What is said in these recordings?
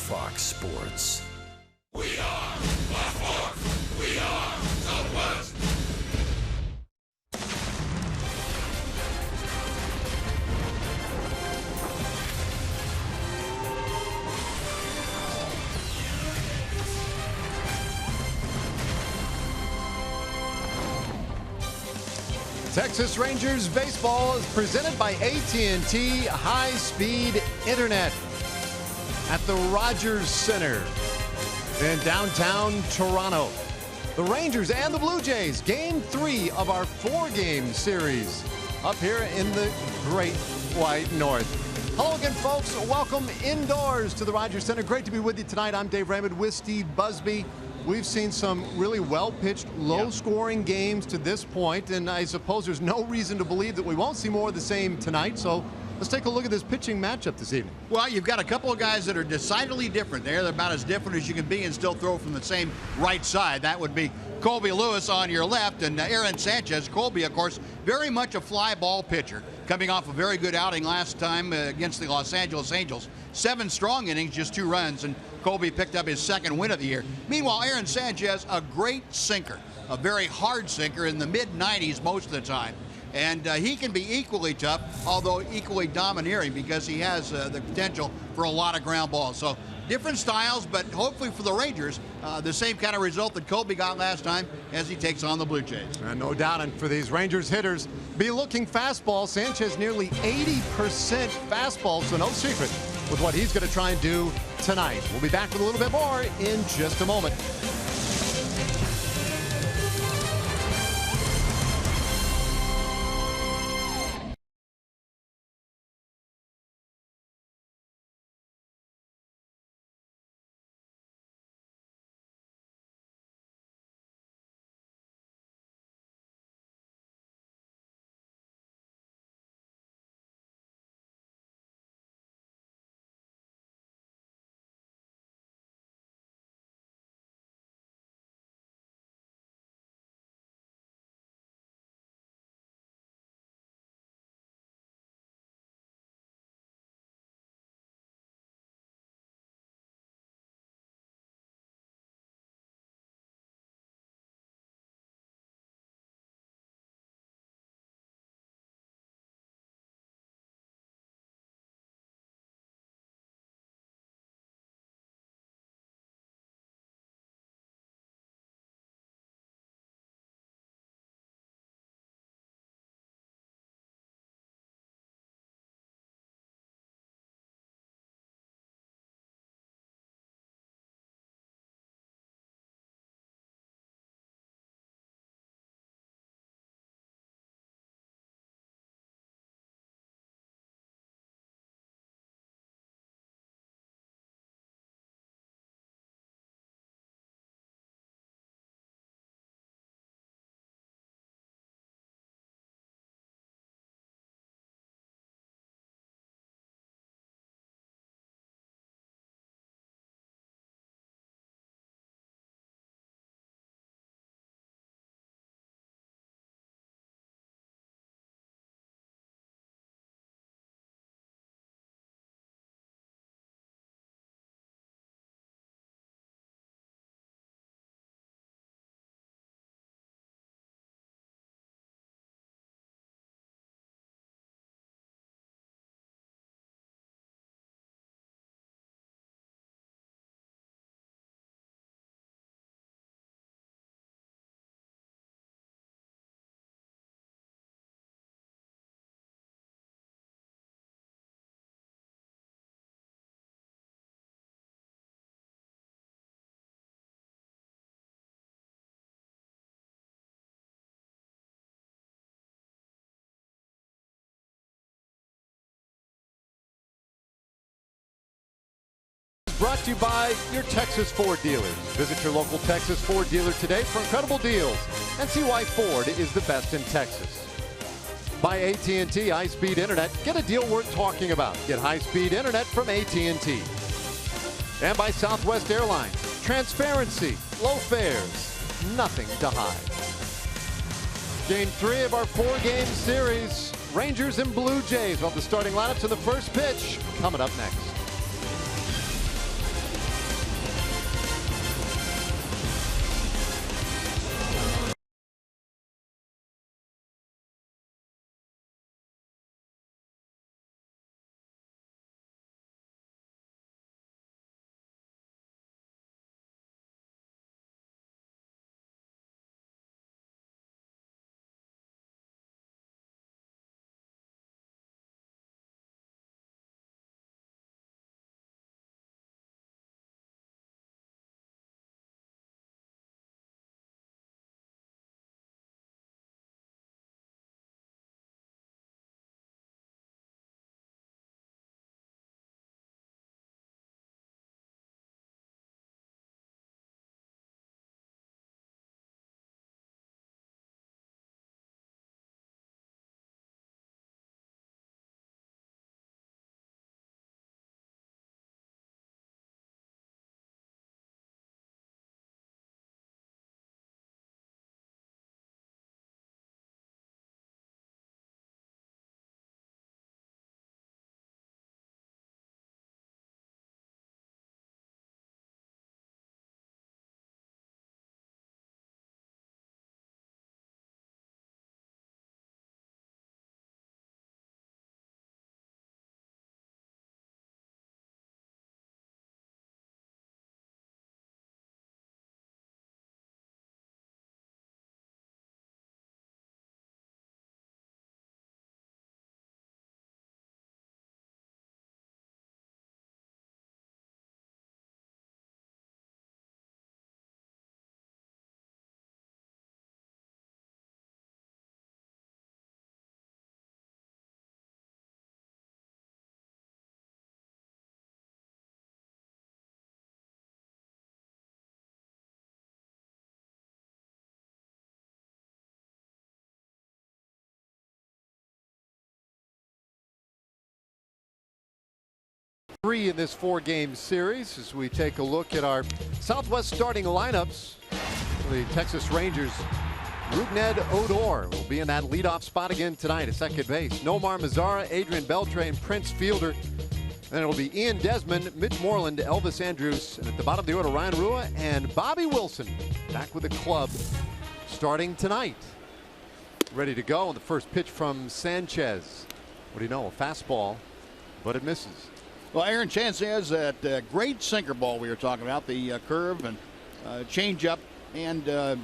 Fox Sports. We are Baltimore. We are Southwest. Texas Rangers baseball is presented by AT&T High-Speed Internet at the Rogers Center in downtown Toronto. The Rangers and the Blue Jays, game 3 of our 4-game series up here in the Great White North. Hello again, folks. Welcome indoors to the Rogers Center. Great to be with you tonight. I'm Dave Raymond with Steve Busby. We've seen some really well-pitched, low-scoring games to this point, and I suppose there's no reason to believe that we won't see more of the same tonight. So let's take a look at this pitching matchup this evening. Well, you've got a couple of guys that are decidedly different. They're about as different as you can be and still throw from the same right side. That would be Colby Lewis on your left and Aaron Sanchez. Colby, of course, very much a fly ball pitcher, coming off a very good outing last time against the Los Angeles Angels. 7 strong innings, just 2 runs, and Colby picked up his 2nd win of the year. Meanwhile, Aaron Sanchez, a great sinker, a very hard sinker in the mid-90s most of the time. And he can be equally tough, although equally domineering, because he has the potential for a lot of ground balls. So different styles, but hopefully for the Rangers, the same kind of result that Colby got last time as he takes on the Blue Jays. No doubt, and for these Rangers hitters, be looking fastball. Sanchez nearly 80% fastball, so no secret with what he's going to try and do tonight. We'll be back with a little bit more in just a moment. Brought to you by your Texas Ford dealers. Visit your local Texas Ford dealer today for incredible deals and see why Ford is the best in Texas. By AT&T High-Speed Internet, get a deal worth talking about. Get high-speed internet from AT&T. And by Southwest Airlines, transparency, low fares, nothing to hide. Game 3 of our 4-game series. Rangers and Blue Jays. Well, the starting lineups in the first pitch coming up next. 3 in this 4-game series as we take a look at our Southwest starting lineups for the Texas Rangers. Rougned Odor will be in that leadoff spot again tonight at second base. Nomar Mazara, Adrian Beltre, and Prince Fielder. Then it'll be Ian Desmond, Mitch Moreland, Elvis Andrus, and at the bottom of the order, Ryan Rua and Bobby Wilson back with the club starting tonight. Ready to go on the first pitch from Sanchez. What do you know? A fastball, but it misses. Well, Aaron Sanchez, that great sinker ball we were talking about, the curve and changeup, and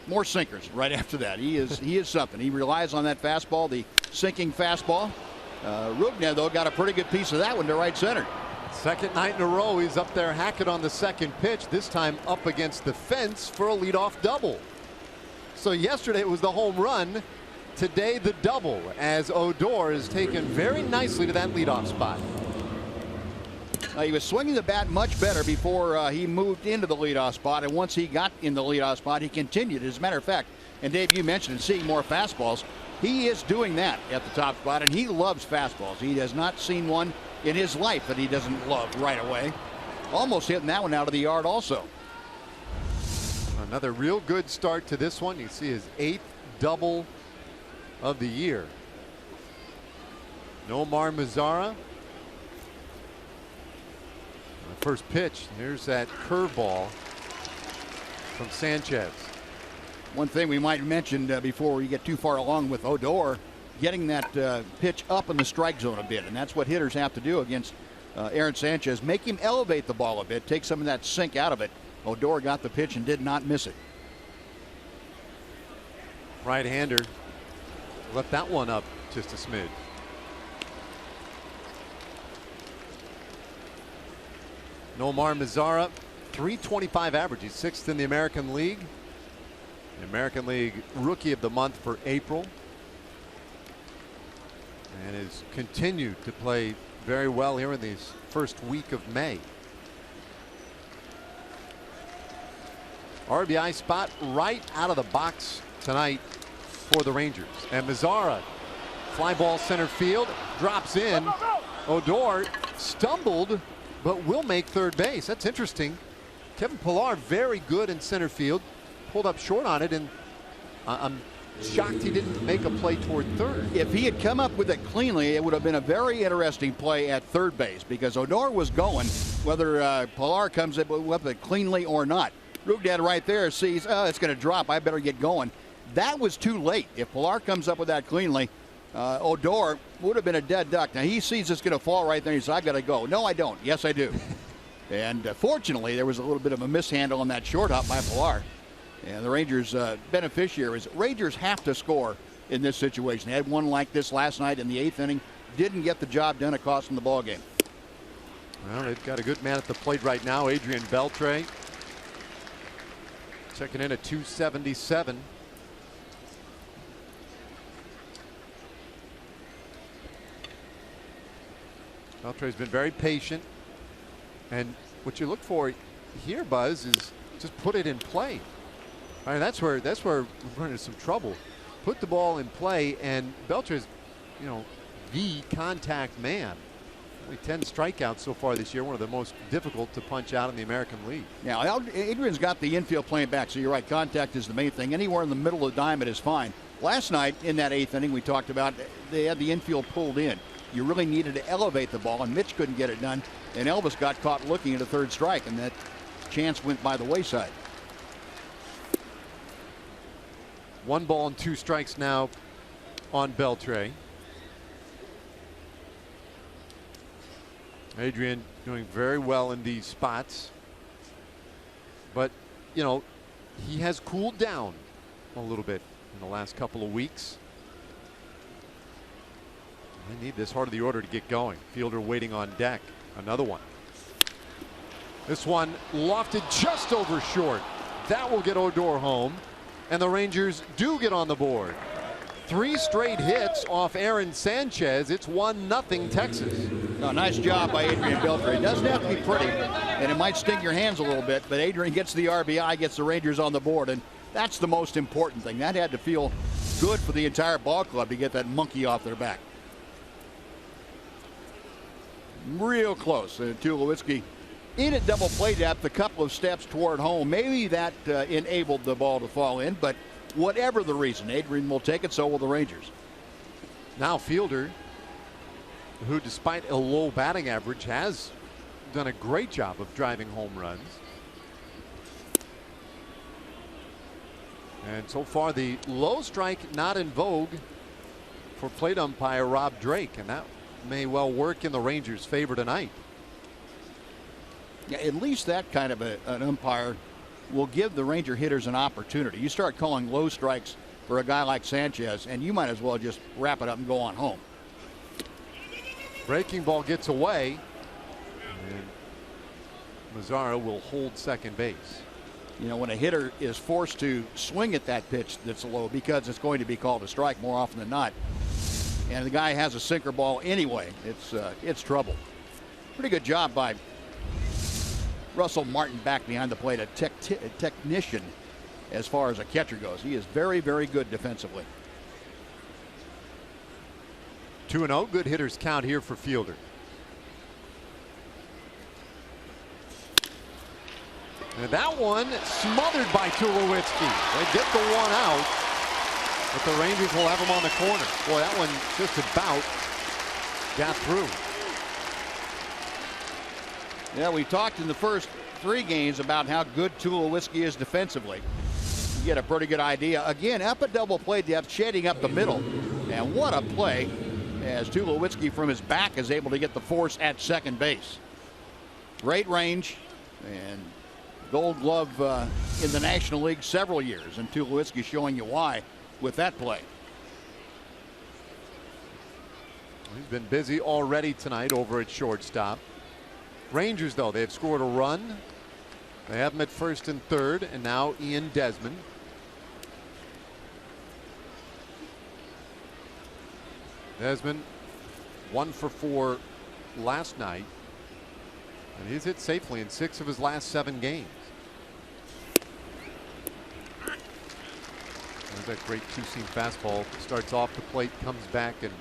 more sinkers right after that. He is something. He relies on that fastball, the sinking fastball. Rougned, though, got a pretty good piece of that one to right center. Second night in a row, he's up there hacking on the second pitch, this time up against the fence for a leadoff double. So yesterday it was the home run, today the double, as Odor is taken very nicely to that leadoff spot. He was swinging the bat much better before he moved into the leadoff spot, and once he got in the leadoff spot, he continued. As a matter of fact, and Dave, you mentioned seeing more fastballs. He is doing that at the top spot, and he loves fastballs. He has not seen one in his life that he doesn't love right away. Almost hitting that one out of the yard also. Another real good start to this one. You see his 8th double of the year. Nomar Mazara. The first pitch, here's that curveball from Sanchez. One thing we might mention before we get too far along with Odor, getting that pitch up in the strike zone a bit, and that's what hitters have to do against Aaron Sanchez. Make him elevate the ball a bit, take some of that sink out of it. Odor got the pitch and did not miss it. Right-hander left that one up just a smidge. Nomar Mazara, .325 average. He's 6th in the American League. The American League Rookie of the Month for April. And has continued to play very well here in this first week of May. RBI spot right out of the box tonight for the Rangers. And Mazara, fly ball center field, drops in. Odor stumbled, but will make third base. That's interesting. Kevin Pillar very good in center field, pulled up short on it, and I'm shocked he didn't make a play toward third. If he had come up with it cleanly, it would have been a very interesting play at third base, because Odor was going, whether Pillar comes up with it cleanly or not. Rougned right there sees, it's going to drop, I better get going. That was too late. If Pillar comes up with that cleanly, Odor would have been a dead duck. Now he sees it's going to fall right there. He says, I've got to go. No, I don't. Yes, I do. And fortunately, there was a little bit of a mishandle on that short hop by Pillar. And the Rangers' beneficiaries. Rangers have to score in this situation. They had one like this last night in the 8th inning. Didn't get the job done. It cost them the ball game. Well, they've got a good man at the plate right now, Adrian Beltre. Checking in at 277. Beltre's been very patient, and what you look for here, Buzz, is just put it in play. I mean, that's where we're running into some trouble. Put the ball in play, and Beltre's, the contact man. Only 10 strikeouts so far this year, one of the most difficult to punch out in the American League. Now, Adrian's got the infield playing back, so you're right, contact is the main thing. Anywhere in the middle of the diamond is fine. Last night in that 8th inning we talked about, they had the infield pulled in. You really needed to elevate the ball, and Mitch couldn't get it done, and Elvis got caught looking at a third strike, and that chance went by the wayside. 1 ball and 2 strikes now on Beltre. Adrian doing very well in these spots, but he has cooled down a little bit in the last couple of weeks. They need this heart of the order to get going. Fielder waiting on deck. Another one. This one lofted just over short. That will get Odor home, and the Rangers do get on the board. 3 straight hits off Aaron Sanchez. It's 1-0 Texas. Oh, nice job by Adrian Beltre. It doesn't have to be pretty, and it might sting your hands a little bit, but Adrian gets the RBI, gets the Rangers on the board, and that's the most important thing. That had to feel good for the entire ball club to get that monkey off their back. Real close. Tulowitzki in at double play depth, a couple of steps toward home. Maybe that enabled the ball to fall in, but whatever the reason, Adrian will take it, so will the Rangers. Now Fielder, who despite a low batting average has done a great job of driving home runs. And so far the low strike not in vogue for plate umpire Rob Drake, and that may well work in the Rangers' favor tonight. Yeah, at least that kind of an umpire will give the Ranger hitters an opportunity. You start calling low strikes for a guy like Sanchez, and you might as well just wrap it up and go on home. Breaking ball gets away, and Mazzara will hold second base. You know, when a hitter is forced to swing at that pitch that's low because it's going to be called a strike more often than not, and the guy has a sinker ball anyway, it's trouble. Pretty good job by Russell Martin back behind the plate, a technician as far as a catcher goes. He is very, very good defensively. 2-0, good hitters count here for Fielder. And that one smothered by Tulowitzki. They get the one out, but the Rangers will have him on the corner. Boy, that one just about got through. Yeah, we talked in the first 3 games about how good Tulowitzki is defensively. You get a pretty good idea. Again, up at double play depth, shading up the middle. And what a play as Tulowitzki from his back is able to get the force at second base. Great range and Gold Glove in the National League several years, and Tulowitzki showing you why with that play. He's been busy already tonight over at shortstop. Rangers, though, they've scored a run. They have him at first and third, and now Ian Desmond. Desmond 1 for 4 last night, and he's hit safely in 6 of his last 7 games. There's that great two-seam fastball. Starts off the plate, comes back, and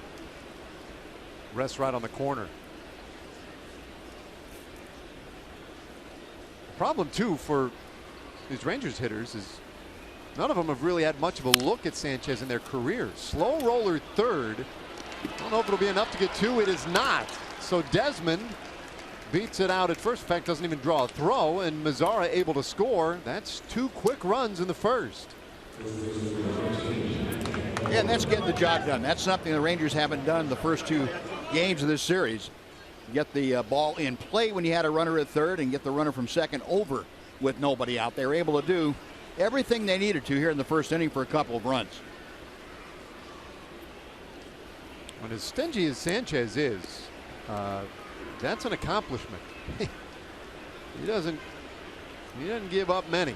rests right on the corner. The problem, too, for these Rangers hitters is none of them have really had much of a look at Sanchez in their careers. Slow roller third. I don't know if it'll be enough to get 2. It is not. So Desmond beats it out at first. In fact, doesn't even draw a throw, and Mazzara able to score. That's 2 quick runs in the first. Yeah, and that's getting the job done. That's something the Rangers haven't done the first 2 games of this series. Get the ball in play when you had a runner at third and get the runner from second over with nobody out. They were able to do everything they needed to here in the first inning for a couple of runs. When as stingy as Sanchez is, that's an accomplishment. He doesn't give up many.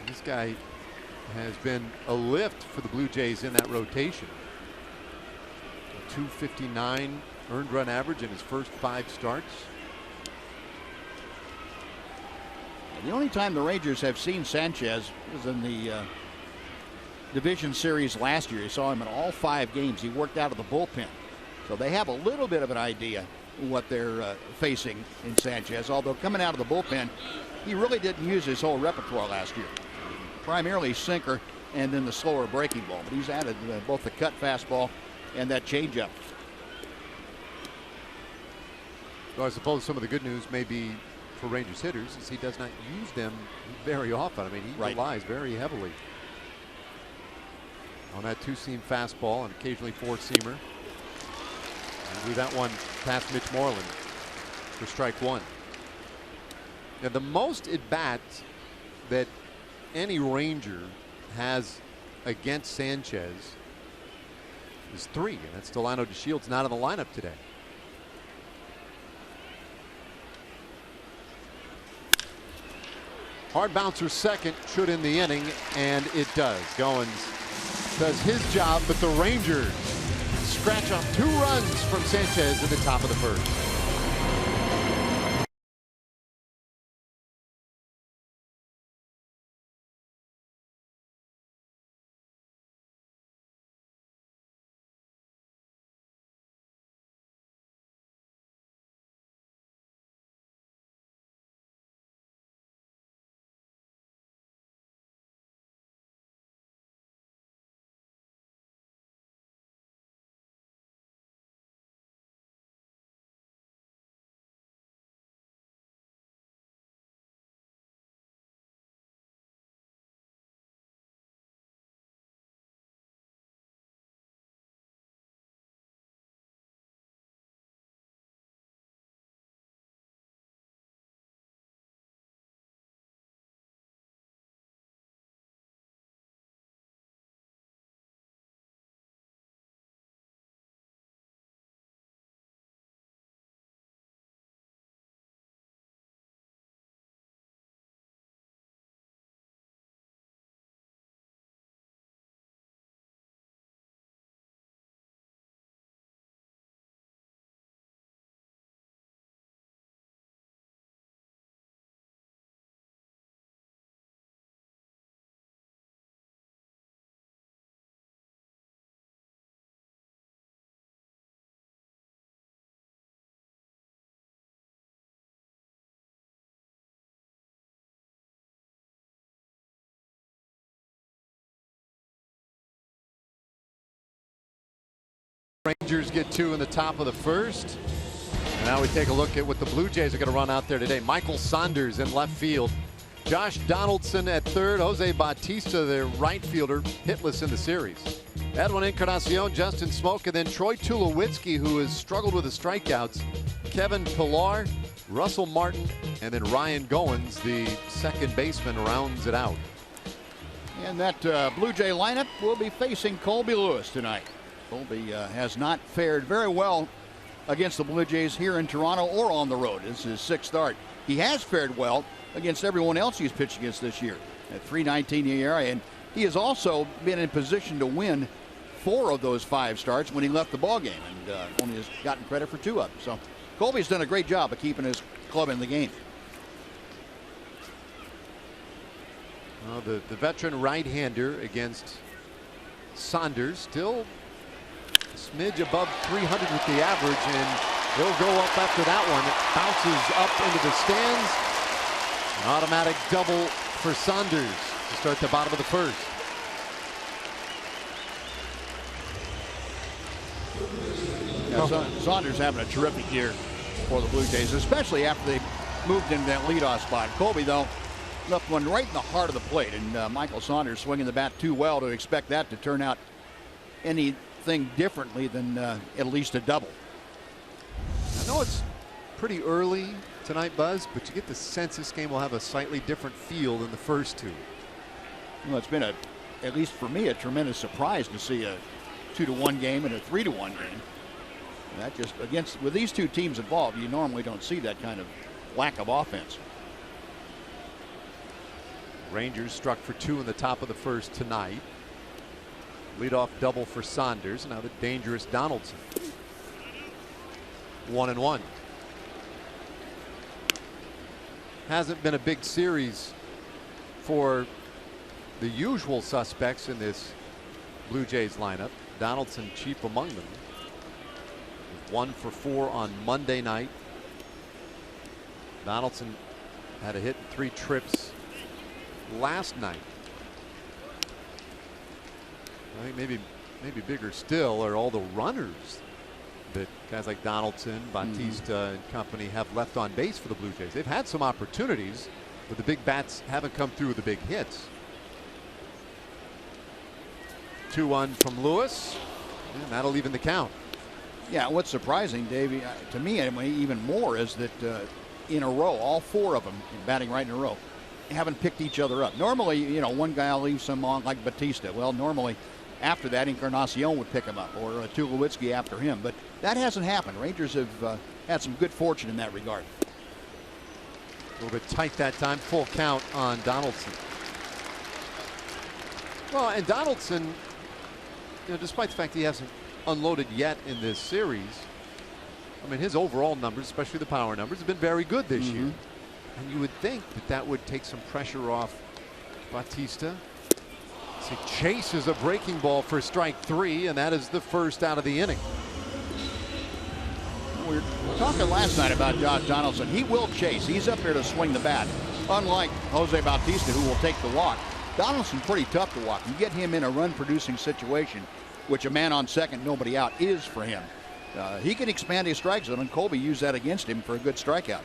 This guy has been a lift for the Blue Jays in that rotation. A .259 earned run average in his first 5 starts. The only time the Rangers have seen Sanchez was in the division series last year. You saw him in all 5 games. He worked out of the bullpen. So they have a little bit of an idea what they're facing in Sanchez. Although coming out of the bullpen, he really didn't use his whole repertoire last year. Primarily sinker and then the slower breaking ball. But he's added both the cut fastball and that changeup. So I suppose some of the good news may be for Rangers hitters is he does not use them very often. I mean, he relies very heavily on that two-seam fastball and occasionally four-seamer. And do that one past Mitch Moreland for strike 1. Now, the most at-bats that any Ranger has against Sanchez is 3, and that's Delano DeShields not in the lineup today. Hard bouncer second should end the inning, and it does. Goins does his job, but the Rangers scratch off 2 runs from Sanchez at the top of the first. Rangers get 2 in the top of the first. And now we take a look at what the Blue Jays are going to run out there today. Michael Saunders in left field. Josh Donaldson at third. Jose Bautista, the right fielder, hitless in the series. Edwin Encarnacion, Justin Smoke, and then Troy Tulowitzki, who has struggled with the strikeouts. Kevin Pillar, Russell Martin, and then Ryan Goins, the second baseman, rounds it out. And that Blue Jay lineup will be facing Colby Lewis tonight. Colby has not fared very well against the Blue Jays here in Toronto or on the road. This is his 6th start. He has fared well against everyone else he's pitched against this year at .319 ERA, and he has also been in position to win 4 of those 5 starts when he left the ballgame, and only has gotten credit for 2 of them. So Colby's done a great job of keeping his club in the game. Well, the veteran right-hander against Saunders, still a smidge above 300 with the average, and he'll go up after that one. It bounces up into the stands. An automatic double for Saunders to start the bottom of the first. Yeah, Saunders having a terrific year for the Blue Jays, especially after they moved into that leadoff spot. Colby, though, left one right in the heart of the plate, and Michael Saunders swinging the bat too well to expect that to turn out anything differently than at least a double. I know it's pretty early tonight, Buzz, but you get the sense this game will have a slightly different feel than the first 2. Well, it's been, at least for me, a tremendous surprise to see a 2-1 game and a 3-1 game. And that just, with these 2 teams involved, you normally don't see that kind of lack of offense. Rangers struck for 2 in the top of the first tonight. Leadoff double for Saunders. Now the dangerous Donaldson. 1-1. Hasn't been a big series for the usual suspects in this Blue Jays lineup. Donaldson chief among them. 1 for 4 on Monday night. Donaldson had a hit in 3 trips last night. I think maybe bigger still are all the runners that guys like Donaldson, Bautista, and company have left on base for the Blue Jays. They've had some opportunities, but the big bats haven't come through with the big hits. 2-1 from Lewis, and that'll even the count. Yeah, what's surprising, Davey, to me anyway, even more, is that in a row, all 4 of them batting right in a row, haven't picked each other up. Normally, you know, one guy will leave some on, like Bautista. Well, normally after that, Encarnacion would pick him up, or Tulowitzki after him. But that hasn't happened. Rangers have had some good fortune in that regard. A little bit tight that time. Full count on Donaldson. Well, and Donaldson, you know, despite the fact he hasn't unloaded yet in this series, I mean, his overall numbers, especially the power numbers, have been very good this year. And you would think that that would take some pressure off Bautista. So he chases a breaking ball for strike 3, and that is the first out of the inning. We were talking last night about Josh Donaldson. He will chase. He's up there to swing the bat. Unlike Jose Bautista, who will take the walk. Donaldson's pretty tough to walk. You get him in a run-producing situation, which a man on second, nobody out, is for him. He can expand his strike zone, and Colby used that against him for a good strikeout.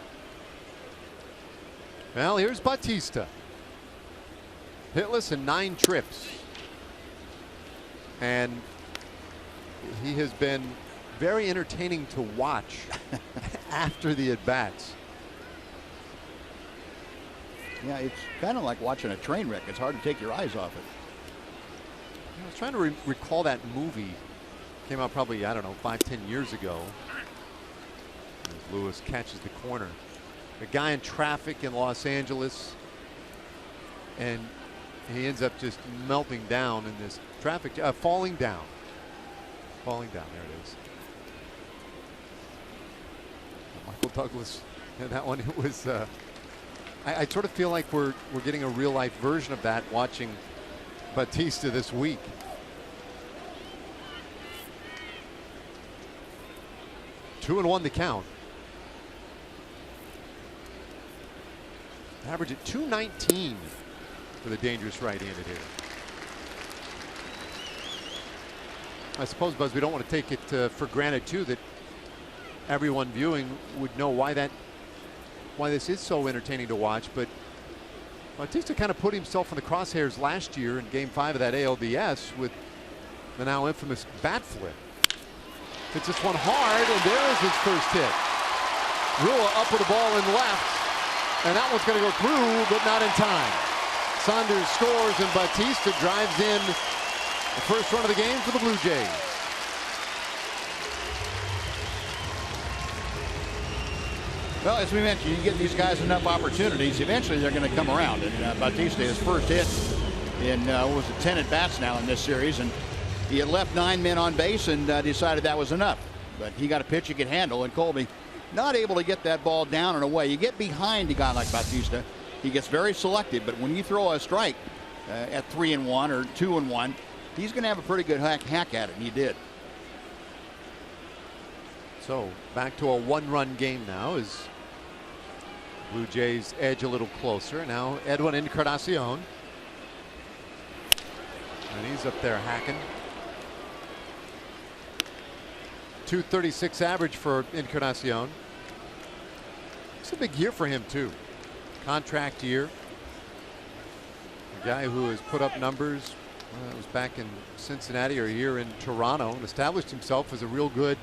Well, here's Bautista. Hitless in 9 trips. And he has been very entertaining to watch after the at-bats. Yeah, it's kind of like watching a train wreck. It's hard to take your eyes off it. I was trying to recall that movie. Came out probably, I don't know, 5-10 years ago. As Lewis catches the corner. A guy in traffic in Los Angeles, and he ends up just melting down in this traffic, falling down. Falling down, there it is. Michael Douglas, and that one, it was, I sort of feel like we're getting a real life version of that watching Bautista this week. Two and one the count. Average at 219 for the dangerous right-handed hitter. I suppose, Buzz, we don't want to take it for granted too that everyone viewing would know why this is so entertaining to watch. But Bautista kind of put himself in the crosshairs last year in Game 5 of that ALDS with the now infamous bat flip. Hits this one hard, and there is his first hit. Rua up with the ball in left, and that one's going to go through, but not in time. Saunders scores, and Bautista drives in the first run of the game for the Blue Jays. Well, as we mentioned, you get these guys enough opportunities, eventually they're going to come around. And Bautista, his first hit in, 10 at bats now in this series, and he had left 9 men on base and decided that was enough. But he got a pitch he could handle, and Colby not able to get that ball down and away. You get behind a guy like Bautista, he gets very selective, but when you throw a strike at 3-1 or 2-1, he's going to have a pretty good hack at it, and he did. So back to a 1-run game now as Blue Jays edge a little closer. Now Edwin Encarnacion, and he's up there hacking. .236 average for Encarnacion. It's a big year for him too. Contract year. A guy who has put up numbers. It was back in Cincinnati or here in Toronto, and established himself as a real good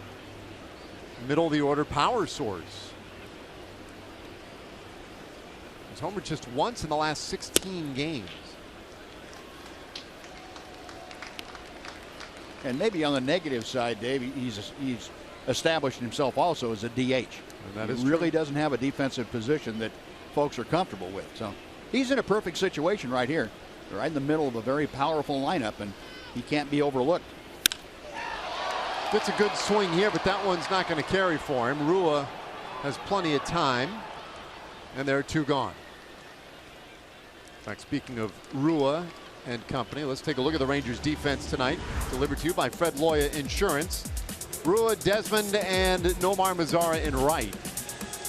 middle of the order power source. He's homered just once in the last 16 games. And maybe on the negative side, Dave, he's established himself also as a DH. And that is he really true. doesn't have a defensive position that folks are comfortable with. So he's in a perfect situation right here. They're right in the middle of a very powerful lineup, and he can't be overlooked. Gets a good swing here, but that one's not going to carry for him. Rua has plenty of time, and there are 2 gone. In fact, speaking of Rua and company, let's take a look at the Rangers defense tonight, delivered to you by Fred Loya Insurance. Rua, Desmond, and Nomar Mazara in right.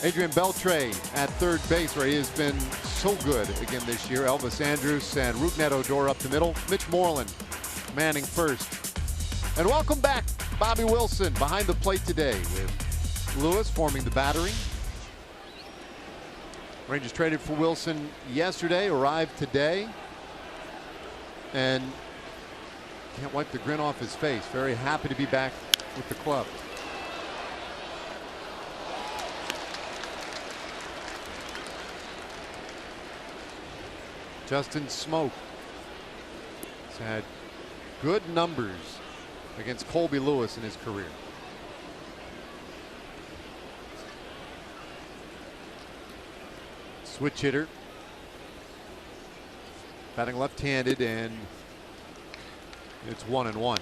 Adrian Beltre at third base, where he has been so good again this year. Elvis Andrus and Rougned Odor up the middle. Mitch Moreland manning first. And welcome back, Bobby Wilson behind the plate today with Lewis forming the battery. Rangers traded for Wilson yesterday, arrived today, and can't wipe the grin off his face. Very happy to be back with the club. Justin Smoke has had good numbers against Colby Lewis in his career. Switch hitter, batting left-handed, and it's 1-1.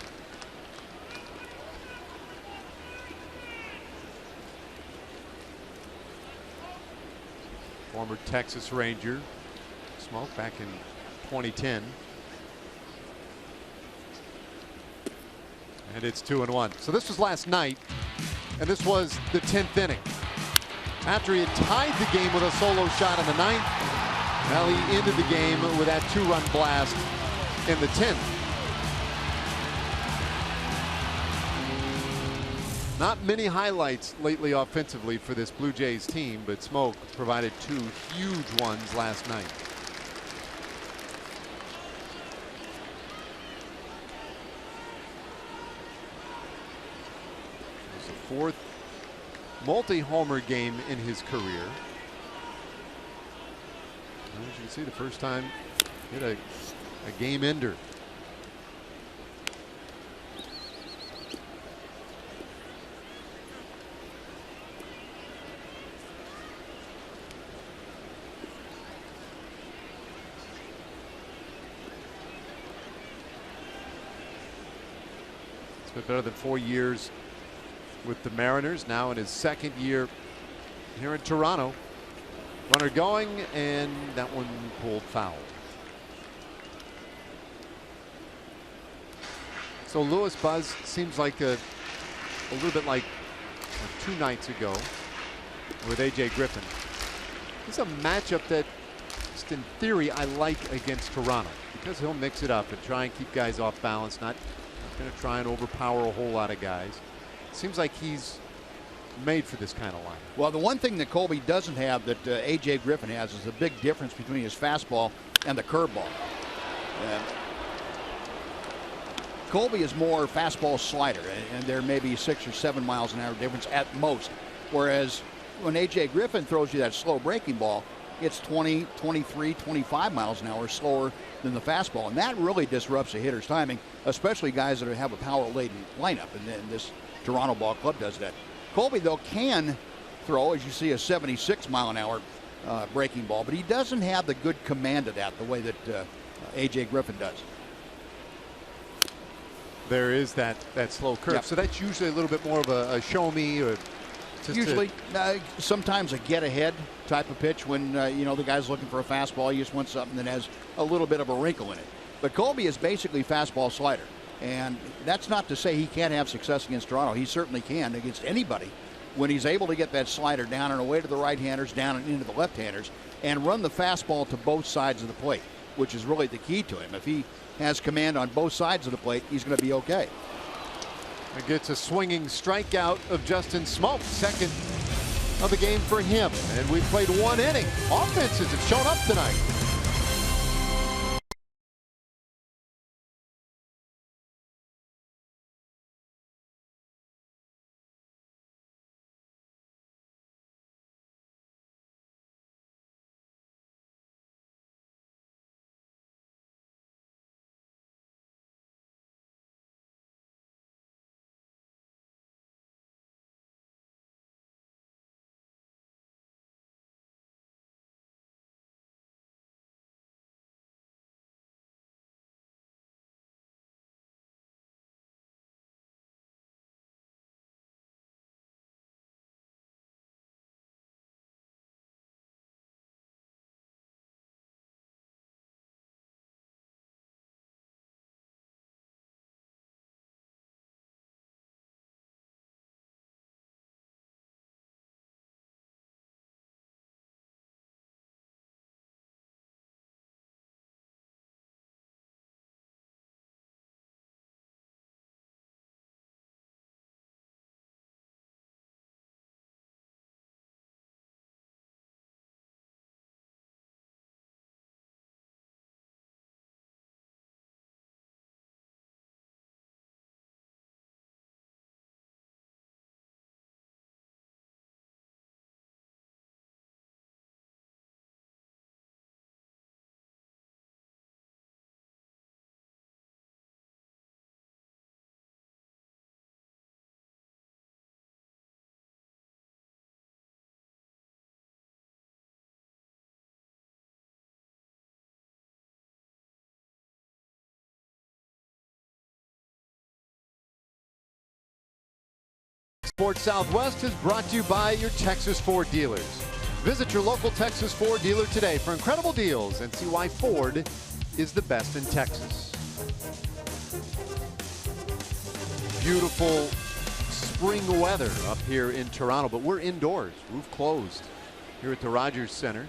Former Texas Ranger Smoke back in 2010. And it's 2-1. So this was last night, and this was the 10th inning. After he had tied the game with a solo shot in the 9th, well, he ended the game with that 2-run blast in the 10th. Not many highlights lately offensively for this Blue Jays team, but Smoke provided 2 huge ones last night. It's the 4th multi-homer game in his career. As you can see, the first time hit a game ender. It's been better than 4 years with the Mariners, now in his 2nd year here in Toronto. Runner going, and that one pulled foul. So Lewis, Buzz, seems like a little bit like 2 nights ago with A.J. Griffin. It's a matchup that, just in theory, I like against Toronto, because he'll mix it up and try and keep guys off balance, not going to try and overpower a whole lot of guys. Seems like he's made for this kind of line. Well, the one thing that Colby doesn't have that A.J. Griffin has is a big difference between his fastball and the curveball. Colby is more fastball slider, and there may be 6 or 7 miles an hour difference at most. Whereas when A.J. Griffin throws you that slow breaking ball, it's 20, 23, 25 miles an hour slower than the fastball. And that really disrupts a hitter's timing, especially guys that have a power-laden lineup. And then this Toronto Ball Club does that. Colby, though, can throw, as you see, a 76 mile an hour breaking ball, but he doesn't have the good command of that the way that A.J. Griffin does. There is that slow curve. Yep. So that's usually a little bit more of a show me, or just usually sometimes a get ahead type of pitch when the guy's looking for a fastball. You just want something that has a little bit of a wrinkle in it. But Colby is basically fastball slider, and that's not to say he can't have success against Toronto. He certainly can against anybody when he's able to get that slider down and away to the right-handers, down and into the left-handers, and run the fastball to both sides of the plate, which is really the key to him. If he has command on both sides of the plate, he's going to be okay. It gets a swinging strikeout of Justin Smoak, second of the game for him. And we've played 1 inning. Offenses have shown up tonight. Sports Southwest is brought to you by your Texas Ford dealers. Visit your local Texas Ford dealer today for incredible deals and see why Ford is the best in Texas. Beautiful spring weather up here in Toronto, but we're indoors, roof closed here at the Rogers Center.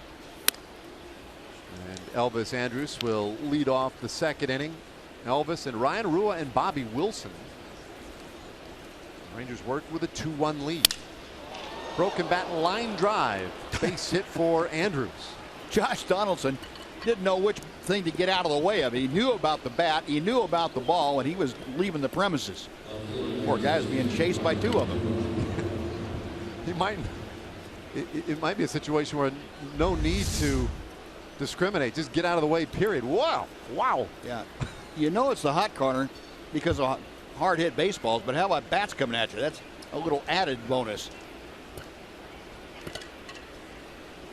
And Elvis Andrus will lead off the second inning. Elvis and Ryan Rua and Bobby Wilson. Rangers worked with a 2-1 lead. Broken bat line drive. Base hit for Andrus. Josh Donaldson didn't know which thing to get out of the way of. He knew about the bat, he knew about the ball, and he was leaving the premises. Poor guy's being chased by 2 of them. It might be a situation where no need to discriminate. Just get out of the way, period. Wow. Wow. Yeah. You know it's the hot corner because of hard hit baseballs, but how about bats coming at you? That's a little added bonus.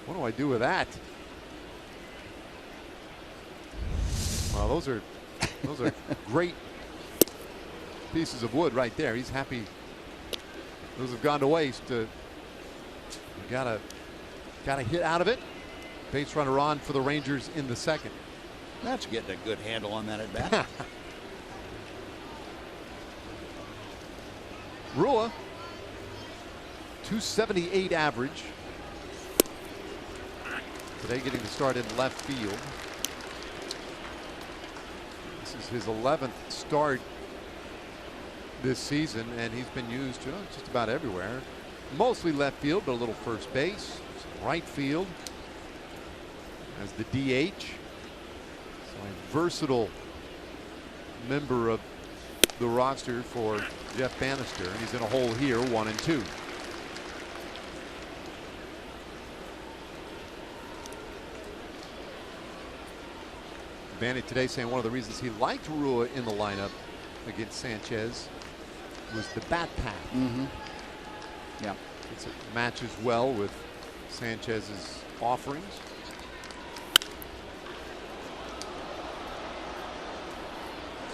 What do I do with that? Well, those are great pieces of wood right there. He's happy those have gone to waste. You gotta hit out of it. Base runner on for the Rangers in the second. That's getting a good handle on that at bat. Rua, 278 average. Today getting the start in left field. This is his 11th start this season, and he's been used just about everywhere. Mostly left field, but a little first base, some right field as the DH. So a versatile member of the roster for Jeff Bannister, and he's in a hole here, 1 and 2. Vanny today saying one of the reasons he liked Rua in the lineup against Sanchez was the bat path. Yeah, it matches well with Sanchez's offerings.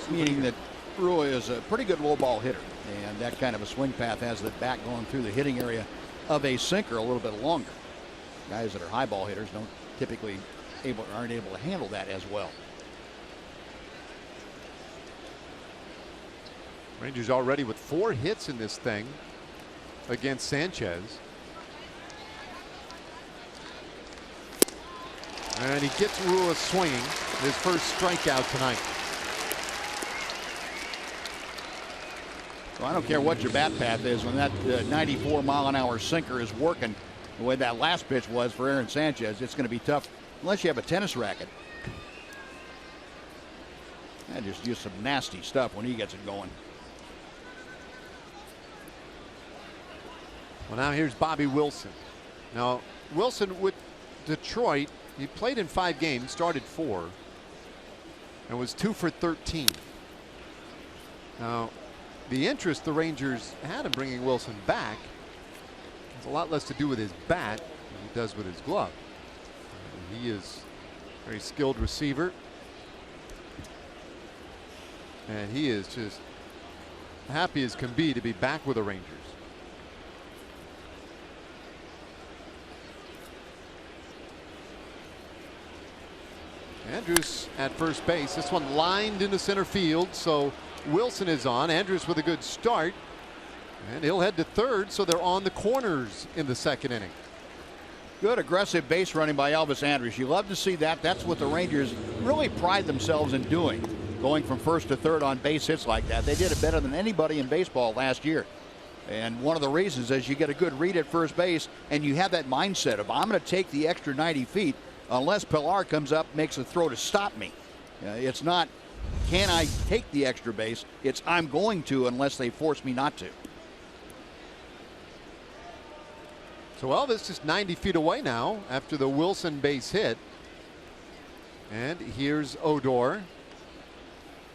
Meaning that Rua is a pretty good low ball hitter, and that kind of a swing path has the bat going through the hitting area of a sinker a little bit longer. Guys that are high ball hitters don't typically aren't able to handle that as well. Rangers already with 4 hits in this thing against Sanchez. And he gets Rua swinging, his first strikeout tonight. Well, I don't care what your bat path is, when that 94-mile-an-hour sinker is working the way that last pitch was for Aaron Sanchez, it's going to be tough unless you have a tennis racket. That just some nasty stuff when he gets it going. Well, now here's Bobby Wilson. Now, Wilson with Detroit, he played in 5 games, started 4, and was 2 for 13. Now, the interest the Rangers had in bringing Wilson back has a lot less to do with his bat than it does with his glove. He is a very skilled receiver, and he is just happy as can be to be back with the Rangers. Andrews at first base. This one lined into center field, so Wilson is on. Andrews with a good start, and he'll head to third, so they're on the corners in the second inning. Good aggressive base running by Elvis Andrews. You love to see that. That's what the Rangers really pride themselves in doing, going from first to third on base hits like that. They did it better than anybody in baseball last year. And one of the reasons is you get a good read at first base, and you have that mindset of, I'm going to take the extra 90 feet unless Pilar comes up, makes a throw to stop me. It's not, can I take the extra base? It's, I'm going to unless they force me not to. So Elvis is 90 feet away now after the Wilson base hit. And here's Odor,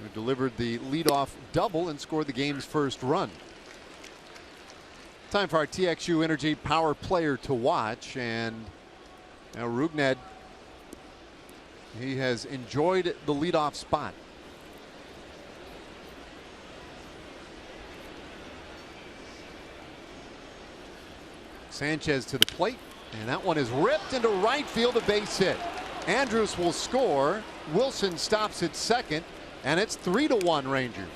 who delivered the leadoff double and scored the game's first run. Time for our TXU Energy Power Player to watch. And now Rougned, he has enjoyed the leadoff spot. Sanchez to the plate, and that one is ripped into right field, a base hit. Andrews will score. Wilson stops at second, and it's 3-1 Rangers.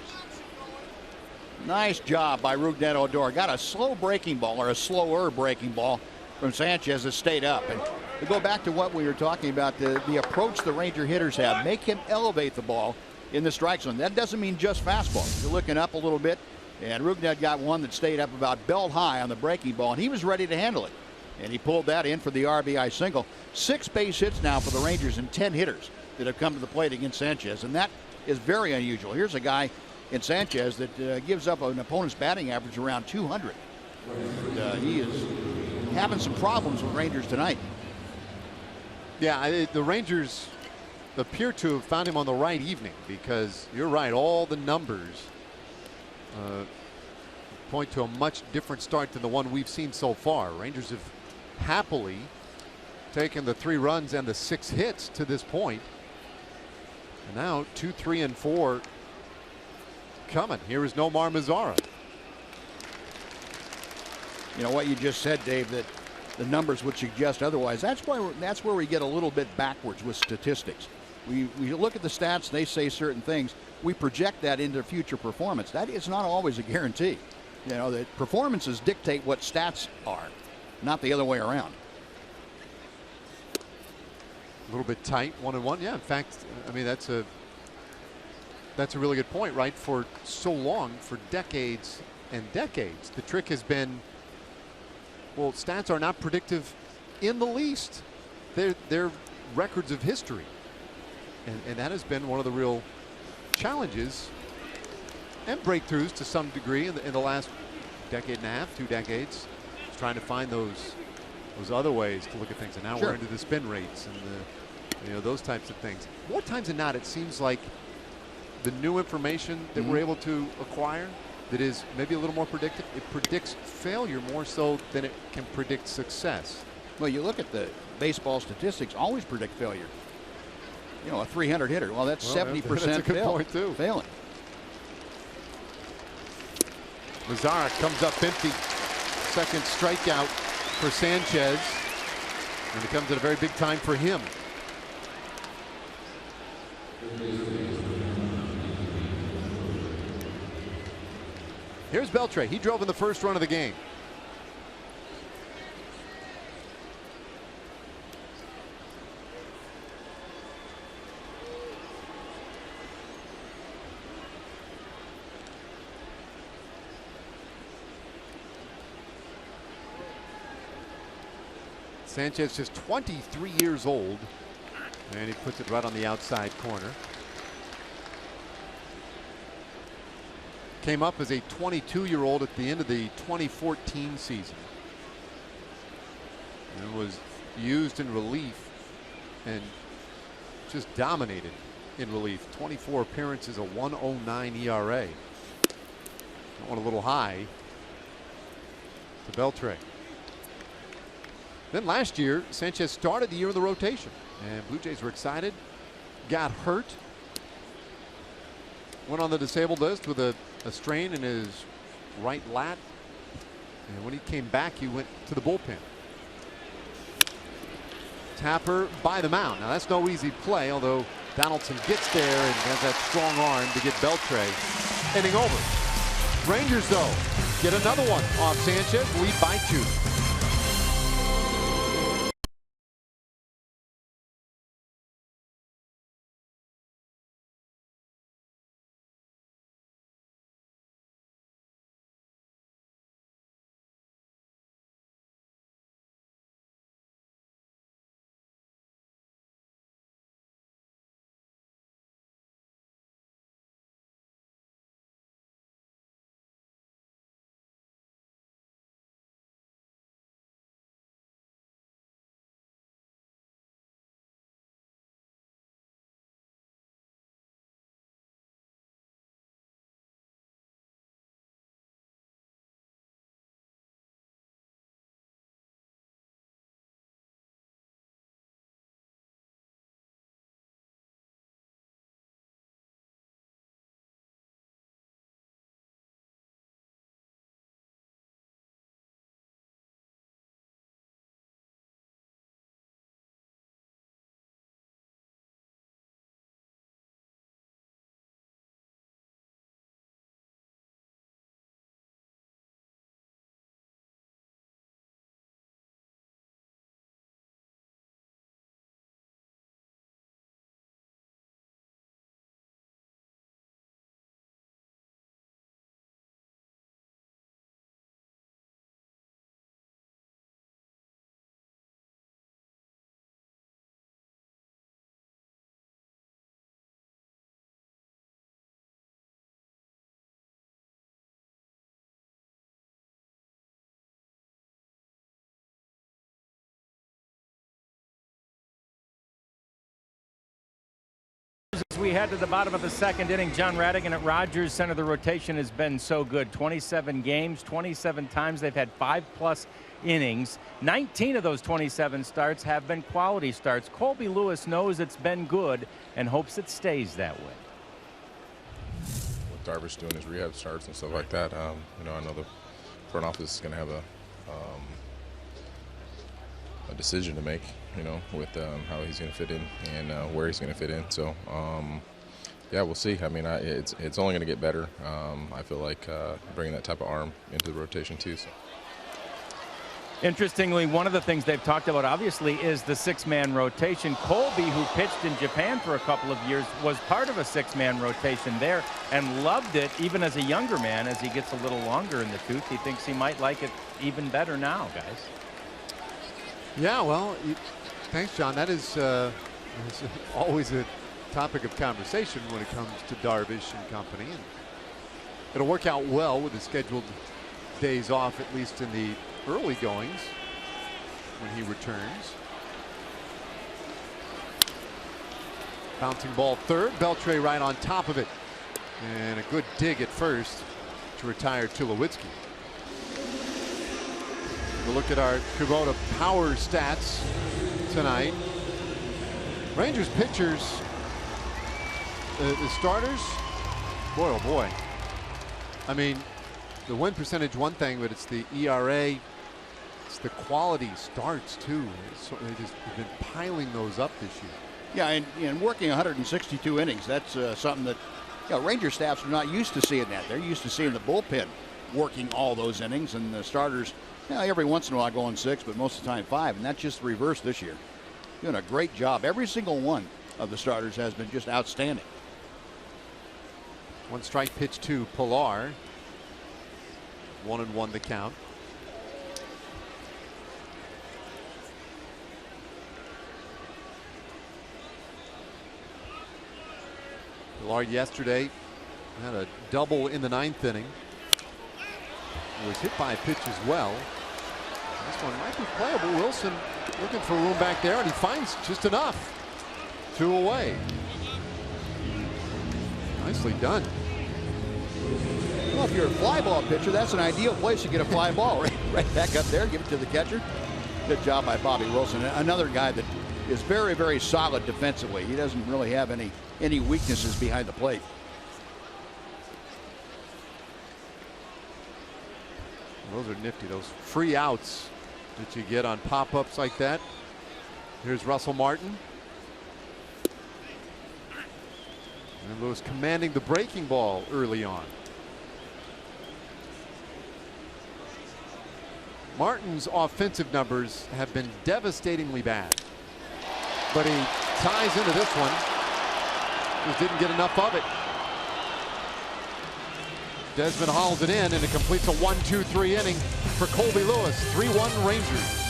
Nice job by Rougned Odor. Got a slow breaking ball, or a slower breaking ball from Sanchez that stayed up. And to go back to what we were talking about, the approach the Ranger hitters have, make him elevate the ball in the strike zone. That doesn't mean just fastball. You're looking up a little bit, and Rougned got one that stayed up about belt high on the breaking ball, and he was ready to handle it. And he pulled that in for the RBI single. 6 base hits now for the Rangers and 10 hitters that have come to the plate against Sanchez, and that is very unusual. Here's a guy in Sanchez that gives up an opponent's batting average around 200. And, he is having some problems with Rangers tonight. Yeah, the Rangers appear to have found him on the right evening, because you're right, all the numbers point to a much different start than the one we've seen so far. Rangers have happily taken the 3 runs and the 6 hits to this point. And now 2, 3, and 4 coming. Here is Nomar Mazara. You know what you just said, Dave, that the numbers would suggest otherwise. That's where we get a little bit backwards with statistics. We look at the stats, they say certain things. We project that into future performance. That is not always a guarantee. You know, that performances dictate what stats are, not the other way around. A little bit tight, 1-1. Yeah, in fact, I mean, that's a That's a really good point, right? For so long, for decades and decades, the trick has been, well, stats are not predictive in the least. They're records of history. And that has been one of the real challenges and breakthroughs to some degree in the last decade and a half, 2 decades, trying to find those other ways to look at things. And now we're into the spin rates and those types of things. More times than not, it seems like the new information that we're able to acquire that is maybe a little more predictive, it predicts failure more so than it can predict success. Well, you look at the baseball statistics, always predict failure. A 300 hitter. Well, that's 70% that's a good point too. Failing. Mazara comes up empty. Second strikeout for Sanchez. And it comes at a very big time for him. Here's Beltre. He drove in the first run of the game. Sanchez just 23 years old, and he puts it right on the outside corner. Came up as a 22-year-old at the end of the 2014 season and was used in relief and just dominated in relief. 24 appearances, a 1.09 ERA. That one a little high to Beltre. Then last year, Sanchez started the year in the rotation, and Blue Jays were excited. Got hurt. Went on the disabled list with a strain in his right lat. And when he came back, he went to the bullpen. Tapper by the mound. Now, that's no easy play, although Donaldson gets there and has that strong arm to get Beltre inning over. Rangers, though, get another one off Sanchez, lead by 2. As we head to the bottom of the second inning, John Radigan at Rogers Center. The rotation has been so good. 27 games, 27 times they've had 5+ innings. 19 of those 27 starts have been quality starts. Colby Lewis knows it's been good and hopes it stays that way. What Darvish doing his rehab starts and stuff like that, I know the front office is going to have a decision to make, with how he's going to fit in and where he's going to fit in. So, yeah, we'll see. I mean, it's only going to get better. I feel like bringing that type of arm into the rotation too. So. Interestingly, one of the things they've talked about, obviously, is the six-man rotation. Colby, who pitched in Japan for a couple of years, was part of a six-man rotation there and loved it even as a younger man. As he gets a little longer in the tooth, he thinks he might like it even better now, guys. Yeah, well, thanks, John. That is always a topic of conversation when it comes to Darvish and company. And it'll work out well with the scheduled days off, at least in the early goings when he returns. Bouncing ball third, Beltre right on top of it, and a good dig at first to retire Tulowitzki. We'll look at our Kubota power stats tonight. Rangers pitchers, the starters, boy oh boy. I mean, the win percentage one thing, but it's the ERA. It's the quality starts too. So they just have been piling those up this year. Yeah, and working 162 innings, that's something that Ranger staffs are not used to seeing that. They're used to seeing the bullpen working all those innings, and the starters, every once in a while going 6, but most of the time 5, and that's just the reverse this year. Doing a great job. Every single one of the starters has been just outstanding. 1 strike pitch to Pilar. 1-1 the count. Pilar yesterday had a double in the 9th inning. He was hit by a pitch as well. This one might be playable. Wilson looking for room back there, and he finds just enough. 2 away. Nicely done. Well, if you're a fly ball pitcher, that's an ideal place to get a fly ball. Right back up there, give it to the catcher. Good job by Bobby Wilson. Another guy that is very, very solid defensively. He doesn't really have any weaknesses behind the plate. Those are nifty, those free outs that you get on pop-ups like that. Here's Russell Martin. And Lewis commanding the breaking ball early on. Martin's offensive numbers have been devastatingly bad, but he ties into this one. Just didn't get enough of it. Desmond hauls it in, and it completes a 1-2-3 inning for Colby Lewis. 3-1 Rangers.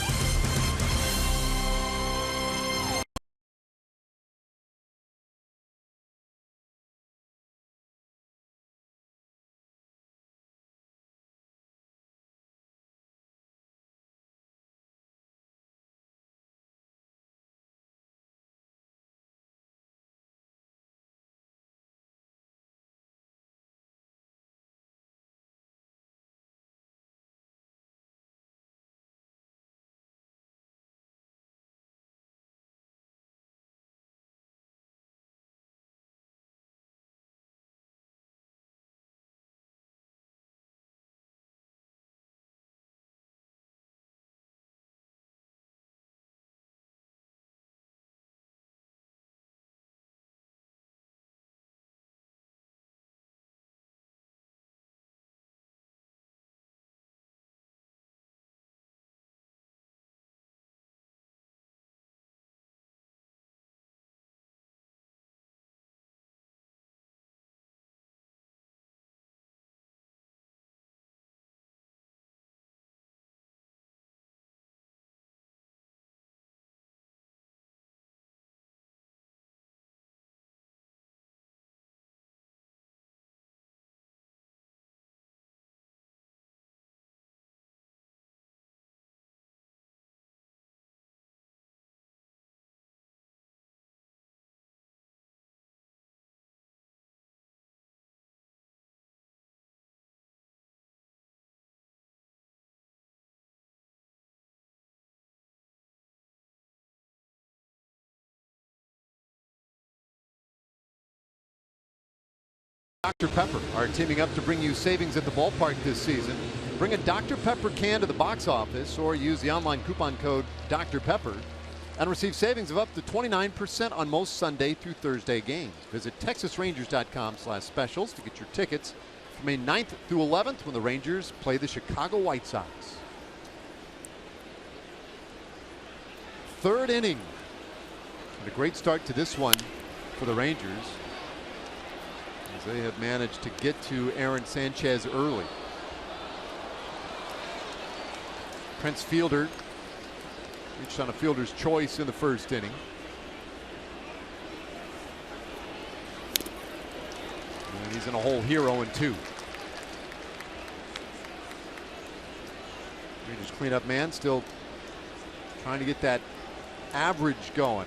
Dr. Pepper are teaming up to bring you savings at the ballpark this season. Bring a Dr. Pepper can to the box office or use the online coupon code Dr. Pepper and receive savings of up to 29% on most Sunday through Thursday games. Visit TexasRangers.com/specials to get your tickets for May 9th through 11th when the Rangers play the Chicago White Sox. third inning. And a great start to this one for the Rangers, as they have managed to get to Aaron Sanchez early. Prince Fielder reached on a fielder's choice in the first inning. And he's in a hole hero in 2. Rangers cleanup man still trying to get that average going.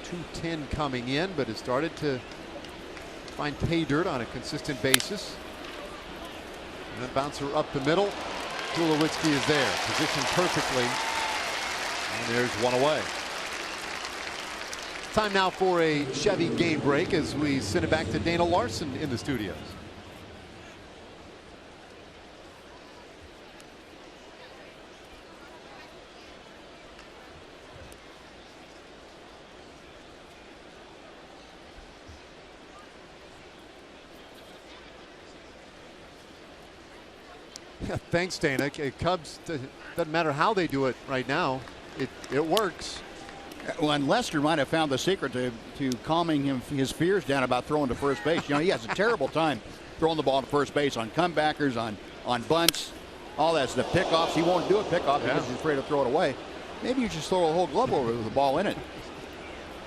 He's 210 coming in, but has started to find pay dirt on a consistent basis. And then bouncer up the middle. Tulowitzki is there, positioned perfectly. And there's one away. Time now for a Chevy game break as we send it back to Dana Larson in the studios. Yeah, thanks, Dana. Cubs, doesn't matter how they do it right now. It works. Well, and Lester might have found the secret to calming his fears down about throwing to first base. You know, he has a terrible time throwing the ball to first base on comebackers, on bunts, all that stuff. Pickoffs, he won't do a pickoff because he's afraid to throw it away. Maybe you just throw a whole glove over with the ball in it.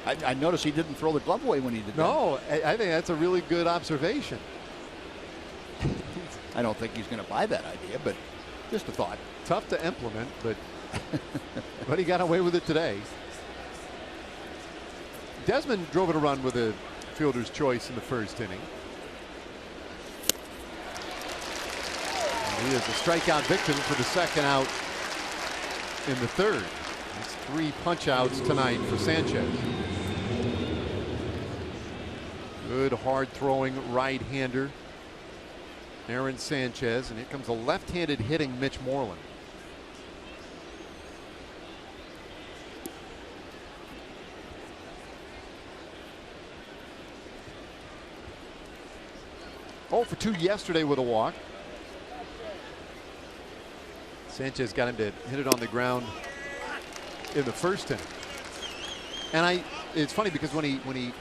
I noticed he didn't throw the glove away when he did that. No, I think that's a really good observation. I don't think he's going to buy that idea, but just a thought. Tough to implement, but but he got away with it today. Desmond drove it a run with a fielder's choice in the first inning. And he is a strikeout victim for the second out in the third. That's 3 punch outs tonight for Sanchez. Good hard throwing right-hander Aaron Sanchez, and here comes a left-handed hitting Mitch Moreland. Oh for 2 yesterday with a walk. Sanchez got him to hit it on the ground in the first inning. And it's funny because when he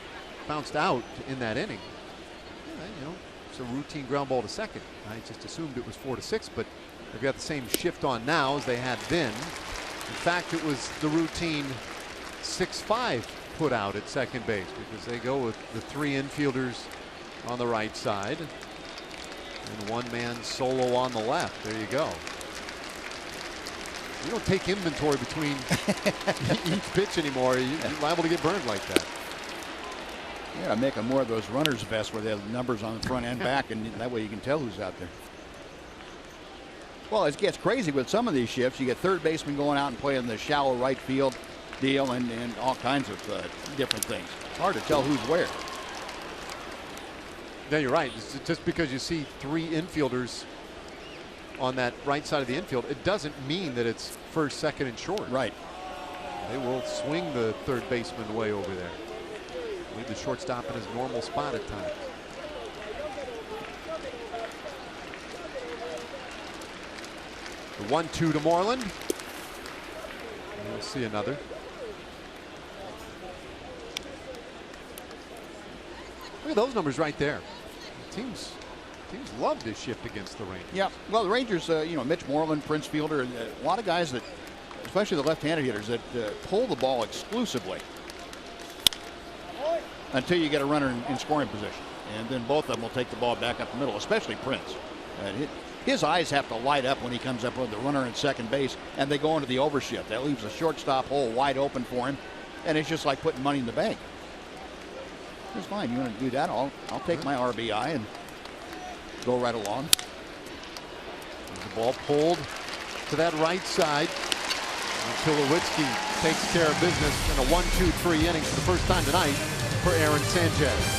bounced out in that inning, you know, it's a routine ground ball to second. I just assumed it was 4-6, but they've got the same shift on now as they had then. In fact, it was the routine 6-5 put out at second base because they go with the 3 infielders on the right side and 1-man solo on the left. There you go. You don't take inventory between each pitch anymore. You're liable to get burned like that. Yeah, make them more of those runner's vests where they have numbers on the front and back, and that way you can tell who's out there. Well, it gets crazy with some of these shifts. You get third baseman going out and playing the shallow right field deal and all kinds of different things. It's hard to tell who's where. Yeah, you're right. Just because you see 3 infielders on that right side of the infield, it doesn't mean that it's first, second, and short. Right. They will swing the third baseman way over there. Leave the shortstop in his normal spot at times. The 1-2 to Moreland. We'll see another. Look at those numbers right there. Teams love this shift against the Rangers. Yeah, well, the Rangers, you know, Mitch Moreland, Prince Fielder, a lot of guys that, especially the left-handed hitters, that pull the ball exclusively until you get a runner in scoring position. And then both of them will take the ball back up the middle, especially Prince. His eyes have to light up when he comes up with the runner in second base and they go into the overshift. That leaves the shortstop hole wide open for him, and it's just like putting money in the bank. It's fine. You want to do that? I'll take my RBI and go right along. The ball pulled to that right side. Tulowitzki takes care of business in a 1-2-3 innings for the first time tonight for Aaron Sanchez.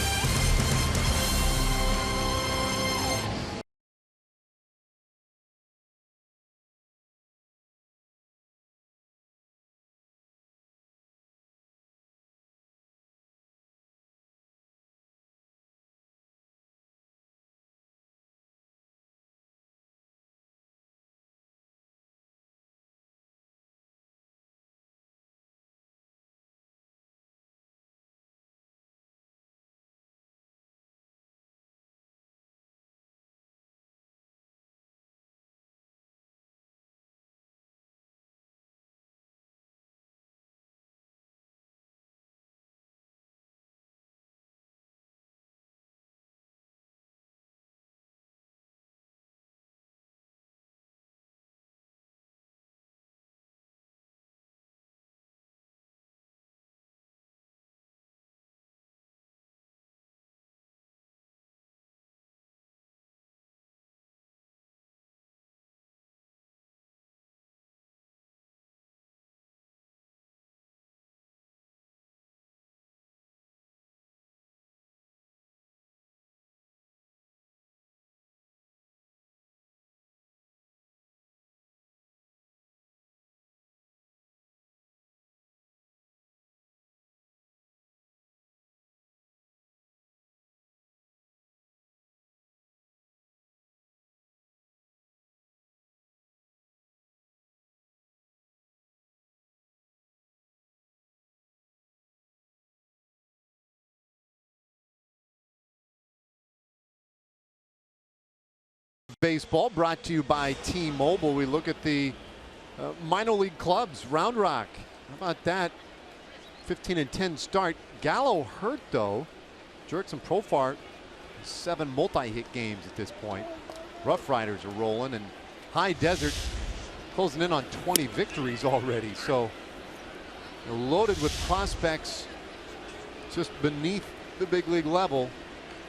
Baseball brought to you by T-Mobile. We look at the minor league clubs. Round Rock, how about that? 15-10 start. Gallo hurt though. Jurickson Profar, 7 multi-hit games at this point. Rough Riders are rolling, and High Desert closing in on 20 victories already. So they're loaded with prospects just beneath the big league level,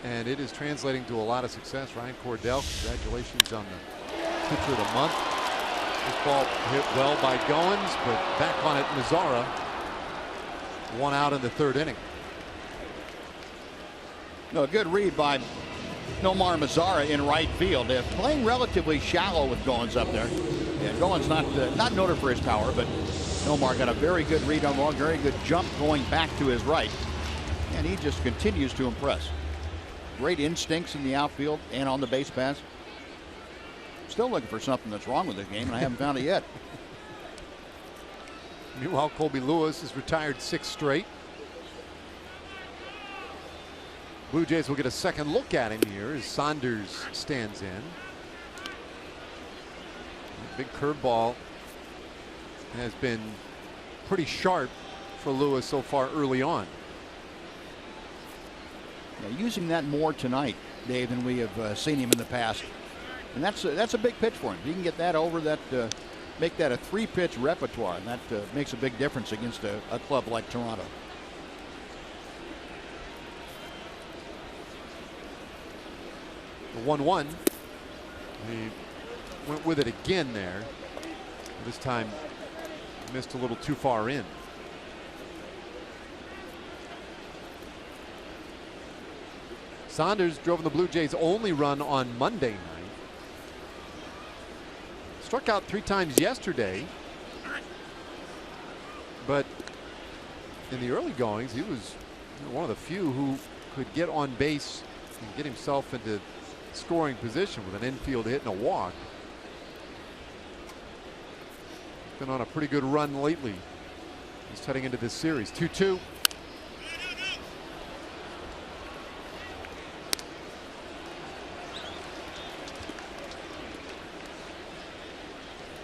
and it is translating to a lot of success. Ryan Cordell, congratulations on the pitcher of the month. This ball hit well by Goins, but back on it, Mazzara. 1 out in the 3rd inning. No, a good read by Nomar Mazzara in right field. Playing relatively shallow with Goins up there. Yeah, Goins not noted for his power, but Nomar got a very good read on the ball, very good jump going back to his right. And he just continues to impress. Great instincts in the outfield and on the base paths. Still looking for something that's wrong with this game, and I haven't found it yet. Meanwhile, Colby Lewis has retired 6 straight. Blue Jays will get a second look at him here as Saunders stands in. Big curveball has been pretty sharp for Lewis so far early on. Yeah, using that more tonight, Dave, than we have seen him in the past. And that's a big pitch for him. He can get that over that, make that a 3-pitch repertoire, and that makes a big difference against a club like Toronto. The 1-1. He went with it again there. This time missed a little too far in. Saunders drove in the Blue Jays' only run on Monday night. Struck out 3 times yesterday, but in the early goings he was one of the few who could get on base and get himself into scoring position with an infield hit and a walk. Been on a pretty good run lately. He's heading into this series. 2-2.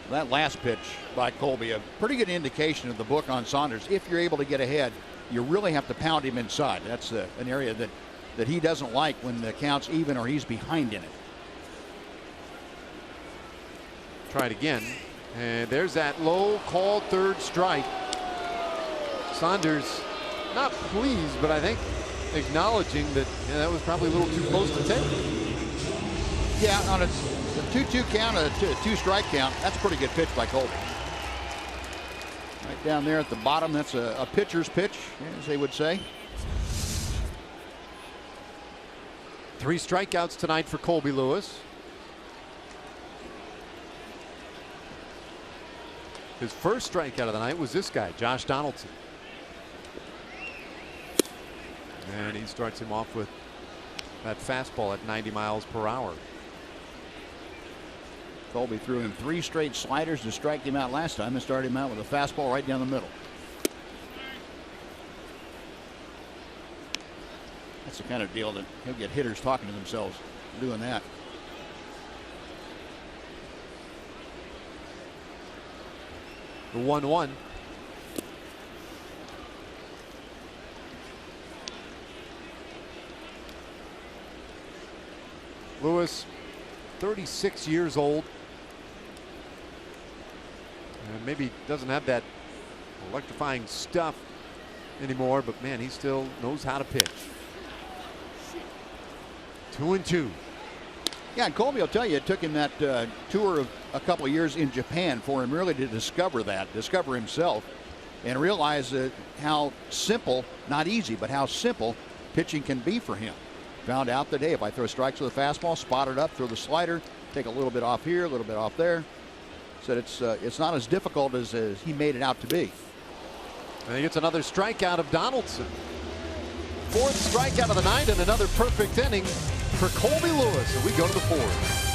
That last pitch by Colby, a pretty good indication of the book on Saunders. If you're able to get ahead, you really have to pound him inside. That's an area that he doesn't like when the count's even or he's behind in it. Try it again. And there's that low called 3rd strike. Saunders not pleased, but I think acknowledging that that was probably a little too close to take. Yeah, on a 2-2 count, a 2-strike count, that's a pretty good pitch by Colby. Right down there at the bottom, that's a pitcher's pitch, as they would say. 3 strikeouts tonight for Colby Lewis. His first strikeout of the night was this guy, Josh Donaldson. And he starts him off with that fastball at 90 miles per hour. Colby threw him 3 straight sliders to strike him out last time and started him out with a fastball right down the middle. That's the kind of deal that he'll get hitters talking to themselves doing that. The 1-1. Lewis, 36 years old. And maybe doesn't have that electrifying stuff anymore, but man, he still knows how to pitch. 2-2. Yeah, and Colby will tell you it took him that tour of a couple of years in Japan for him really to discover himself and realize how simple, not easy, but how simple pitching can be for him. Found out that, hey, if I throw strikes with a fastball, spot it up, throw the slider, take a little bit off here, a little bit off there. Said it's not as difficult as he made it out to be. And he gets another strikeout of Donaldson. 4th strikeout of the night and another perfect inning for Colby Lewis. And we go to the 4th.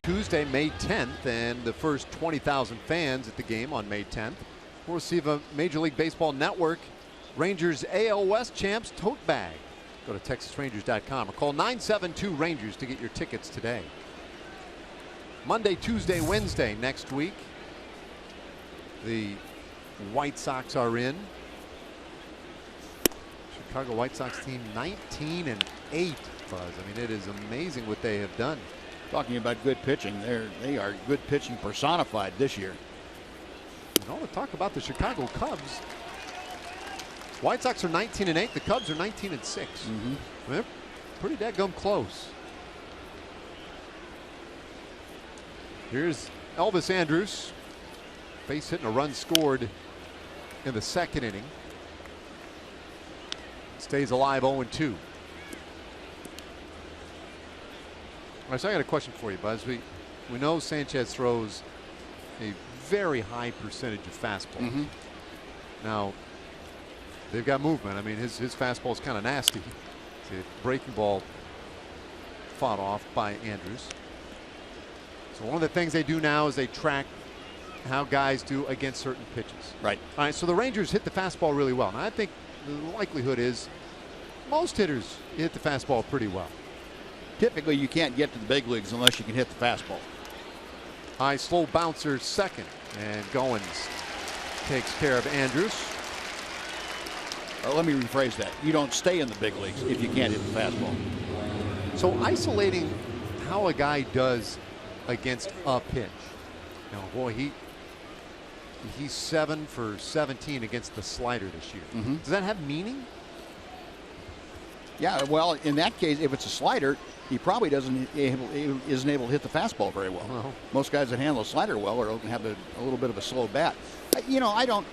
Tuesday, May 10th, and the first 20,000 fans at the game on May 10th will receive a Major League Baseball Network Rangers AL West champs tote bag. Go to TexasRangers.com or call 972-RANGERS to get your tickets today. Monday, Tuesday, Wednesday next week, the White Sox are in. Chicago White Sox team 19-8, Buzz. I mean, it is amazing what they have done. Talking about good pitching, they are good pitching personified this year. And all the talk about the Chicago Cubs. White Sox are 19-8. The Cubs are 19-6. They're pretty dadgum close. Here's Elvis Andrus. Base hit and a run scored in the second inning. Stays alive 0-2. All right, so I got a question for you, Buzz. We know Sanchez throws a very high percentage of fastballs. Now, they've got movement. I mean, his fastball is kind of nasty. The breaking ball fought off by Andrus. So one of the things they do now is they track how guys do against certain pitches. Right. All right, so the Rangers hit the fastball really well. Now, I think the likelihood is most hitters hit the fastball pretty well. Typically, you can't get to the big leagues unless you can hit the fastball. High slow bouncer second, and Goins takes care of Andrus. Let me rephrase that. You don't stay in the big leagues if you can't hit the fastball. So isolating how a guy does against a pitch. Now, boy, he's 7 for 17 against the slider this year. Does that have meaning? Yeah, well, in that case, if it's a slider, he probably isn't able to hit the fastball very well. No. Most guys that handle a slider well are have a little bit of a slow bat. You know, I don't,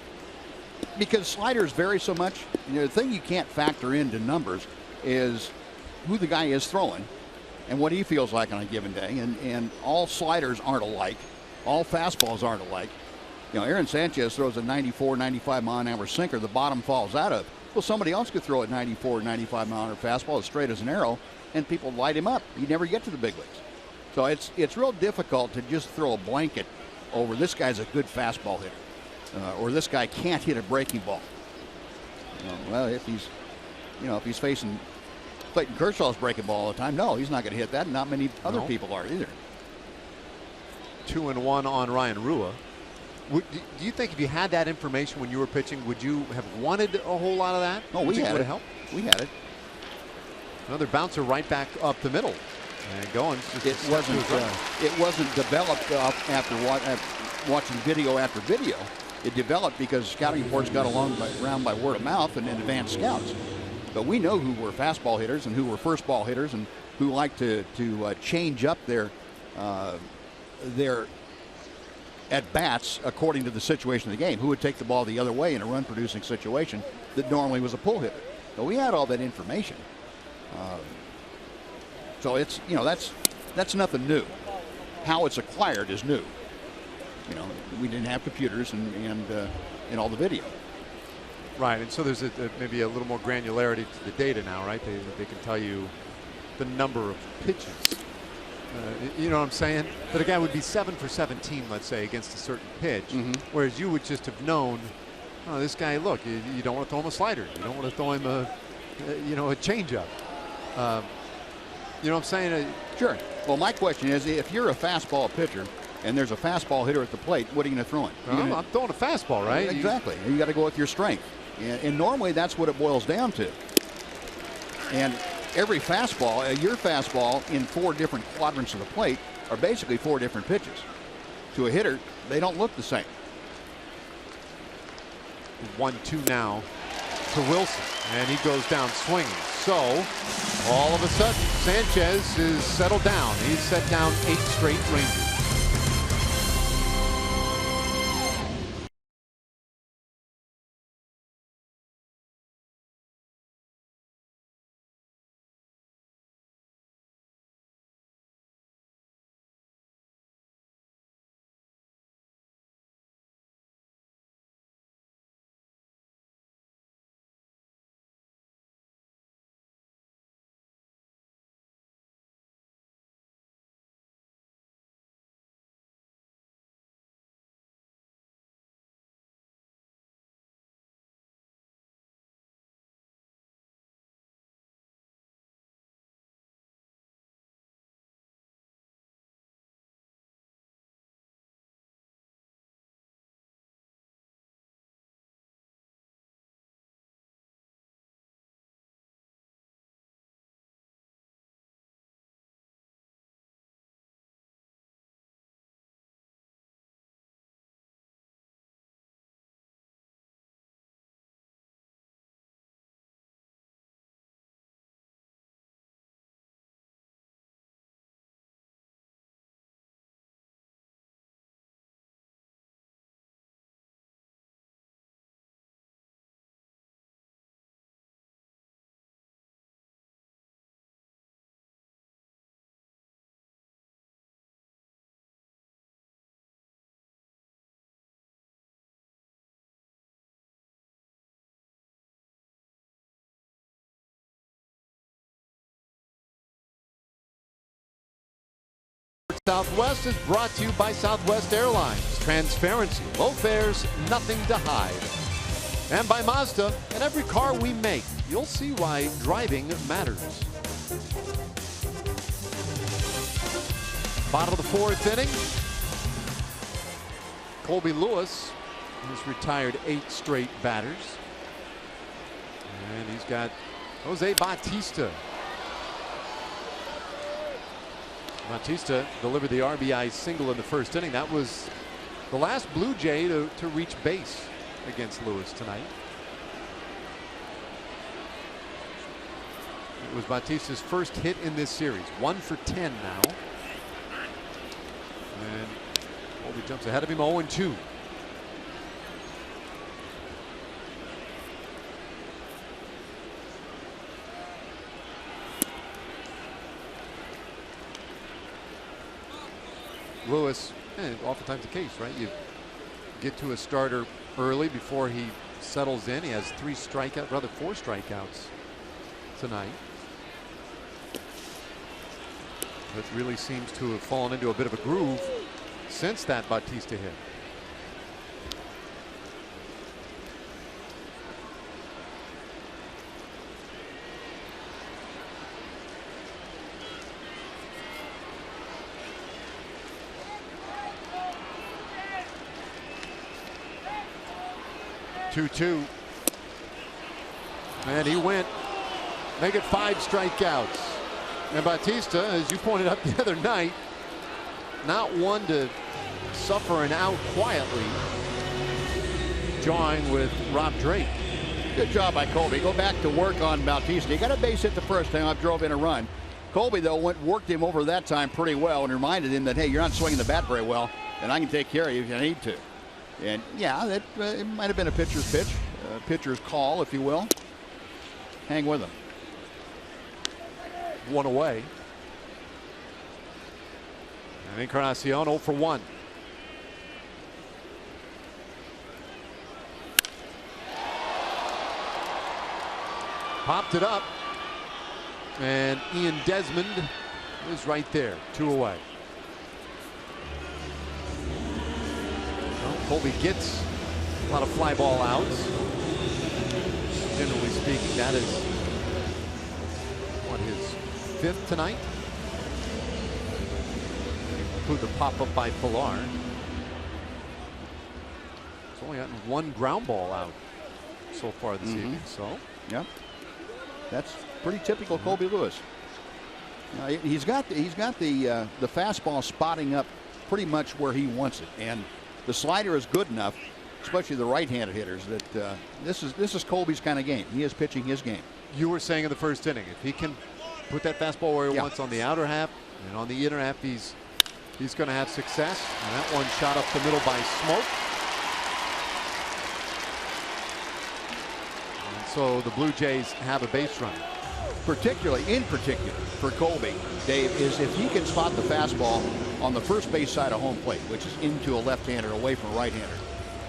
because sliders vary so much. You know, the thing you can't factor into numbers is who the guy is throwing and what he feels like on a given day. And all sliders aren't alike. All fastballs aren't alike. You know, Aaron Sanchez throws a 94, 95 mile an hour sinker. The bottom falls out of. Well, somebody else could throw a 94, 95 mile an hour fastball as straight as an arrow, and people light him up. You never get to the big leagues. So it's real difficult to just throw a blanket over this guy's a good fastball hitter, or this guy can't hit a breaking ball. Well, if he's facing Clayton Kershaw's breaking ball all the time, no, he's not going to hit that. Not many other people are either. 2-1 on Ryan Rua. Do you think if you had that information when you were pitching, would you have wanted a whole lot of that? Oh, we had it. Helped? We had it. Another bouncer right back up the middle, and going. It wasn't developed after watching video after video. It developed because scouting reports got around by word of mouth and advanced scouts. But we know who were fastball hitters and who were first ball hitters and who like to change up their at bats according to the situation of the game. Who would take the ball the other way in a run producing situation that normally was a pull hitter. So we had all that information. So it's, you know, that's nothing new. How it's acquired is new. You know, we didn't have computers and all the video. Right, and so there's maybe a little more granularity to the data now, right? They can tell you the number of pitches. You know what I'm saying? That a guy would be 7 for 17, let's say, against a certain pitch, whereas you would just have known, oh, this guy, look, you don't want to throw him a slider. You don't want to throw him a changeup. You know what I'm saying? Sure. Well, my question is, if you're a fastball pitcher and there's a fastball hitter at the plate, what are you going to throw him? I'm throwing a fastball, right? Exactly. You got to go with your strength. And normally that's what it boils down to. And every fastball, your fastball in 4 different quadrants of the plate are basically 4 different pitches. To a hitter, they don't look the same. 1-2 now to Wilson, and he goes down swinging. So all of a sudden, Sanchez is settled down. He's set down 8 straight Rangers. Southwest is brought to you by Southwest Airlines. Transparency, low fares, nothing to hide. And by Mazda. In every car we make, you'll see why driving matters. Bottom of the fourth inning. Colby Lewis has retired 8 straight batters. And he's got Jose Bautista. Bautista delivered the RBI single in the first inning. That was the last Blue Jay to reach base against Lewis tonight. It was Bautista's first hit in this series. 1 for 10 now. And Colby jumps ahead of him, 0-2. Lewis, oftentimes the case, right? You get to a starter early before he settles in. He has 4 strikeouts tonight. It really seems to have fallen into a bit of a groove since that Bautista hit. Two. And he went. Make it 5 strikeouts. And Bautista, as you pointed out the other night, not one to suffer an out quietly, jawing with Rob Drake. Good job by Colby. Go back to work on Bautista. He got a base hit the first time. I drove in a run. Colby, though, worked him over that time pretty well and reminded him that, hey, you're not swinging the bat very well, and I can take care of you if you need to. And yeah, it might have been a pitcher's pitch, pitcher's call, if you will. Hang with him. 1 away. And Encarnacion 0 for 1. Popped it up. And Ian Desmond is right there. 2 away. Well, Colby gets a lot of fly ball outs. Generally speaking, that is what his 5th tonight. Include the pop up by Pilar. He's only gotten 1 ground ball out so far this evening. So yeah, that's pretty typical Colby Lewis. He's got the fastball spotting up pretty much where he wants it, and the slider is good enough, especially the right-handed hitters, that this is Colby's kind of game. He is pitching his game. You were saying in the first inning, if he can put that fastball where he wants on the outer half and on the inner half, he's going to have success. And that one shot up the middle by Smoke. And so the Blue Jays have a base runner. In particular for Colby, Dave, is if he can spot the fastball on the first base side of home plate, which is into a left-hander away from a right-hander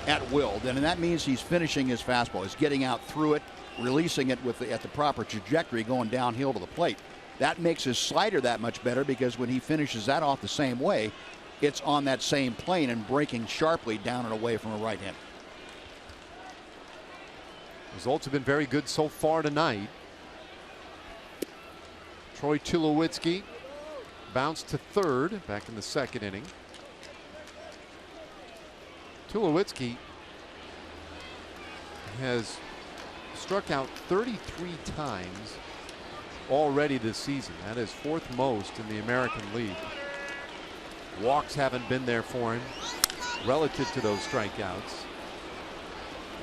at will, then that means he's finishing his fastball. He's getting out through it, releasing it at the proper trajectory, going downhill to the plate. That makes his slider that much better, because when he finishes that off the same way, it's on that same plane and breaking sharply down and away from a right-hander. Results have been very good so far tonight. Troy Tulowitzki bounced to 3rd back in the 2nd inning. Tulowitzki has struck out 33 times already this season. That is 4th most in the American League. Walks haven't been there for him relative to those strikeouts.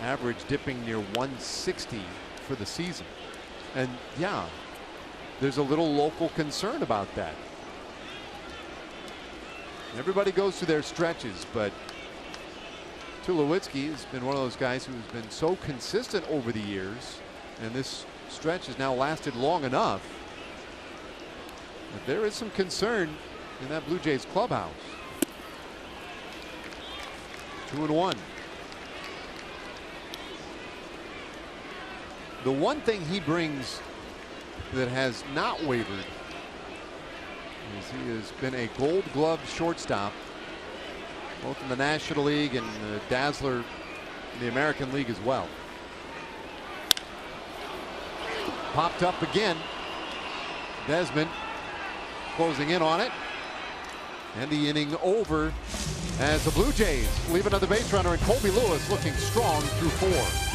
Average dipping near 160 for the season. And yeah, there's a little local concern about that. Everybody goes through their stretches, but Tulowitzki has been one of those guys who's been so consistent over the years, and this stretch has now lasted long enough that there is some concern in that Blue Jays clubhouse. 2-1. The one thing he brings that has not wavered as he has been a Gold Glove shortstop, both in the National League and the Dazzler in the American League as well. Popped up again. Desmond closing in on it. And the inning over as the Blue Jays leave another base runner, and Colby Lewis looking strong through 4.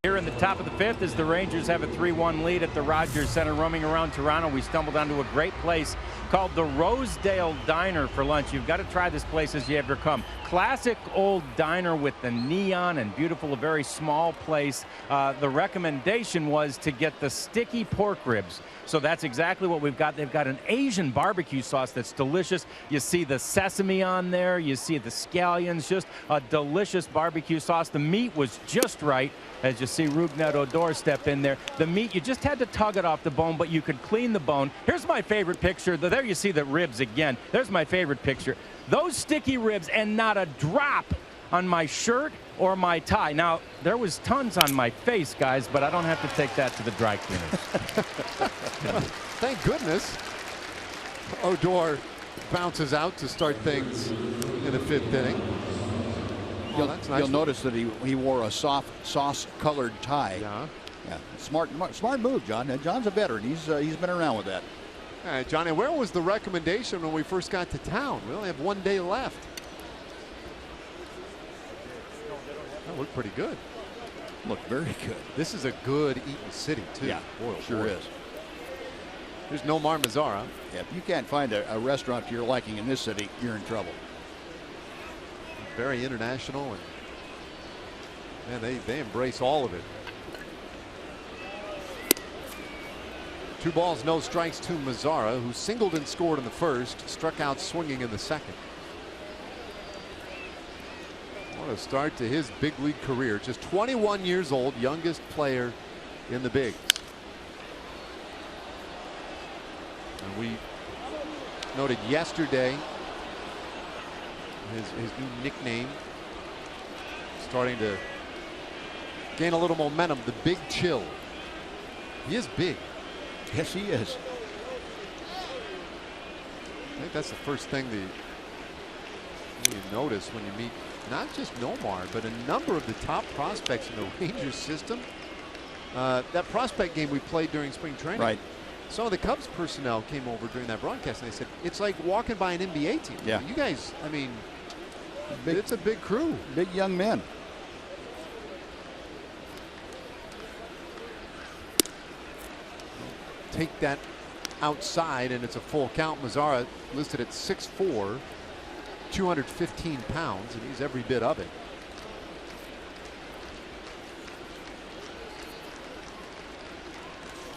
Here in the top of the 5th as the Rangers have a 3-1 lead at the Rogers Center. Roaming around Toronto, we stumbled onto a great place called the Rosedale Diner for lunch. You've got to try this place as you ever come. Classic old diner with the neon and beautiful, a very small place. The recommendation was to get the sticky pork ribs. So that's exactly what we've got. They've got an Asian barbecue sauce that's delicious. You see the sesame on there. You see the scallions. Just a delicious barbecue sauce. The meat was just right. As you see Rougned Odor step in there. The meat, you just had to tug it off the bone, but you could clean the bone. Here's my favorite picture. There you see the ribs again. There's my favorite picture. Those sticky ribs, and not a drop on my shirt or my tie. Now, there was tons on my face, guys, but I don't have to take that to the dry cleaners. Thank goodness. Odor bounces out to start things in the 5th inning. That's nice. You'll notice that he wore a soft sauce-colored tie. Yeah. Smart move, John. John's a veteran. He's been around with that. All right, Johnny, where was the recommendation when we first got to town? We only have 1 day left. That looked pretty good. Looked very good. This is a good eating city, too. Yeah, sure is. There's Nomar Mazara. Yeah, if you can't find a restaurant to your liking in this city, you're in trouble. Very international, and they embrace all of it. 2 balls, no strikes to Mazara, who singled and scored in the 1st, struck out swinging in the 2nd. What a start to his big league career. Just 21 years old, youngest player in the bigs. And we noted yesterday his new nickname starting to gain a little momentum. The Big Chill. He is big. Yes, he is. I think that's the first thing that you notice when you meet not just Nomar, but a number of the top prospects in the Rangers system. That prospect game we played during spring training. Right. Some of the Cubs personnel came over during that broadcast and they said, it's like walking by an NBA team. Yeah. You guys, I mean, it's a big crew. Big young men. Take that outside and it's a full count. Mazara listed at 6'4", 215 pounds, and he's every bit of it.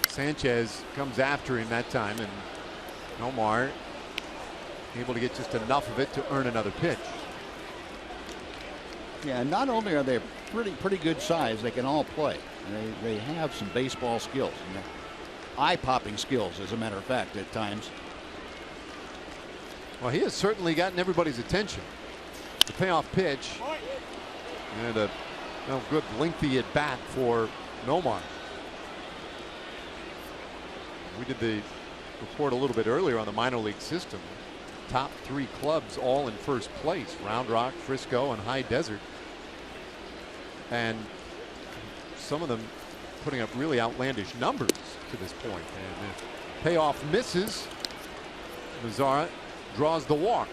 Sanchez comes after him that time, and Nomar able to get just enough of it to earn another pitch. Yeah, and not only are they pretty good size, they can all play. They have some baseball skills, eye-popping skills, as a matter of fact, at times. Well, he has certainly gotten everybody's attention. The payoff pitch and a good lengthy at bat for Nomar. We did the report a little bit earlier on the minor league system. Top 3 clubs all in first place: Round Rock, Frisco, and High Desert. And some of them putting up really outlandish numbers to this point. And the payoff misses. Mazzara draws the walk.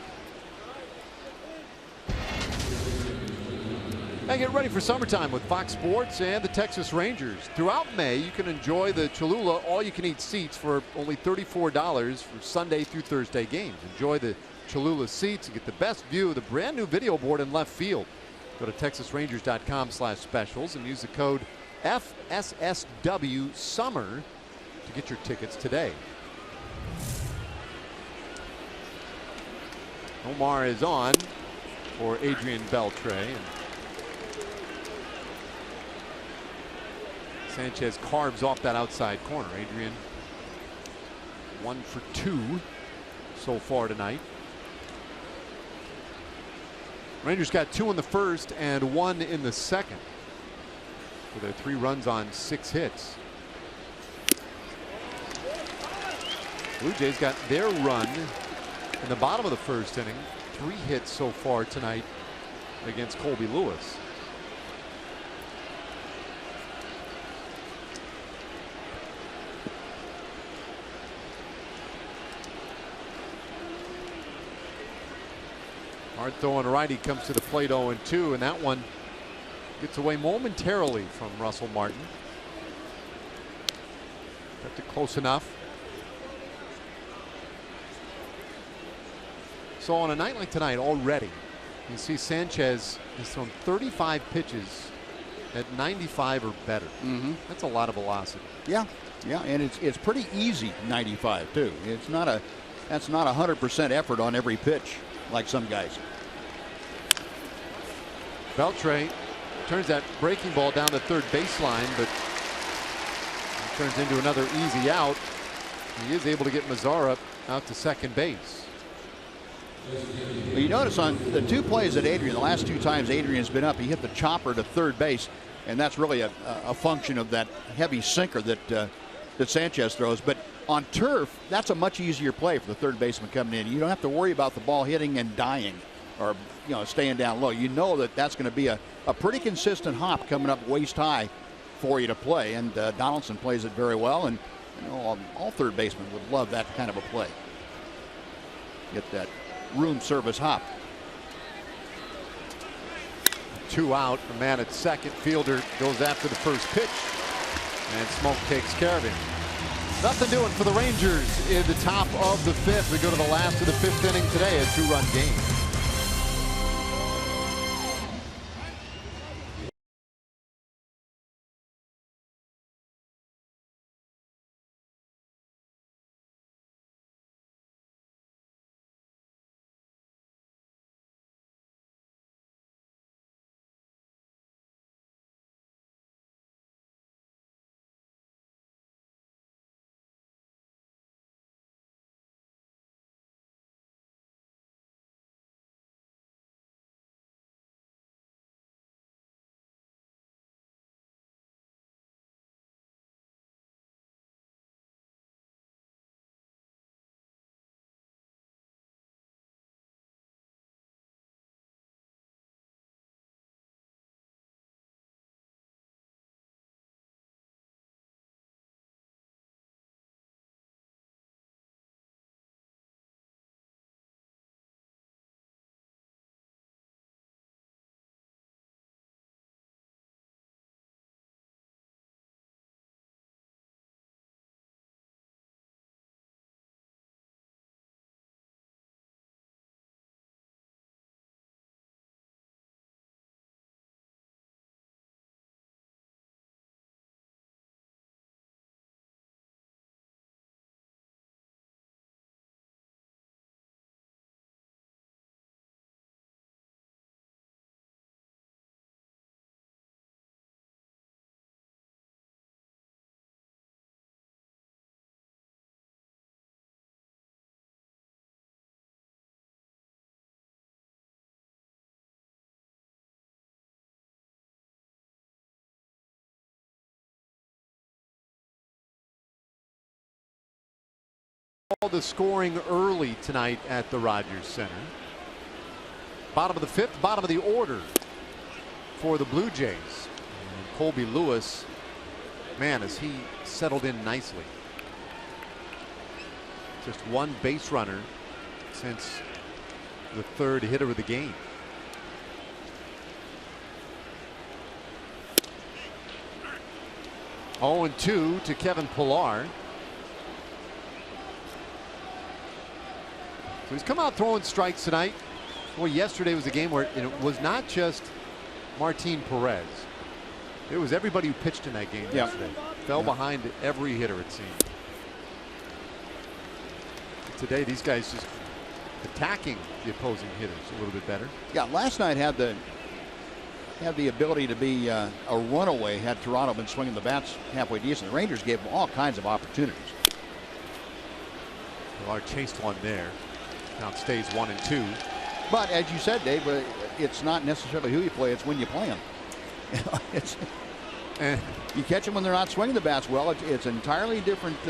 And get ready for summertime with Fox Sports and the Texas Rangers. Throughout May, you can enjoy the Cholula all-you-can-eat seats for only $34 for Sunday through Thursday games. Enjoy the Cholula seats and get the best view of the brand new video board in left field. Go to TexasRangers.com/specials and use the code FSSW Summer to get your tickets today. Omar is on for Adrian Beltre. And Sanchez carves off that outside corner. Adrian 1 for 2 so far tonight. Rangers got 2 in the first and 1 in the second for their 3 runs on 6 hits. Blue Jays got their run in the bottom of the first inning. 3 hits so far tonight against Colby Lewis. Hard throw on righty comes to the plate 0-2, and that one gets away momentarily from Russell Martin. Kept it close enough. So on a night like tonight already, you see Sanchez has thrown 35 pitches at 95 or better. That's a lot of velocity. Yeah, and it's pretty easy 95 too. That's not 100% effort on every pitch like some guys. Beltre turns that breaking ball down the third baseline, but it turns into another easy out. He is able to get Mazzara out to second base. Well, you notice on the 2 plays that Adrian, the last 2 times Adrian's been up, he hit the chopper to third base, and that's really a function of that heavy sinker that Sanchez throws. But on turf, that's a much easier play for the third baseman coming in. You don't have to worry about the ball hitting and dying, or staying down low. You know that's going to be a pretty consistent hop coming up waist high for you to play, and Donaldson plays it very well, and all third basemen would love that kind of a play. Get that room service hop. 2 out, the man at second. Fielder goes after the first pitch, and Smoke takes care of him. Nothing doing for the Rangers in the top of the 5th. We go to the last of the 5th inning today, a 2-run game. the scoring early tonight at the Rogers Center. Bottom of the fifth, bottom of the order for the Blue Jays. And Colby Lewis, man, has he settled in nicely. Just one base runner since the third hitter of the game. Oh, and 2 to Kevin Pillar. So he's come out throwing strikes tonight. Well, yesterday was a game where it was not just Martin Perez. It was everybody who pitched in that game yesterday. Fell behind every hitter, it seemed. Today, these guys just attacking the opposing hitters a little bit better. Yeah, last night had the ability to be a runaway had Toronto been swinging the bats halfway decent. The Rangers gave them all kinds of opportunities. Pillar chased one there. Now it stays 1 and 2. But as you said, Dave, it's not necessarily who you play, it's when you play them. You catch them when they're not swinging the bats well. It's an entirely different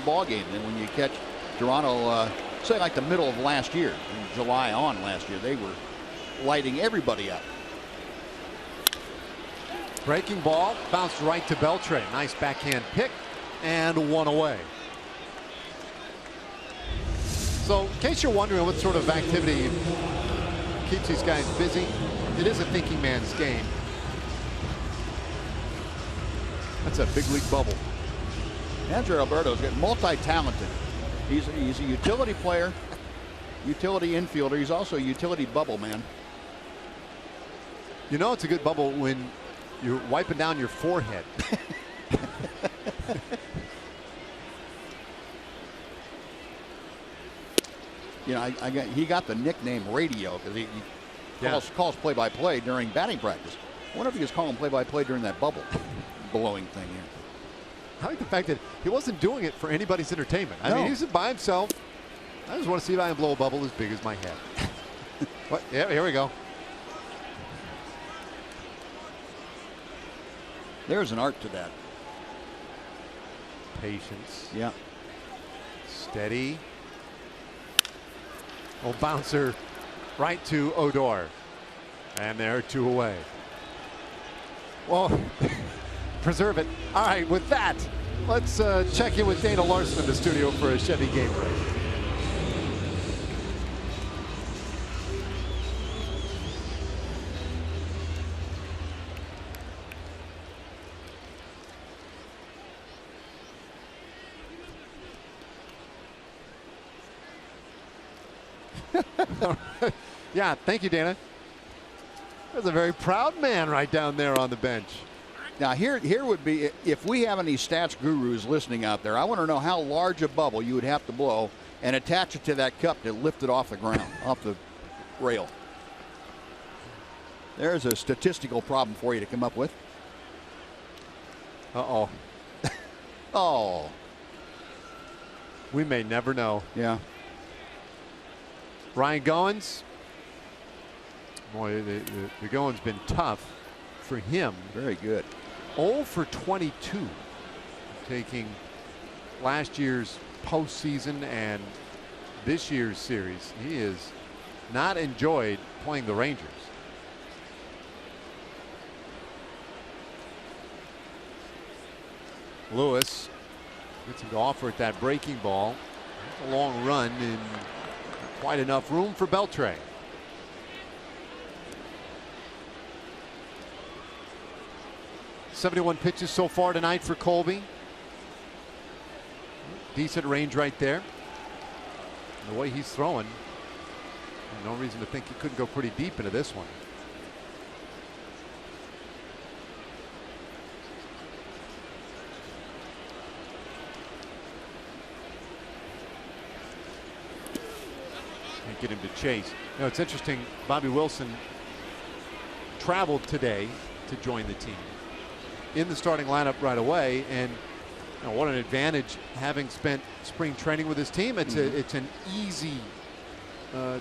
ball game than when you catch Toronto, say like the middle of last year, in July on last year. They were lighting everybody up. Breaking ball bounced right to Beltre. Nice backhand pick and 1 away. So in case you're wondering what sort of activity keeps these guys busy, it is a thinking man's game. That's a big league bubble. Andrew Alberto's multi-talented. He's a utility player, utility infielder. He's also a utility bubble man. You know it's a good bubble when you're wiping down your forehead. You know, he got the nickname Radio because he calls play-by-play during batting practice. I wonder if he was calling play-by-play during that bubble blowing thing here. I like the fact that he wasn't doing it for anybody's entertainment. I mean, he's by himself. I just want to see if I can blow a bubble as big as my head. What? Yeah, here we go. There's an art to that. Patience. Yeah. Steady. Oh, bouncer right to Odor. And there, 2 away. Well, preserve it. All right, with that, let's check in with Dana Larson in the studio for a Chevy game break. Yeah, thank you, Dana. There's a very proud man right down there on the bench. Now here would be, if we have any stats gurus listening out there, I want to know how large a bubble you would have to blow and attach it to that cup to lift it off the ground, off the rail. There's a statistical problem for you to come up with. Uh-oh. Oh. We may never know. Yeah. Ryan Goins. Boy, the Goins been tough for him. Very good. 0 for 22, taking last year's postseason and this year's series. He has not enjoyed playing the Rangers. Lewis gets him to offer at that breaking ball. That's a long run and quite enough room for Beltre. .71 pitches so far tonight for Colby. Decent range right there. And the way he's throwing, no reason to think he couldn't go pretty deep into this one. Can't get him to chase. You know, it's interesting. Bobby Wilson traveled today to join the team in the starting lineup right away, and you know, what an advantage having spent spring training with his team. It's it's an easy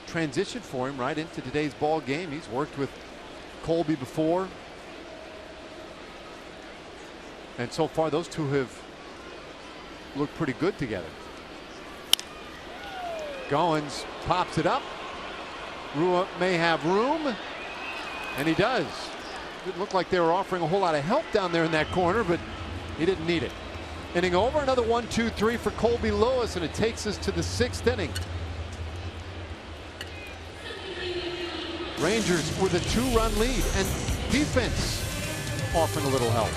transition for him right into today's ball game. He's worked with Colby before, and so far those two have looked pretty good together. Goins pops it up. Rua may have room, and he does. Didn't look like they were offering a whole lot of help down there in that corner, but he didn't need it. Inning over, another 1-2-3 for Colby Lewis, and it takes us to the 6th inning. Rangers with a 2-run lead, and defense offering a little help.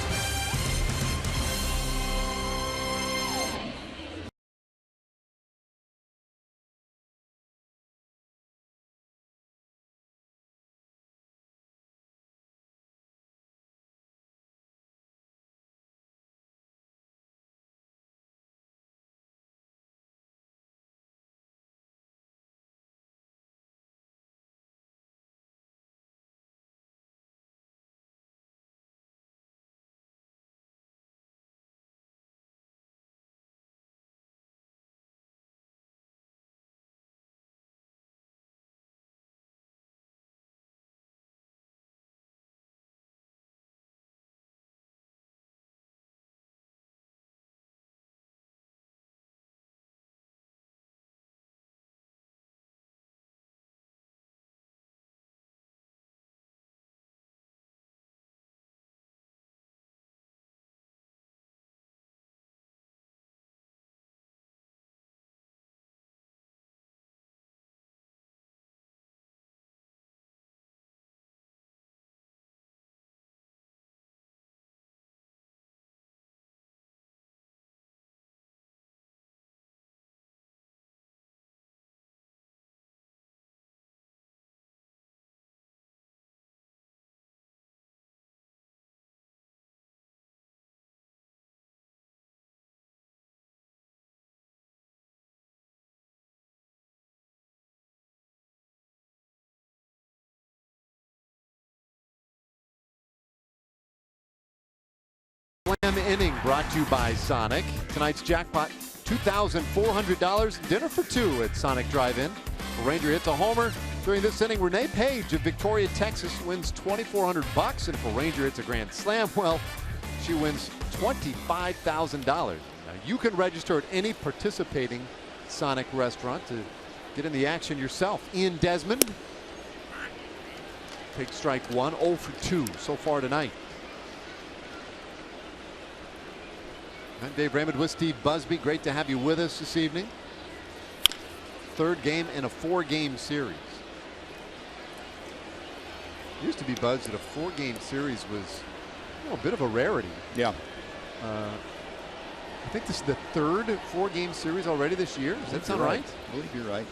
Slam inning brought to you by Sonic. Tonight's jackpot, $2,400. Dinner for two at Sonic Drive-In. The Ranger hits a homer. During this inning, Renee Page of Victoria, Texas wins $2,400. And if a Ranger hits a grand slam, well, she wins $25,000. Now, you can register at any participating Sonic restaurant to get in the action yourself. Ian Desmond takes strike one, 0 for 2 so far tonight. I'm Dave Raymond with Steve Busby. Great to have you with us this evening. Third game in a 4-game series. Used to be buzzed that a 4-game series was a bit of a rarity. Yeah. I think this is the third 4-game series already this year. Does that sound right? I believe you're right.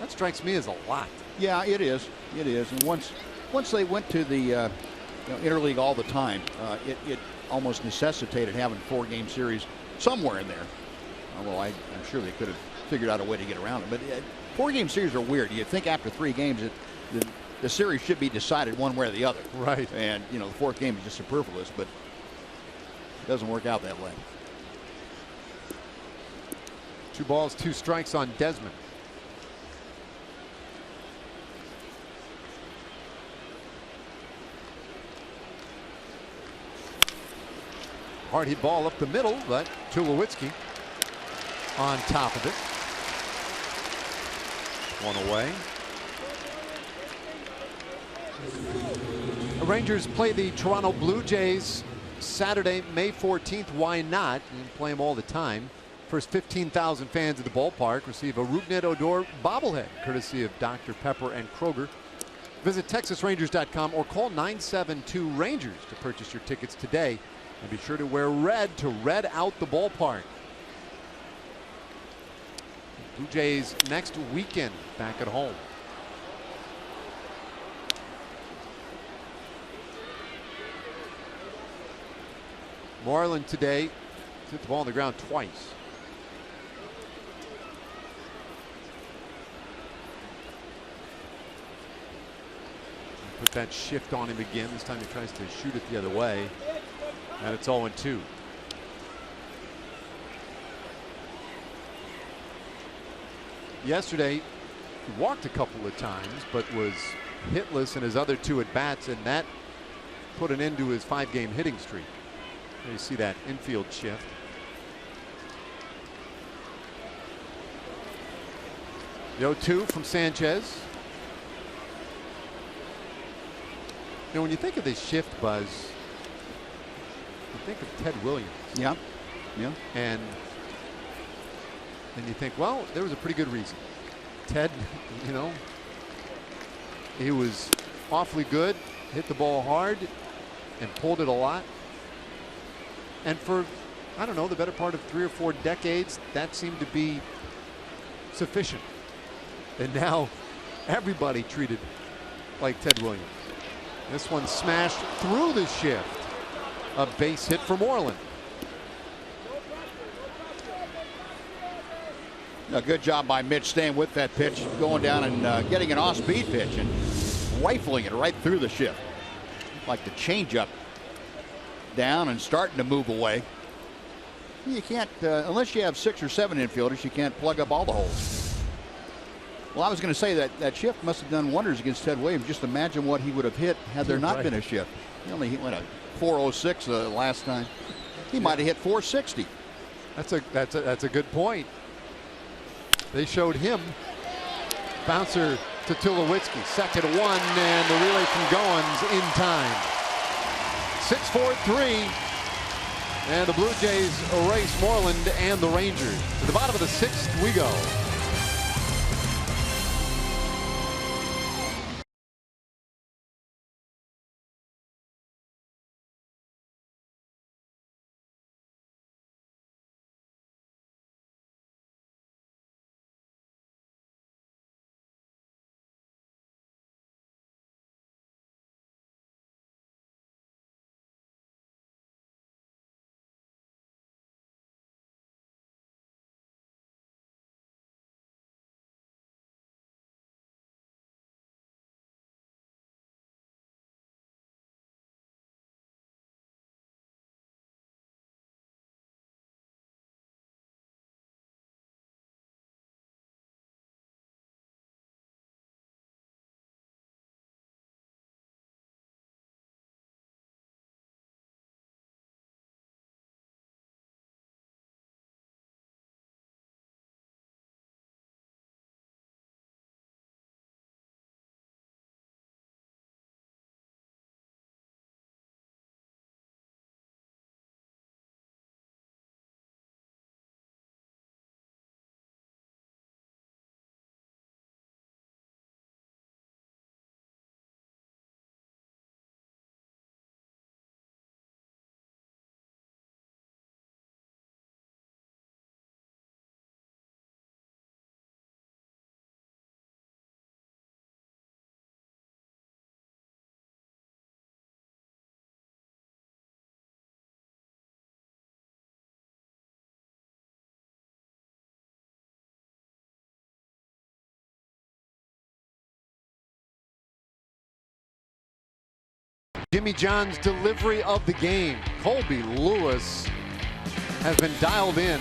That strikes me as a lot. Yeah, it is. It is. And once they went to the interleague all the time, it almost necessitated having 4-game series somewhere in there. Although I'm sure they could have figured out a way to get around it. But 4-game series are weird. You think after 3 games the series should be decided one way or the other. Right. And the 4th game is just superfluous, but it doesn't work out that way. 2 balls, 2 strikes on Desmond. Hard hit ball up the middle, but Tulowitzki on top of it. 1 away. The Rangers play the Toronto Blue Jays Saturday, May 14th. Why not? You can play them all the time. First 15,000 fans at the ballpark receive a Rougned Odor bobblehead, courtesy of Dr. Pepper and Kroger. Visit TexasRangers.com or call 972-RANGERS to purchase your tickets today. And be sure to wear red to red out the ballpark. Blue Jays next weekend back at home. Marlins today hit the ball on the ground twice. Put that shift on him again. This time he tries to shoot it the other way. And it's 0-2. Yesterday, he walked a couple of times, but was hitless in his other 2 at-bats, and that put an end to his 5-game hitting streak. There you see that infield shift. The 0-2 from Sanchez. You know, when you think of this shift, Buzz, you think of Ted Williams. Yeah. Yeah. And you think, well, there was a pretty good reason. Ted, you know, he was awfully good, hit the ball hard, and pulled it a lot. And for, I don't know, the better part of 3 or 4 decades, that seemed to be sufficient. And now everybody treated like Ted Williams. This one smashed through the shift. A base hit for Moreland. A good job by Mitch staying with that pitch, going down and getting an off-speed pitch and rifling it right through the shift. Like the changeup down and starting to move away. You can't, unless you have 6 or 7 infielders, you can't plug up all the holes. Well, I was going to say that shift must have done wonders against Ted Williams. Just imagine what he would have hit had there not been a shift. He only went a 406 the last time. He might have hit 460. That's a good point. They showed him. Bouncer to Tulowitzki, second one, and the relay from Goins in time. 6-4-3, and the Blue Jays erase Moreland and the Rangers. To the bottom of the 6th we go. Jimmy John's delivery of the game. Colby Lewis has been dialed in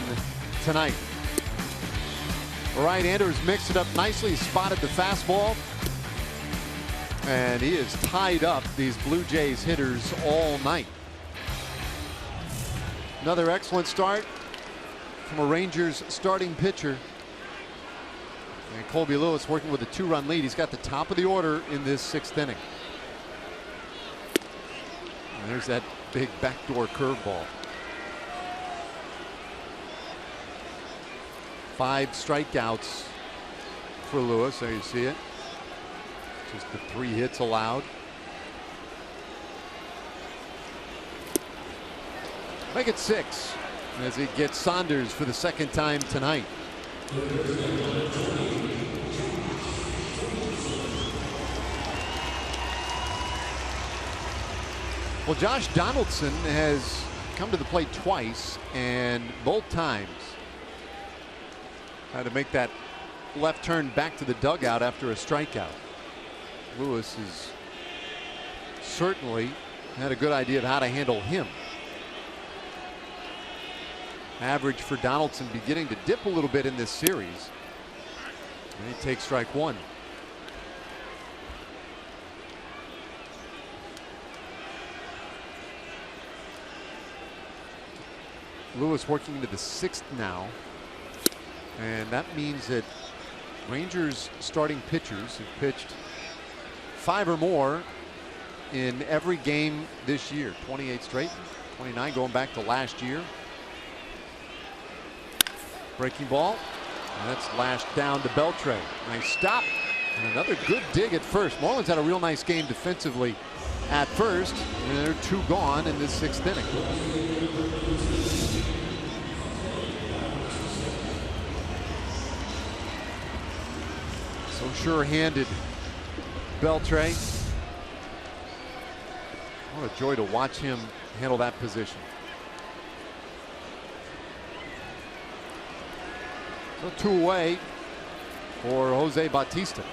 tonight. Right-hander mixed it up nicely. He spotted the fastball. And he has tied up these Blue Jays hitters all night. Another excellent start from a Rangers starting pitcher. And Colby Lewis working with a 2-run lead. He's got the top of the order in this 6th inning. And there's that big backdoor curveball. 5 strikeouts for Lewis. There you see it. Just the 3 hits allowed. Make it 6 as he gets Saunders for the 2nd time tonight. Well, Josh Donaldson has come to the plate twice, and both times had to make that left turn back to the dugout after a strikeout. Lewis has certainly had a good idea of how to handle him. Average for Donaldson beginning to dip a little bit in this series. And he takes strike 1. Lewis working into the 6th now. And that means that Rangers starting pitchers have pitched 5 or more in every game this year. 28 straight, 29 going back to last year. Breaking ball. And that's lashed down to Beltre. Nice stop. And another good dig at first. Marlins had a real nice game defensively at first. And there are 2 gone in this 6th inning. So sure-handed Beltre. What a joy to watch him handle that position. So 2 away for Jose Bautista.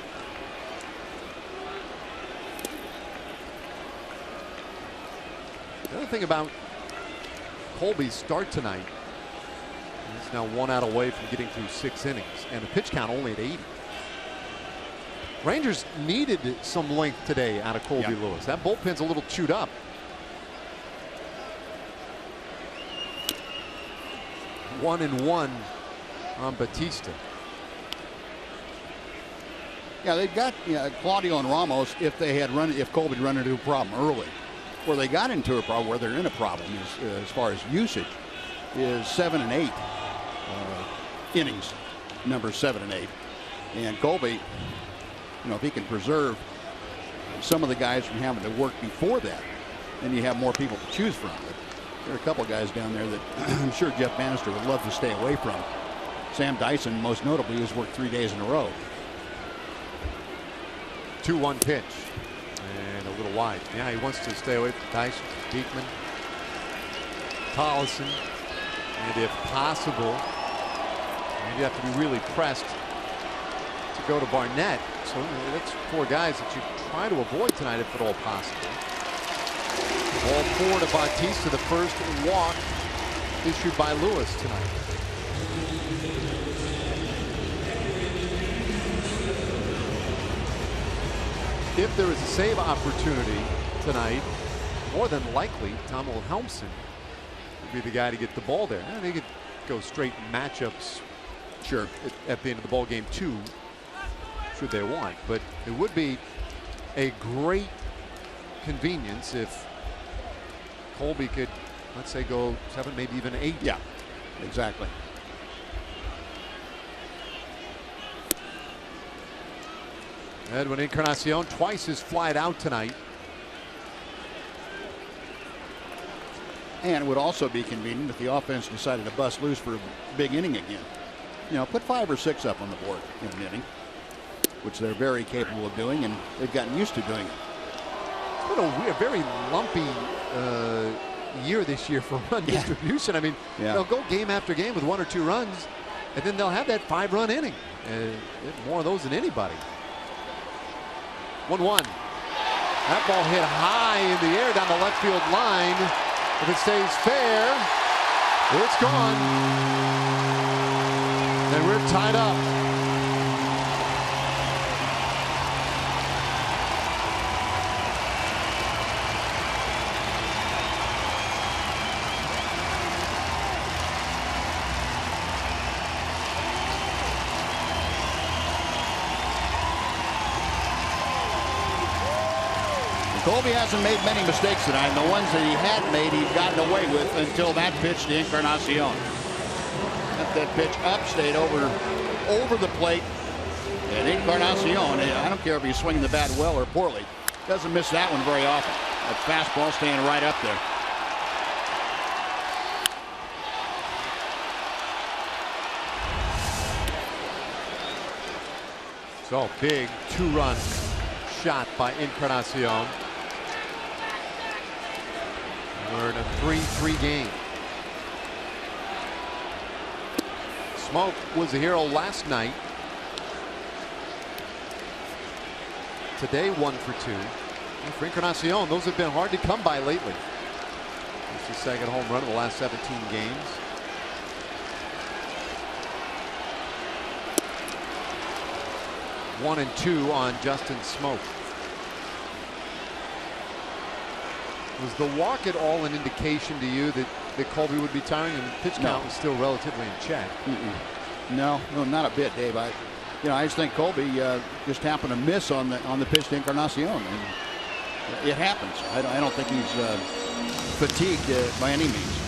The other thing about Colby's start tonight, he's now 1 out away from getting through 6 innings, and the pitch count only at 80. Rangers needed some length today out of Colby Lewis. That bullpen's a little chewed up. 1-1 on Bautista. Yeah, they've got Claudio and Ramos. If Colby had run into a problem early, where they got into a problem, where they're in a problem is as far as usage, is 7 and 8 innings, number 7 and 8, and Colby. If he can preserve some of the guys from having to work before that, then you have more people to choose from. But there are a couple guys down there that I'm sure Jeff Bannister would love to stay away from. Sam Dyson, most notably, has worked 3 days in a row. 2-1 pitch. And a little wide. Yeah, he wants to stay away from Dyson, Diekman, Tollison. And if possible, maybe have to be really pressed to go to Barnett. So that's 4 guys that you try to avoid tonight if at all possible. Ball 4 to Bautista, the first walk issued by Lewis tonight. If there is a save opportunity tonight, more than likely Tom Wilhelmsen would be the guy to get the ball there. And they could go straight matchups, sure, at the end of the ball game too, should they want. But it would be a great convenience if Colby could, let's say, go 7, maybe even 8. Yeah, exactly. Edwin Encarnacion twice has flied out tonight. And it would also be convenient if the offense decided to bust loose for a big inning again. Put 5 or 6 up on the board in an inning, which they're very capable of doing, and they've gotten used to doing it. It's been a very lumpy year this year for run distribution. I mean, they'll go game after game with 1 or 2 runs, and then they'll have that 5-run inning. More of those than anybody. 1-1. That ball hit high in the air down the left field line. If it stays fair, it's gone. And we're tied up. Colby hasn't made many mistakes tonight, and the ones that he had made, he'd gotten away with until that pitch to Encarnacion. That pitch up, stayed over the plate, and Encarnacion, I don't care if he's swinging the bat well or poorly, doesn't miss that one very often. That fastball staying right up there. So big 2-run shot by Encarnacion. We're in a 3-3 game. Smoke was the hero last night. Today 1 for 2. And for Encarnacion, those have been hard to come by lately. It's his second home run in the last 17 games. One and 2 on Justin Smoke. Was the walk at all an indication to you that Colby would be tiring, and pitch count was still relatively in check? No, not a bit, Dave. You know, I just think Colby just happened to miss on the pitch to Encarnacion, and it happens. I don't think he's fatigued by any means.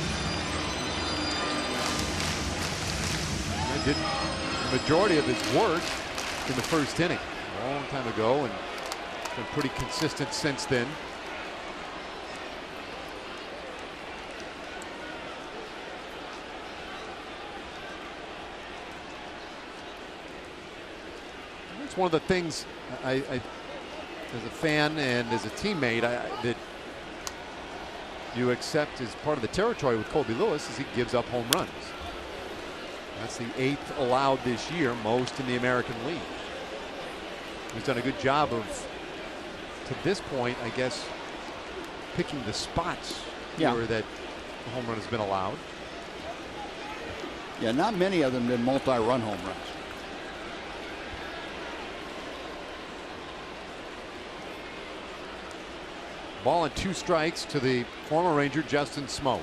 He did the majority of his work in the first inning a long time ago, and been pretty consistent since then. It's one of the things I as a fan and as a teammate, that you accept as part of the territory with Colby Lewis is he gives up home runs. That's the 8th allowed this year, most in the American League. He's done a good job of, to this point, I guess, picking the spots where that home run has been allowed. Yeah, not many of them did multi-run home runs. Ball and 2 strikes to the former Ranger Justin Smoak.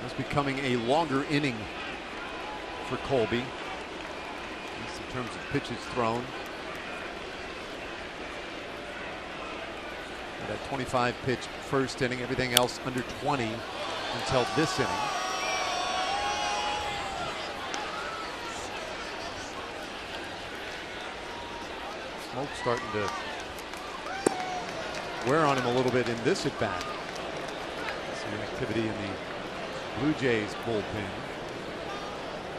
It's becoming a longer inning for Colby, at least in terms of pitches thrown. That 25 pitch first inning, everything else under 20 until this inning. Smoke starting to wear on him a little bit in this at bat. Some activity in the Blue Jays bullpen.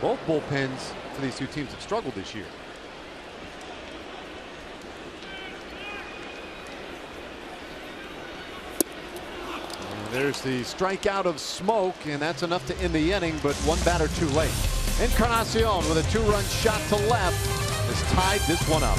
Both bullpens for these two teams have struggled this year. There's the strikeout of Smoak, and that's enough to end the inning, but one batter too late. Encarnacion with a 2-run shot to left has tied this one up.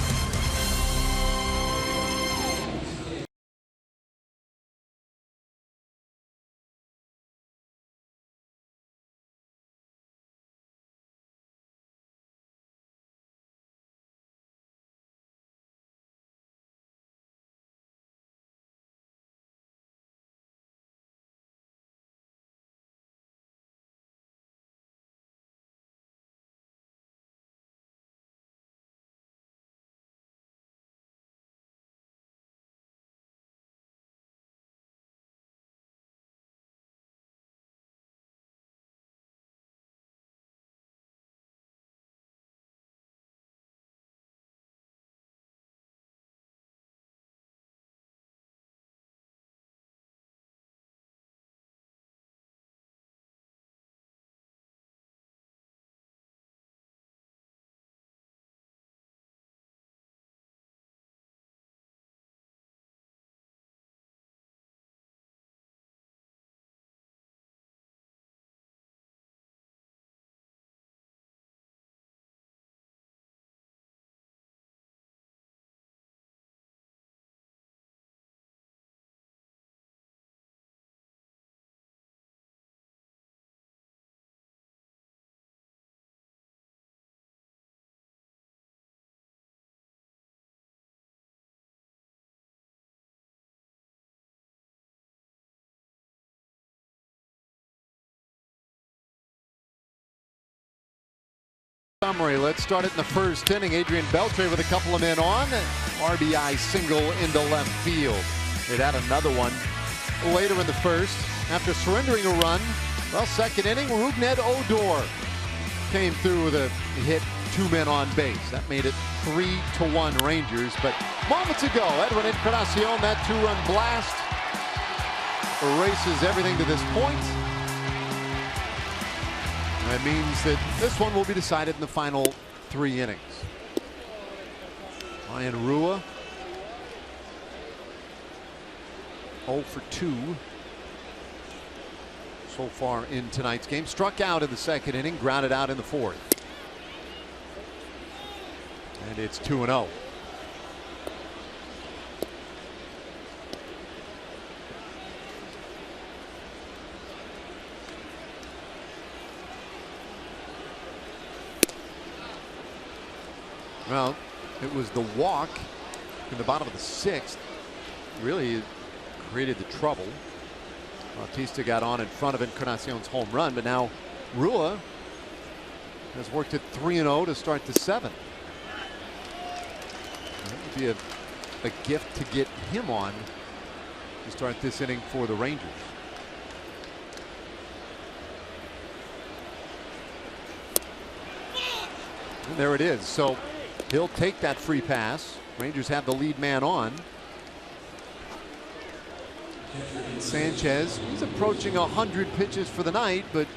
Summary. Let's start it in the first inning. Adrian Beltre with a couple of men on. RBI single into left field. They'd had another one later in the first after surrendering a run. Well, second inning, Rougned Odor came through with a hit, 2 men on base. That made it 3-1 Rangers. But moments ago, Edwin Encarnacion, that 2-run blast erases everything to this point. That means that this one will be decided in the final 3 innings. Ryan Rua 0 for 2 so far in tonight's game. Struck out in the second inning, grounded out in the fourth. And it's 2-0. Well, it was the walk in the bottom of the 6th. Really created the trouble. Bautista got on in front of Encarnacion's home run, but now Rua has worked at 3-0 to start the 7th. That would be a gift to get him on to start this inning for the Rangers. And there it is. So he'll take that free pass. Rangers have the lead man on. Sanchez, he's approaching 100 pitches for the night, but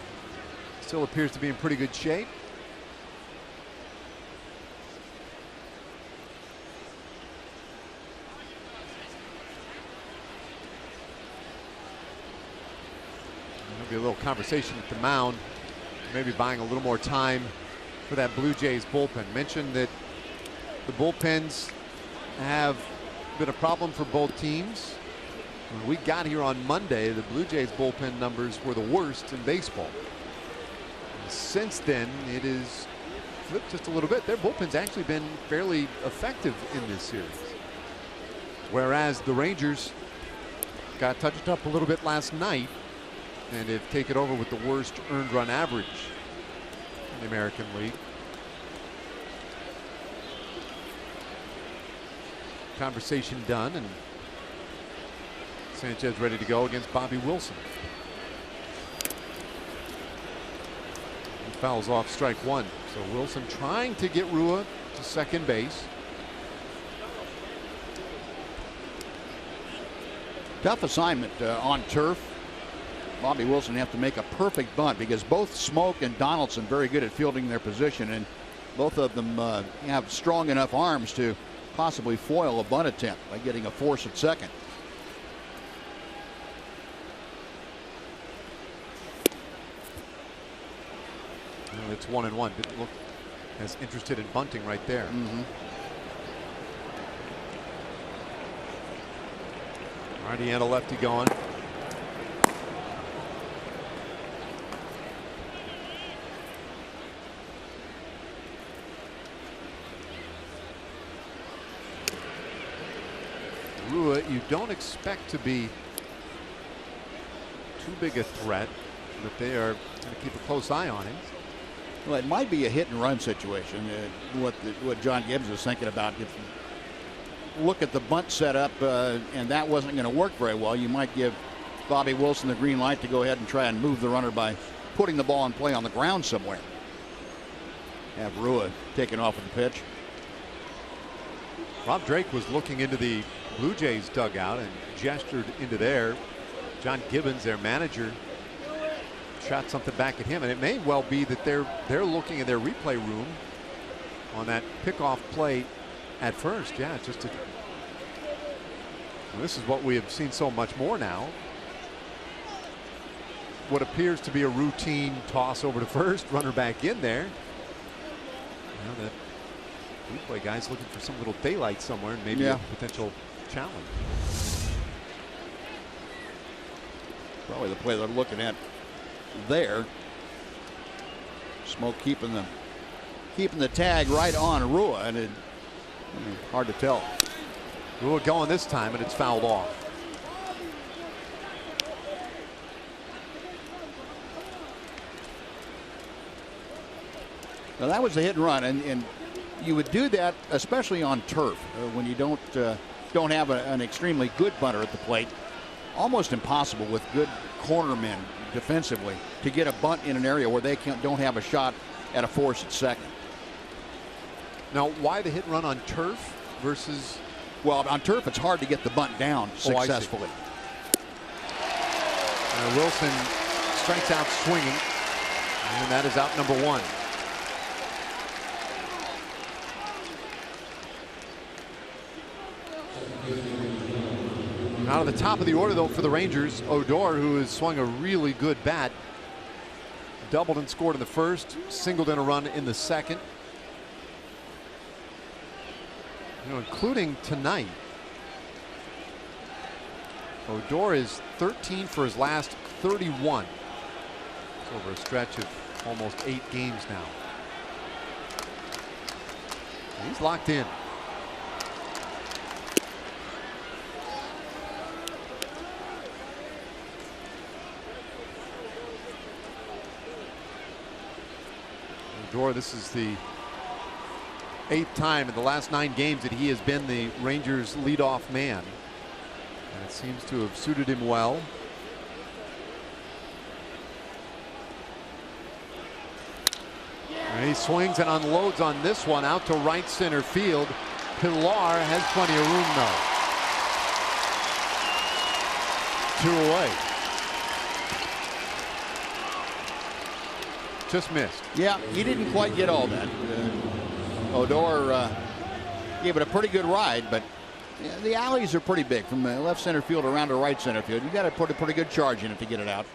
still appears to be in pretty good shape. There'll be a little conversation at the mound, maybe buying a little more time for that Blue Jays bullpen. Mentioned that the bullpens have been a problem for both teams. When we got here on Monday, the Blue Jays bullpen numbers were the worst in baseball. And since then, it is flipped just a little bit. Their bullpen's actually been fairly effective in this series. Whereas the Rangers got touched up a little bit last night and have taken over with the worst earned run average in the American League. Conversation done, and Sanchez ready to go against Bobby Wilson. He fouls off strike 1. So Wilson trying to get Rua to second base. Tough assignment on turf. Bobby Wilson have to make a perfect bunt because both Smoke and Donaldson very good at fielding their position, and both of them have strong enough arms to possibly foil a bunt attempt by getting a force at second. Well, it's 1-1. Didn't look as interested in bunting right there. Already and a lefty going. Rua, you don't expect to be too big a threat, but they are going to keep a close eye on him. Well, it might be a hit and run situation. What John Gibbs was thinking about. If you look at the bunt setup and that wasn't going to work very well, you might give Bobby Wilson the green light to go ahead and try and move the runner by putting the ball in play on the ground somewhere. Have Rua taken off with the pitch. Rob Drake was looking into the Blue Jays dugout and gestured into there. John Gibbons, their manager, shot something back at him, and it may well be that they're looking in their replay room on that pickoff play at first. Yeah, just to, well, this is what we have seen so much more now. What appears to be a routine toss over to first, runner back in there. Now that replay guy's looking for some little daylight somewhere and maybe a potential challenge. Probably the play they're looking at there. Smoke keeping the tag right on Rua, and it hard to tell. Rua going this time, and it's fouled off. Now that was a hit and run, and you would do that especially on turf when you don't have an extremely good bunter at the plate. Almost impossible with good cornermen defensively to get a bunt in an area where they don't have a shot at a force at second. Now, why the hit and run on turf versus? Well, on turf it's hard to get the bunt down successfully. Wilson strikes out swinging, and that is out number 1. Out of the top of the order, though, for the Rangers, Odor, who has swung a really good bat, doubled and scored in the first, singled in a run in the second. Including tonight. Odor is 13 for his last 31. It's over a stretch of almost 8 games now. He's locked in. Odor, this is the 8th time in the last 9 games that he has been the Rangers' leadoff man. And it seems to have suited him well. And he swings and unloads on this one out to right center field. Pilar has plenty of room though. 2 away. Just missed. Yeah, he didn't quite get all that. Odor gave it a pretty good ride, but yeah, the alleys are pretty big from the left center field around to right center field. You got to put a pretty good charge in it to get it out.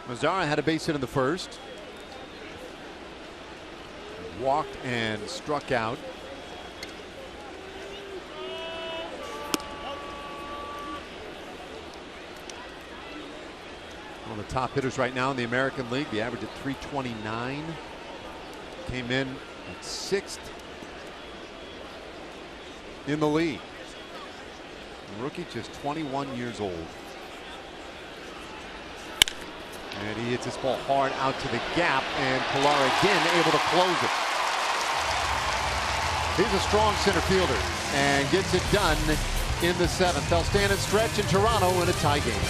Mazara had a base hit in the first. Walked and struck out. One of the top hitters right now in the American League. The average at 329. Came in at 6th in the league. The rookie just 21 years old. And he hits this ball hard out to the gap, and Pilar again able to close it. He's a strong center fielder and gets it done in the 7th. They'll stand and stretch in Toronto in a tie game.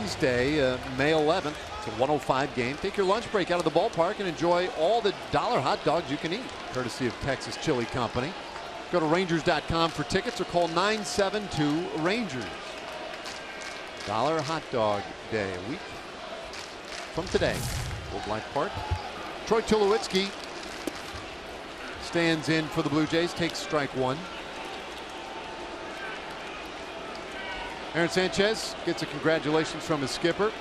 Wednesday, May 11th. It's a 105 game. Take your lunch break out of the ballpark and enjoy all the dollar hot dogs you can eat, courtesy of Texas Chili Company. Go to Rangers.com for tickets or call 972-RANGERS. Dollar hot dog day, a week from today. Old Black Park. Troy Tulowitzki stands in for the Blue Jays, takes strike 1. Aaron Sanchez gets a congratulations from his skipper.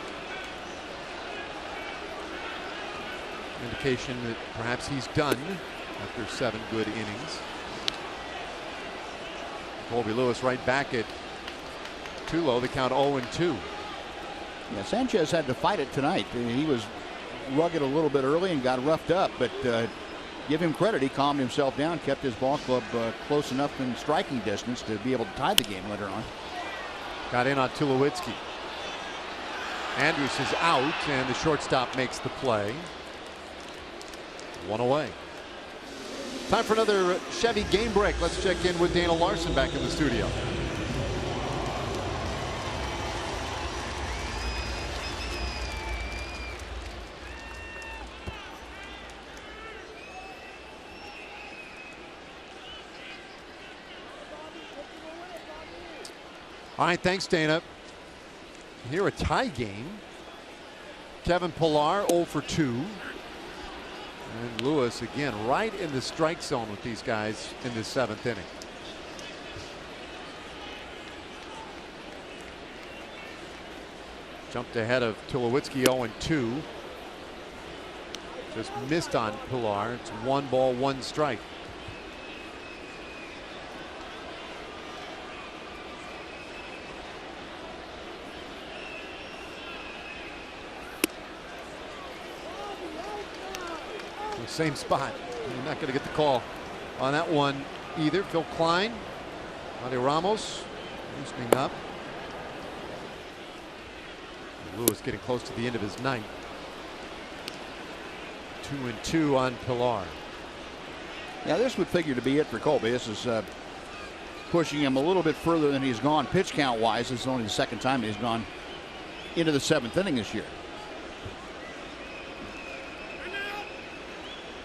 Indication that perhaps he's done after 7 good innings. Colby Lewis right back at Tulo. The count 0-2. Yeah, Sanchez had to fight it tonight. He was rugged a little bit early and got roughed up, but give him credit. He calmed himself down, kept his ball club close enough in striking distance to be able to tie the game later on. Got in on Tulowitzki. Andrus is out, and the shortstop makes the play. 1 away. Time for another Chevy game break. Let's check in with Dana Larson back in the studio. All right, thanks, Dana. Here a tie game. Kevin Pillar 0 for 2. And Lewis again right in the strike zone with these guys in the 7th inning. Jumped ahead of Tulowitzki 0-2. Just missed on Pillar. It's 1 ball, 1 strike. Same spot. You're not going to get the call on that one either. Phil Klein, Adi Ramos loosening up. Lewis getting close to the end of his 9th. 2-2 on Pillar. Yeah, this would figure to be it for Colby. This is pushing him a little bit further than he's gone pitch count wise. This is only the 2nd time he's gone into the 7th inning this year.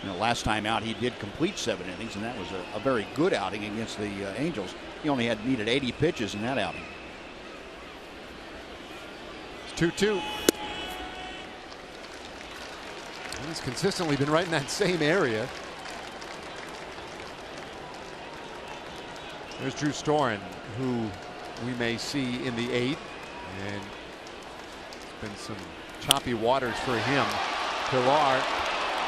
You know, last time out he did complete 7 innings, and that was a very good outing against the Angels. He only needed 80 pitches in that outing. It's 2-2. He's consistently been right in that same area. There's Drew Storen, who we may see in the 8th, and it's been some choppy waters for him. Pillar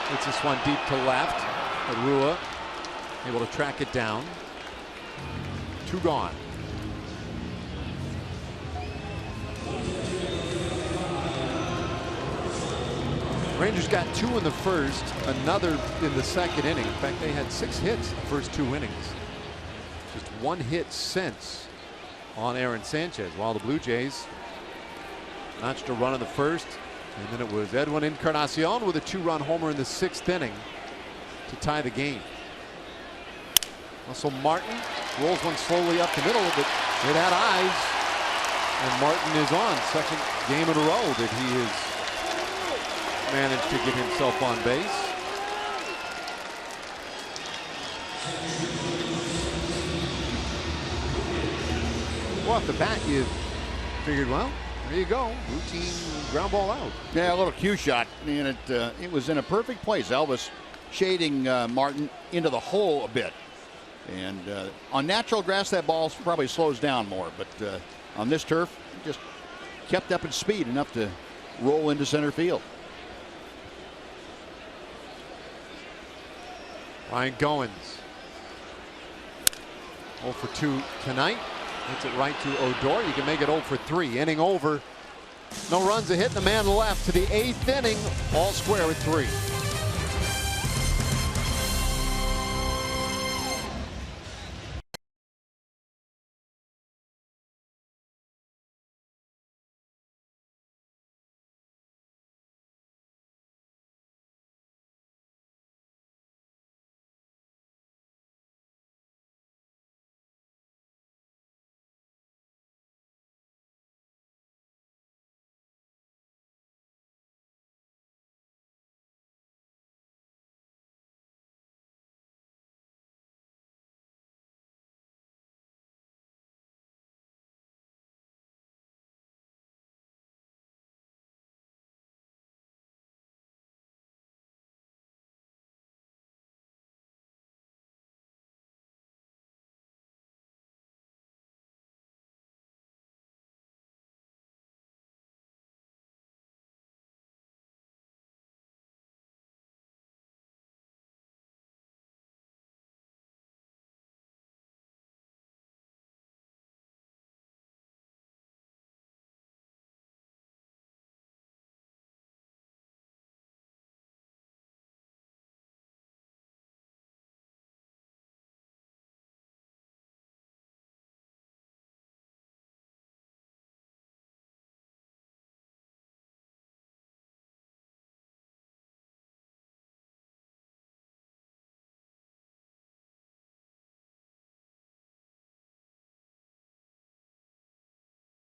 hits this one deep to left. Arua able to track it down. 2 gone. Rangers got 2 in the 1st, another in the 2nd inning. In fact, they had 6 hits the first 2 innings. Just 1 hit since on Aaron Sanchez, while the Blue Jays notched a run in the 1st. And then it was Edwin Encarnacion with a 2-run homer in the 6th inning to tie the game. Also Martin rolls one slowly up the middle, but it had eyes. And Martin is on. 2nd game in a row that he has managed to get himself on base. Well, off the bat, you figured, well, there you go, routine ground ball out. Yeah, a little cue shot, and it was in a perfect place. Elvis shading Martin into the hole a bit, and on natural grass that ball probably slows down more, but on this turf, just kept up its speed enough to roll into center field. Ryan Goins 0 for 2 tonight. Hits it right to Odor. You can make it 0 for 3. Inning over. No runs, a hit, and a man left to the 8th inning. All square at 3.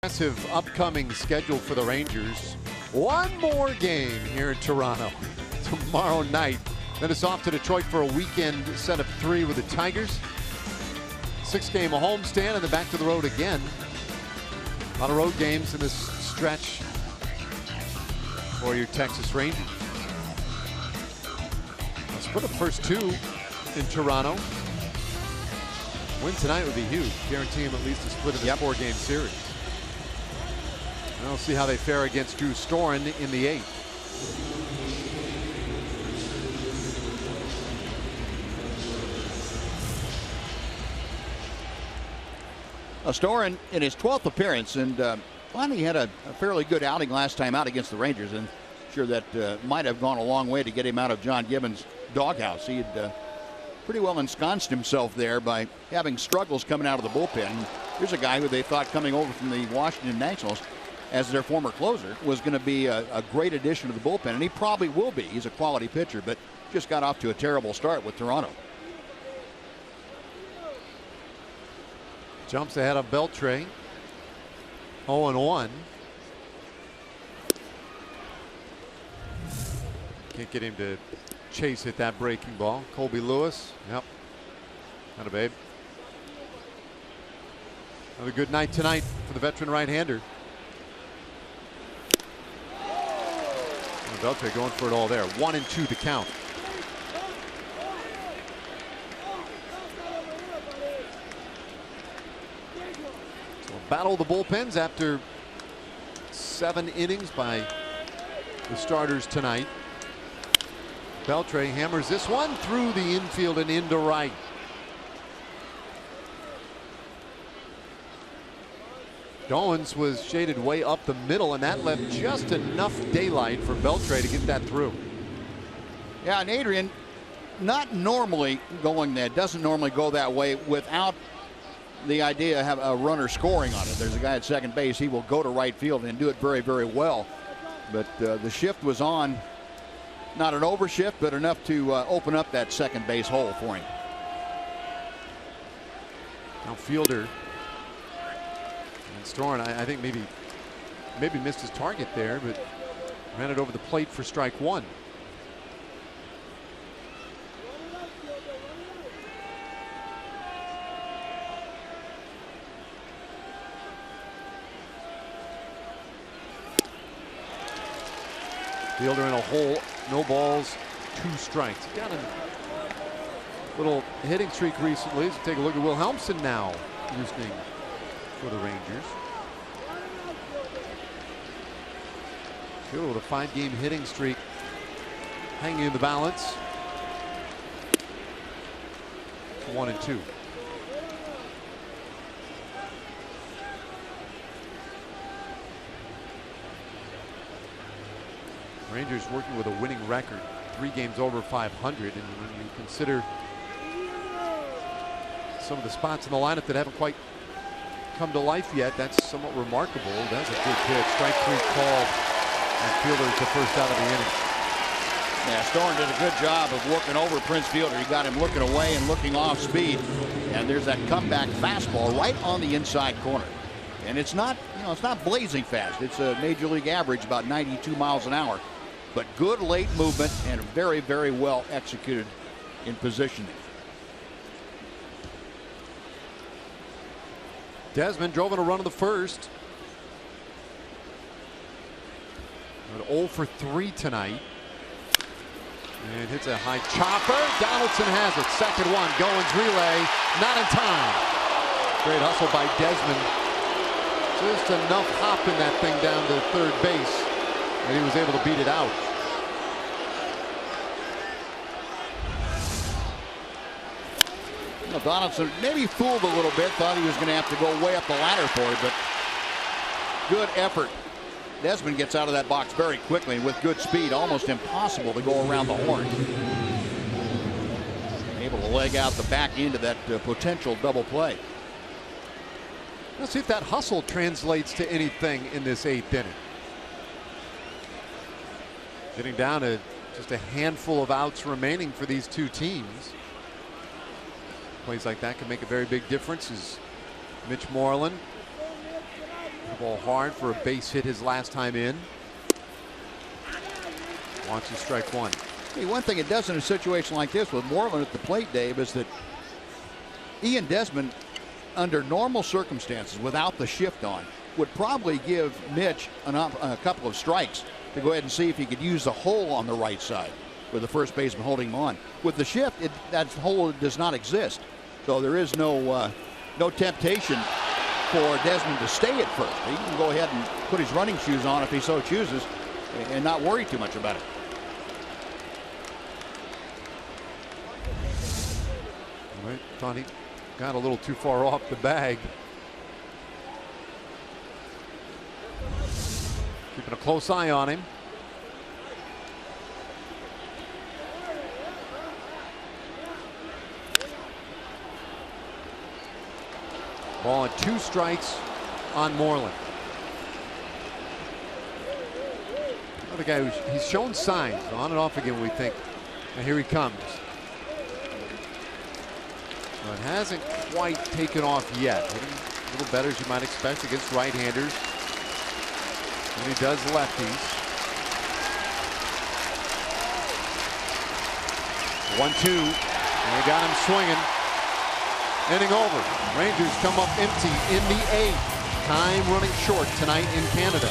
Aggressive upcoming schedule for the Rangers. One more game here in Toronto tomorrow night. Then it's off to Detroit for a weekend set of 3 with the Tigers. 6-game homestand and then back to the road again A lot of road games in this stretch for your Texas Rangers. They'll split the first 2 in Toronto. Win tonight would be huge, guaranteeing them at least a split of the 4-game series. And we'll see how they fare against Drew Storen in the 8th. Storen in his 12th appearance, and finally had a fairly good outing last time out against the Rangers, and sure that might have gone a long way to get him out of John Gibbons' doghouse. He had pretty well ensconced himself there by having struggles coming out of the bullpen. Here's a guy who they thought coming over from the Washington Nationals as their former closer was going to be a great addition to the bullpen, and he probably will be. He's a quality pitcher, but just got off to a terrible start with Toronto. Jumps ahead of Beltre. 0-1. Can't get him to hit that breaking ball. Colby Lewis. Yep. Not a babe. Another good night tonight for the veteran right-hander. Beltre going for it all there. 1-2 the count. Battle of the bullpens after 7 innings by the starters tonight. Beltre hammers this one through the infield and into right. Goins was shaded way up the middle, and that left just enough daylight for Beltre to get that through. Yeah, and Adrian, not normally going that, doesn't normally go that way without the idea of have a runner scoring on it. There's a guy at second base. He will go to right field and do it very, very well. But the shift was on, not an overshift, but enough to open up that second base hole for him. Now Fielder and Storen, I think maybe missed his target there, but ran it over the plate for strike 1. Fielder in a hole, no balls, 2 strikes. Got a little hitting streak recently. Let's take a look at Will Helmson now, loosening for the Rangers. Fielder with a 5-game hitting streak hanging in the balance. 1-2. Rangers working with a winning record, 3 games over 500, and when you consider some of the spots in the lineup that haven't quite come to life yet, that's somewhat remarkable. That's a good pitch. Strike 3 called, and Fielder's the first out of the inning. Yeah, Storen did a good job of working over Prince Fielder. He got him looking away and looking off speed, and there's that comeback fastball right on the inside corner. And it's not, it's not blazing fast. It's a major league average, about 92 miles an hour. But good late movement and very, very well executed in positioning. Desmond drove in a run in the first. But 0 for 3 tonight. And hits a high chopper. Donaldson has it. Second one. Goins relay. Not in time. Great hustle by Desmond. Just enough hop in that thing down to third base, and he was able to beat it out. Donaldson maybe fooled a little bit, thought he was going to have to go way up the ladder for it, but good effort. Desmond gets out of that box very quickly and with good speed, almost impossible to go around the horn. Able to leg out the back end of that potential double play. Let's see if that hustle translates to anything in this 8th inning. Getting down to just a handful of outs remaining for these two teams. Plays like that can make a very big difference. As Mitch Moreland hit the ball hard for a base hit his last time in. Watches strike 1. Hey, one thing it does in a situation like this with Moreland at the plate, Dave, is that Ian Desmond, under normal circumstances, without the shift on, would probably give Mitch a couple of strikes to go ahead and see if he could use the hole on the right side with the first baseman holding him on. With the shift, that hole does not exist. So there is no temptation for Desmond to stay at first. He can go ahead and put his running shoes on if he so chooses and not worry too much about it. Right. Thought he got a little too far off the bag. Keeping a close eye on him. Ball at 2 strikes on Moreland. Another guy he's shown signs on and off again. We think, and here he comes. But hasn't quite taken off yet. Hitting a little better as you might expect against right-handers. And he does lefties. 1-2. And they got him swinging. Inning over. Rangers come up empty in the 8th. Time running short tonight in Canada.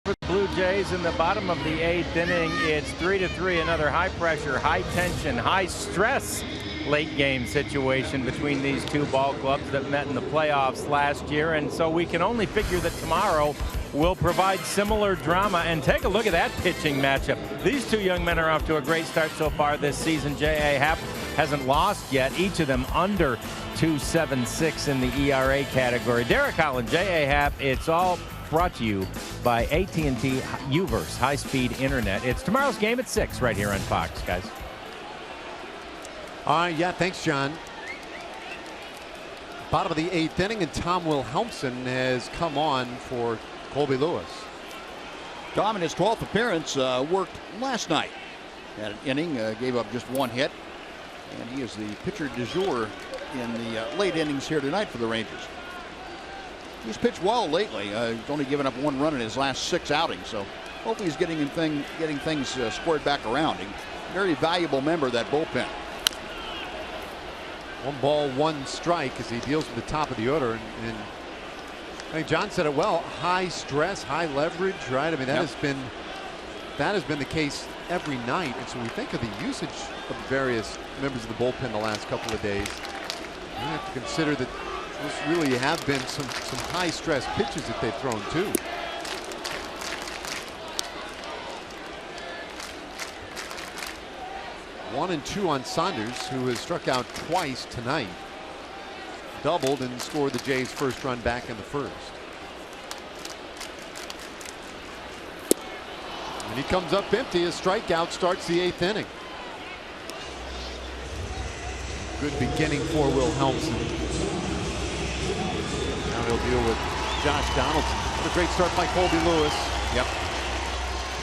For the Blue Jays in the bottom of the 8th inning, it's 3-3. Another high pressure, high tension, high stress late game situation between these two ball clubs that met in the playoffs last year. And so we can only figure that tomorrow will provide similar drama. And take a look at that pitching matchup. These two young men are off to a great start so far this season. J.A. Happ hasn't lost yet, each of them under 2.76 in the ERA category. Derek Holland, J.A. Happ, it's all brought to you by AT&T UVerse high-speed internet. It's tomorrow's game at 6 right here on Fox, guys. Yeah, thanks, John. Bottom of the 8th inning, and Tom Wilhelmsen has come on for Colby Lewis. Tom, in his 12th appearance, worked last night. Had an inning, gave up just 1 hit, and he is the pitcher du jour in the late innings here tonight for the Rangers. He's pitched well lately. He's only given up 1 run in his last 6 outings, so hopefully he's getting things squared back around. He's a very valuable member of that bullpen. 1 ball, 1 strike as he deals with the top of the order. And I think John said it well. High stress, high leverage, right? I mean, that has been the case every night. And so we think of the usage of various members of the bullpen the last couple of days. You have to consider that this really have been some high stress pitches that they've thrown too. One and 2 on Saunders, who has struck out twice tonight. Doubled and scored the Jays' first run back in the first. And he comes up empty. A strikeout starts the 8th inning. Good beginning for Wilhelmsen. Now he'll deal with Josh Donaldson. What a great start by Colby Lewis. Yep.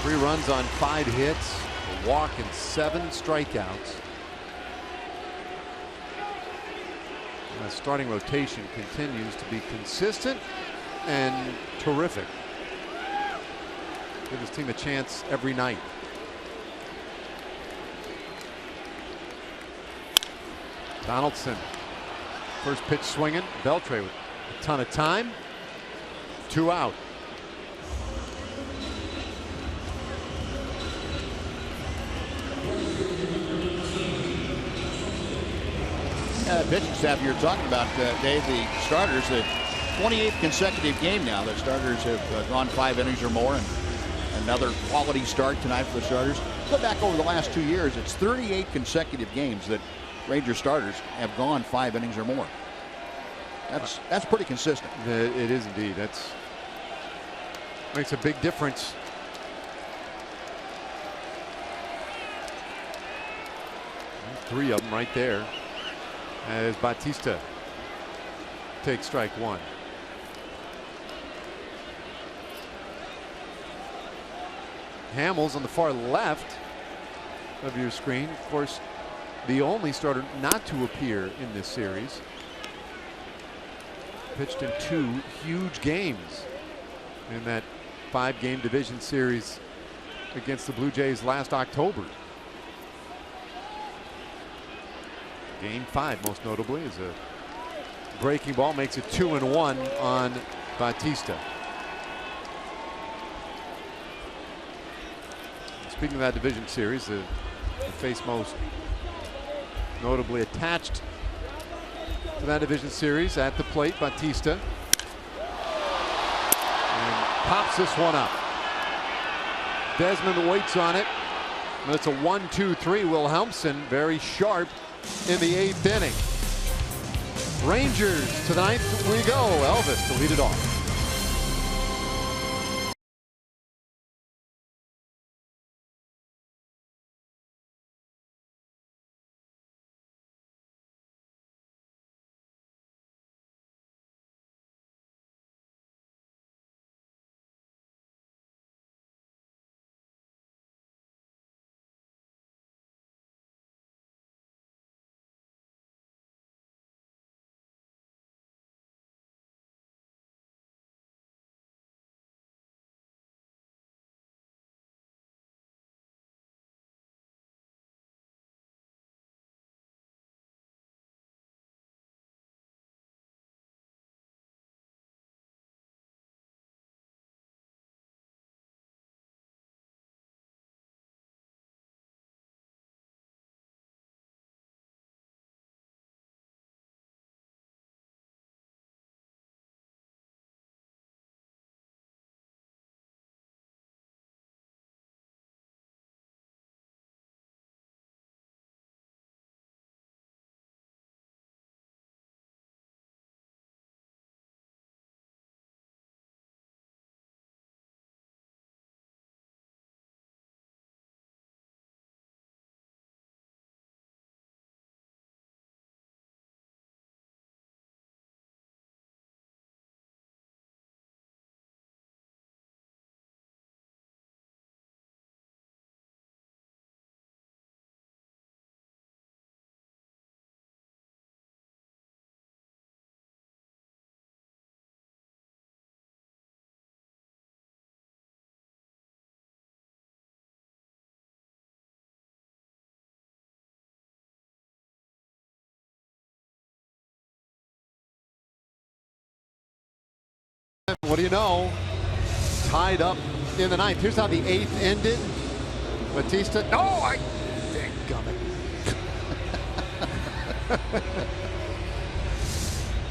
3 runs on 5 hits, a walk and 7 strikeouts. And the starting rotation continues to be consistent and terrific. Give his team a chance every night. Donaldson, first pitch swinging. Beltre with a ton of time. 2 out. Pitching staff you're talking about, Dave, the starters, the 28th consecutive game now. The starters have gone 5 innings or more, and another quality start tonight for the starters. Go back over the last 2 years, it's 38 consecutive games that Ranger starters have gone 5 innings or more. That's pretty consistent. It is indeed. That's makes a big difference. And 3 of them right there as Bautista takes strike 1. Hamels on the far left of your screen, of course, the only starter not to appear in this series. Pitched in 2 huge games in that 5-game division series against the Blue Jays last October. Game 5, most notably, is a breaking ball, makes it 2-1 on Bautista. Speaking of that division series, the face most notably attached to that division series at the plate, Bautista, and pops this one up. Desmond waits on it, and it's a 1-2-3. Wilhelmsen very sharp in the 8th inning. Rangers to the 9th we go. Elvis to lead it off. What do you know? Tied up in the 9th. Here's how the 8th ended. Bautista. No, I dadgummit.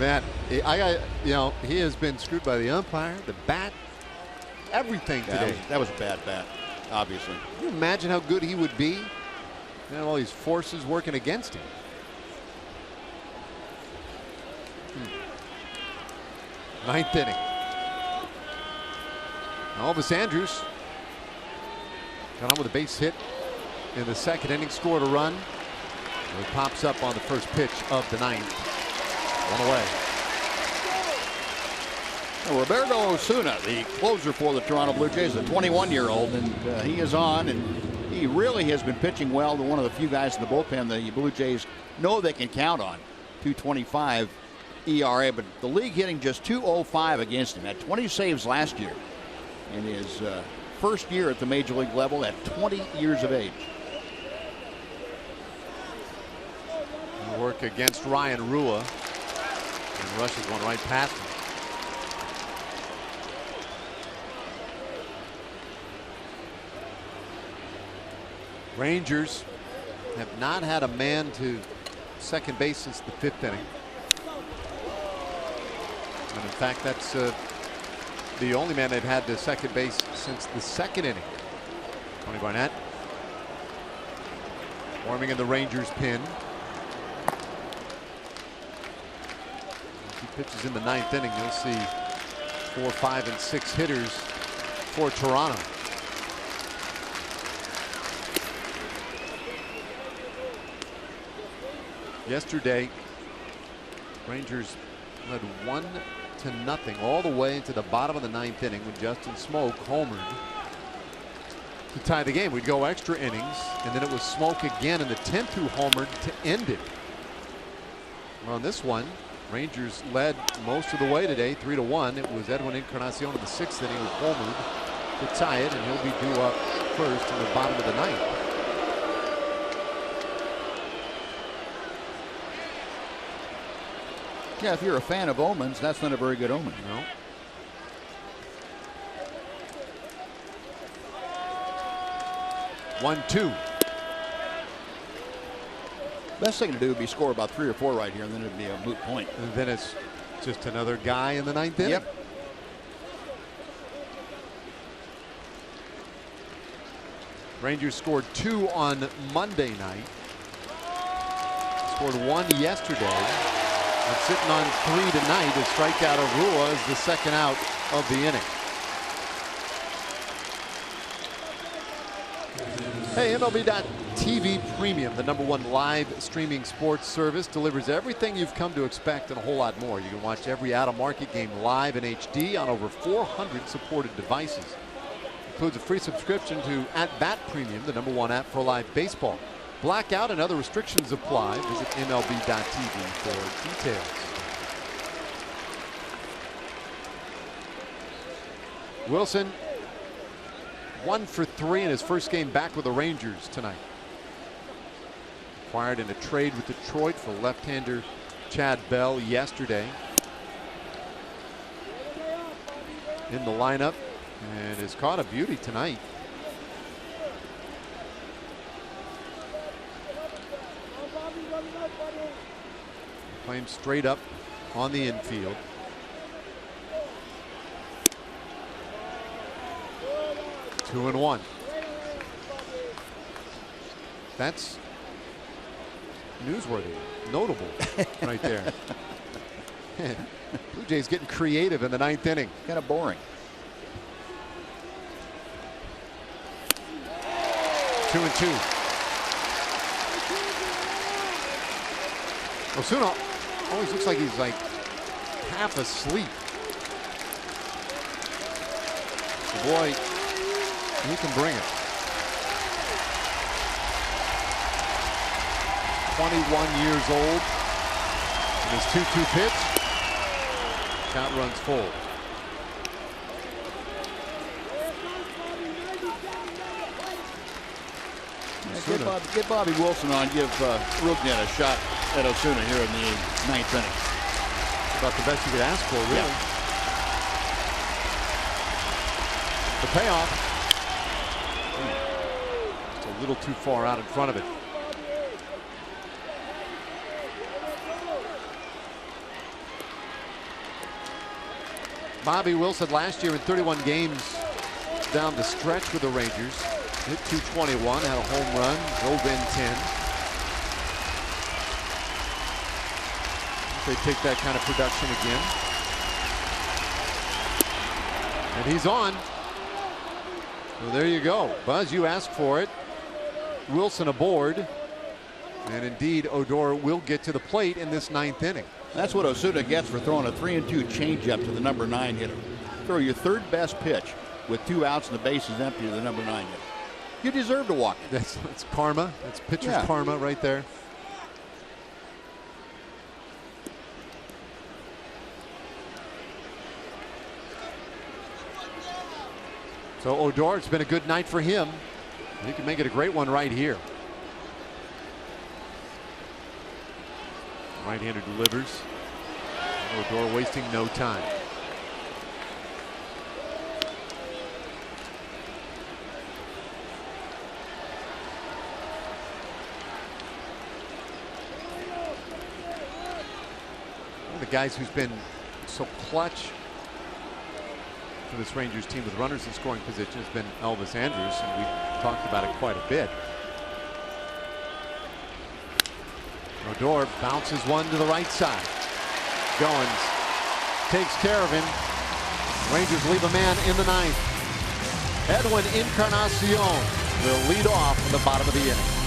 Man, I got, he has been screwed by the umpire, the bat, everything today. That was a bad bat, obviously. Can you imagine how good he would be? And all these forces working against him. Ninth inning. Elvis Andrus Got on with a base hit in the second inning, scored a run. It pops up on the first pitch of the ninth. One away. Roberto Osuna, the closer for the Toronto Blue Jays, a 21-year-old, and he is on, and he really has been pitching well. To one of the few guys in the bullpen the Blue Jays know they can count on. 2.25 ERA, but the league hitting just 2.05 against him. Had 20 saves last year in his first year at the major league level at 20 years of age. Work against Ryan Rua, and rushes one right past him. Rangers have not had a man to second base since the fifth inning. And in fact, that's the only man they've had to second base since the second inning. Tony Barnett warming in the Rangers pen. If he pitches in the ninth inning, you'll see 4, 5, and 6 hitters for Toronto. Yesterday, Rangers led 1-0 all the way into the bottom of the ninth inning when Justin Smoak homered to tie the game. We'd go extra innings, and then it was Smoak again in the 10th who homered to end it. Well, on this one, Rangers led most of the way today, 3-1. It was Edwin Encarnacion in the 6th inning who homered to tie it, and he'll be due up first in the bottom of the ninth. Yeah, if you're a fan of omens, that's not a very good omen. No. One, two. Best thing to do would be score about 3 or 4 right here, and then it'd be a moot point. And then it's just another guy in the ninth inning. Yep. Rangers scored 2 on Monday night. Scored 1 yesterday. And sitting on 3 tonight. A strikeout of Rua is the second out of the inning. Hey, MLB.TV Premium, the #1 live streaming sports service, delivers everything you've come to expect and a whole lot more. You can watch every out-of-market game live in HD on over 400 supported devices. Includes a free subscription to @Bat Premium, the #1 app for live baseball. Blackout and other restrictions apply. Visit MLB.TV for details. Wilson 1 for 3 in his first game back with the Rangers tonight. Acquired in a trade with Detroit for left-hander Chad Bell yesterday. In the lineup and has caught a beauty tonight. Playing straight up on the infield. Two and one. That's newsworthy, notable right there. Blue Jays getting creative in the ninth inning. Kind of boring. 2-2. Osuna always looks like he's like half asleep. Boy, he can bring it. 21 years old. And his 2-2 pitch. Count runs full. Get Bobby Wilson on. Give Rugnet a shot at Osuna here in the ninth inning. About the best you could ask for, really. Yeah. The payoff. Just a little too far out in front of it. Bobby Wilson last year in 31 games down the stretch with the Rangers. Hit .221, had a home run, drove in 10. They take that kind of production again. And he's on. Well, there you go. Buzz, you asked for it. Wilson aboard. And indeed, Odor will get to the plate in this 9th inning. That's what Osuna gets for throwing a 3-2 changeup to the number 9 hitter. Throw your third best pitch with 2 outs and the bases empty to the number 9 hitter. You deserve to walk. That's karma. That's pitcher's karma right there. So Odor, it's been a good night for him. He can make it a great one right here. Right-hander delivers. Odor wasting no time. One of the guys who's been so clutch for this Rangers team with runners in scoring position has been Elvis Andrus, and we've talked about it quite a bit. Odor bounces one to the right side. Goins takes care of him. Rangers leave a man in the 9th. Edwin Encarnacion will lead off in the bottom of the inning.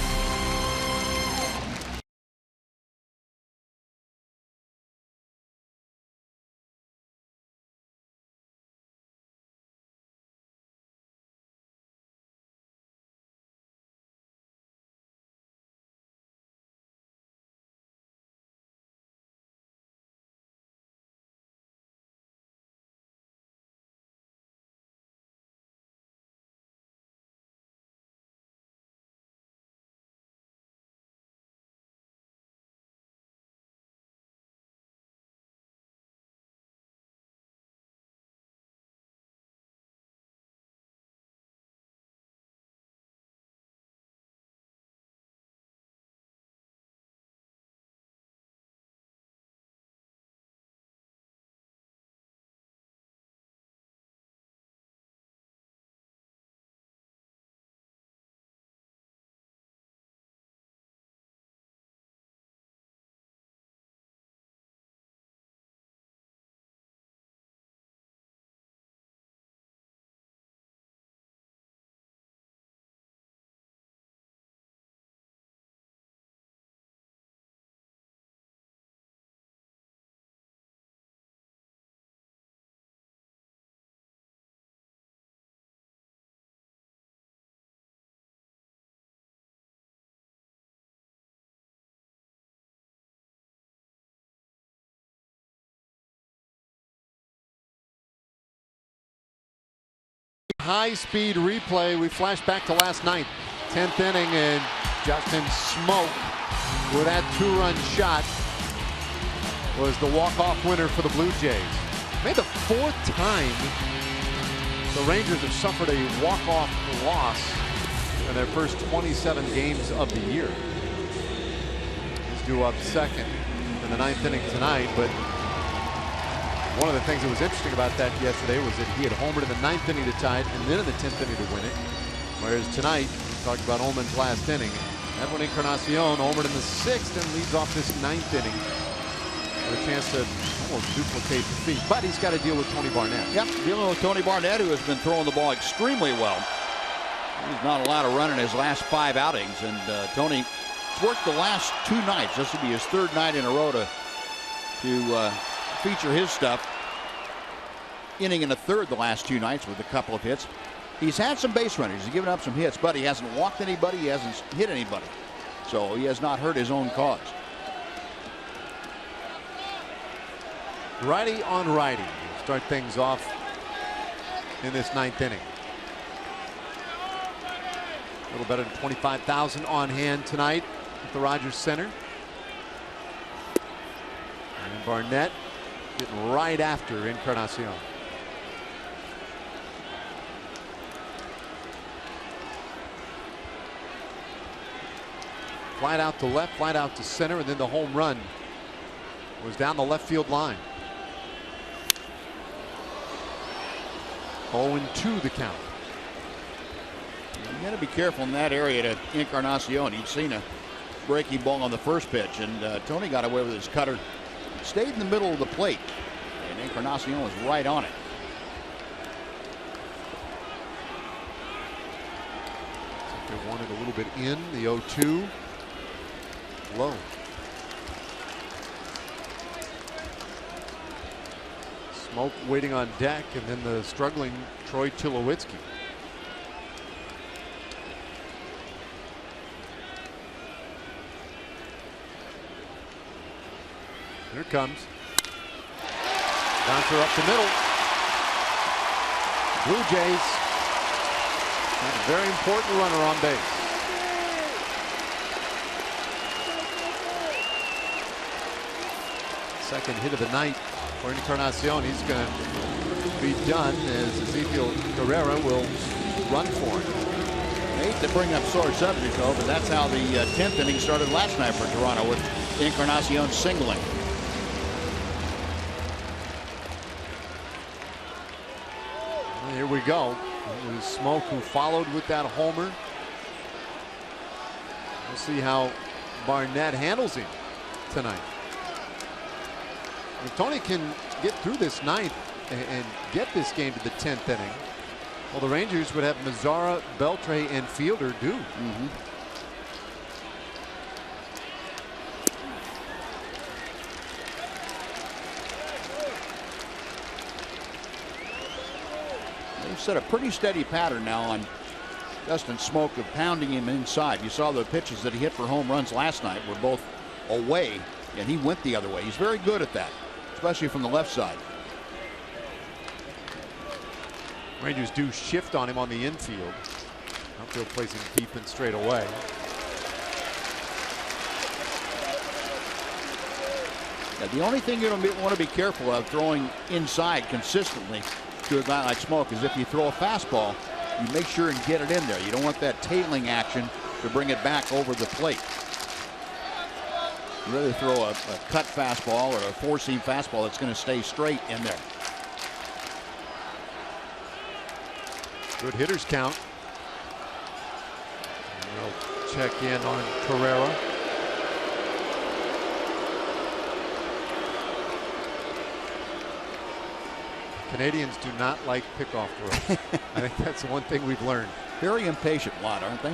High-speed replay. We flash back to last night, 10th inning, and Justin Smoak with that 2-run shot was the walk-off winner for the Blue Jays. Maybe the 4th time the Rangers have suffered a walk-off loss in their first 27 games of the year. He's due up second in the 9th inning tonight, but one of the things that was interesting about that yesterday was that he had homered in the 9th inning to tie it, and then in the 10th inning to win it. Whereas tonight, we talked about Ullman's last inning. Edwin Encarnacion homered in the 6th and leads off this 9th inning with a chance to almost duplicate the feat. But he's got to deal with Tony Barnett. Yep, dealing with Tony Barnett, who has been throwing the ball extremely well. He's not allowed to run in his last 5 outings, and Tony's worked the last 2 nights. This will be his 3rd night in a row to feature his stuff. Inning and a 3rd the last 2 nights with a couple of hits. He's had some base runners. He's given up some hits, but he hasn't walked anybody. He hasn't hit anybody. So he has not hurt his own cause. Righty on righty. Start things off in this 9th inning. A little better than 25,000 on hand tonight at the Rogers Center. And Barnett getting right after Encarnacion. Flat out to left, flat out to center, and then the home run was down the left field line. 0-2 the count. You got to be careful in that area to Encarnacion. He'd seen a breaking ball on the first pitch, and Tony got away with his cutter. Stayed in the middle of the plate, and Encarnacion was right on it. They wanted a little bit in. The 0-2 low. Smoke waiting on deck, and then the struggling Troy Tulowitzki. Here it comes. Bouncer up the middle. Blue Jays. A very important runner on base. Second hit of the night for Encarnacion. He's going to be done as Ezequiel Carrera will run for him. I hate to bring up sore subject, though, but that's how the 10th inning started last night for Toronto, with Encarnacion singling. Here we go. It was Smoke who followed with that homer. We'll see how Barnett handles him tonight. If Tony can get through this ninth and get this game to the 10th inning, well, the Rangers would have Mazzara, Beltre, and Fielder due. They've set a pretty steady pattern now on Dustin Smoke of pounding him inside. You saw the pitches that he hit for home runs last night were both away, and he went the other way. He's very good at that, especially from the left side. Rangers do shift on him on the infield. Outfield placing deep and straight away. Now, the only thing you don't want to be careful of throwing inside consistently to a guy like Smoke is if you throw a fastball, you make sure and get it in there. You don't want that tailing action to bring it back over the plate. You rather throw a cut fastball or a four-seam fastball that's going to stay straight in there. Good hitters count. And we'll check in on Carrera. Canadians do not like pickoff throws. I think that's the one thing we've learned. Very impatient lot, aren't they?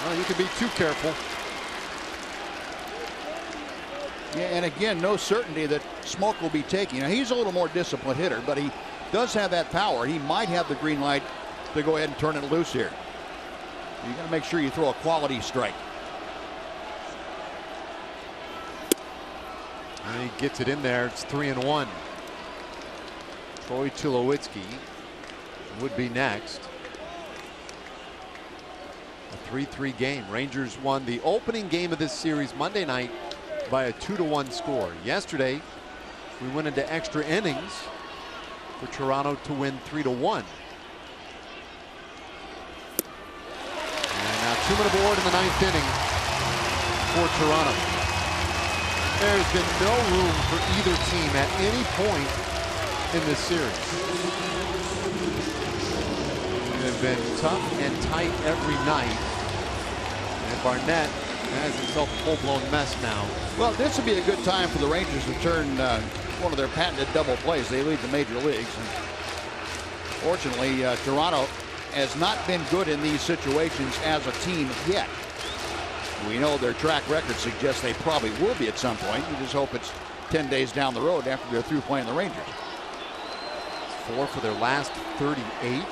Well, you can be too careful. Yeah, and again, no certainty that Smoke will be taking. Now, he's a little more disciplined hitter, but he does have that power. He might have the green light to go ahead and turn it loose here. You got to make sure you throw a quality strike. And he gets it in there. It's 3-1. Troy Tulowitzki would be next. A 3-3 game. Rangers won the opening game of this series Monday night by a 2-1 score. Yesterday, we went into extra innings for Toronto to win 3-1. And now 2-men aboard in the 9th inning for Toronto. There's been no room for either team at any point in this series. They've been tough and tight every night. And Barnett has himself a full-blown mess now. Well, this would be a good time for the Rangers to turn one of their patented double plays. They lead the major leagues. And fortunately, Toronto has not been good in these situations as a team yet. We know their track record suggests they probably will be at some point. You just hope it's 10 days down the road after they're through playing the Rangers. 4 for their last 38.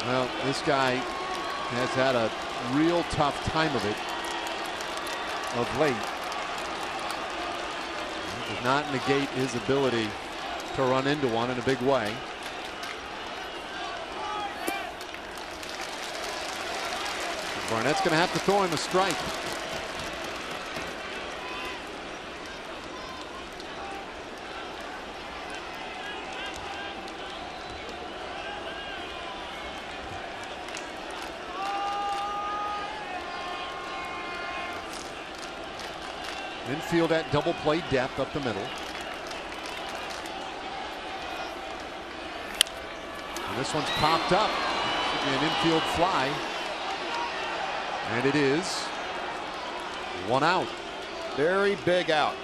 Well, this guy has had a real tough time of it of late. It does not negate his ability to run into one in a big way. Barnett's going to have to throw him a strike. Infield at double play depth up the middle. This one's popped up. Should be an infield fly. And it is 1 out. Very big out.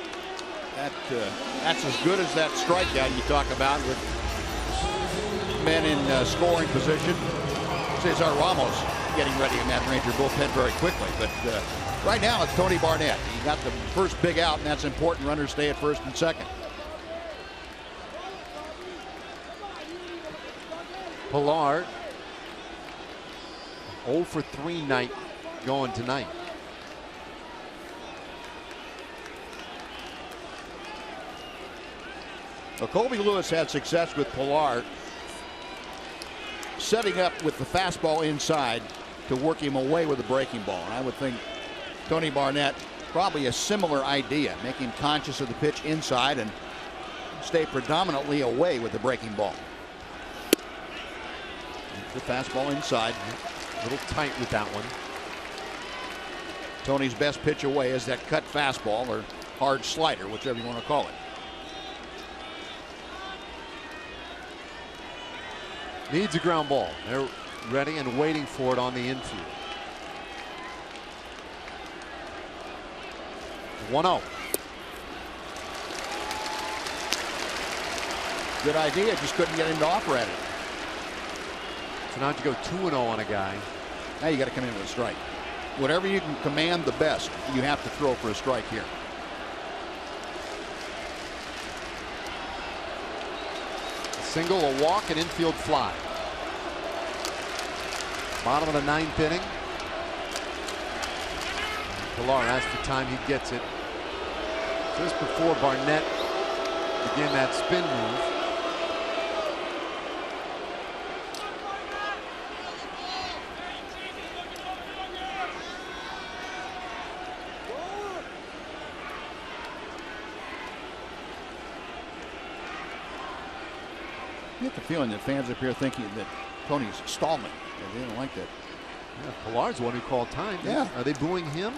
That's as good as that strikeout you talk about with men in scoring position. Cesar Ramos getting ready in that Ranger bullpen very quickly. But right now it's Tony Barnett. He got the first big out, and that's important. Runners stay at first and second. Pilar 0 for 3 night going tonight. Well, Colby Lewis had success with Pilar setting up with the fastball inside to work him away with the breaking ball. And I would think Tony Barnett probably a similar idea, make him conscious of the pitch inside and stay predominantly away with the breaking ball. The fastball inside. A little tight with that one. Tony's best pitch away is that cut fastball or hard slider, whichever you want to call it. Needs a ground ball. They're ready and waiting for it on the infield. 1-0. Good idea, just couldn't get him to offer at it. So now you go 2-0 on a guy. Now you got to come in with a strike. Whatever you can command the best, you have to throw for a strike here. A single, a walk, an infield fly. Bottom of the 9th inning. Pilar asks for time, he gets it. Just before Barnett began that spin move. You get the feeling that fans up here thinking that Tony's stalling. They don't like that. Yeah, Pilar's the one who called time. Yeah. Are they booing him?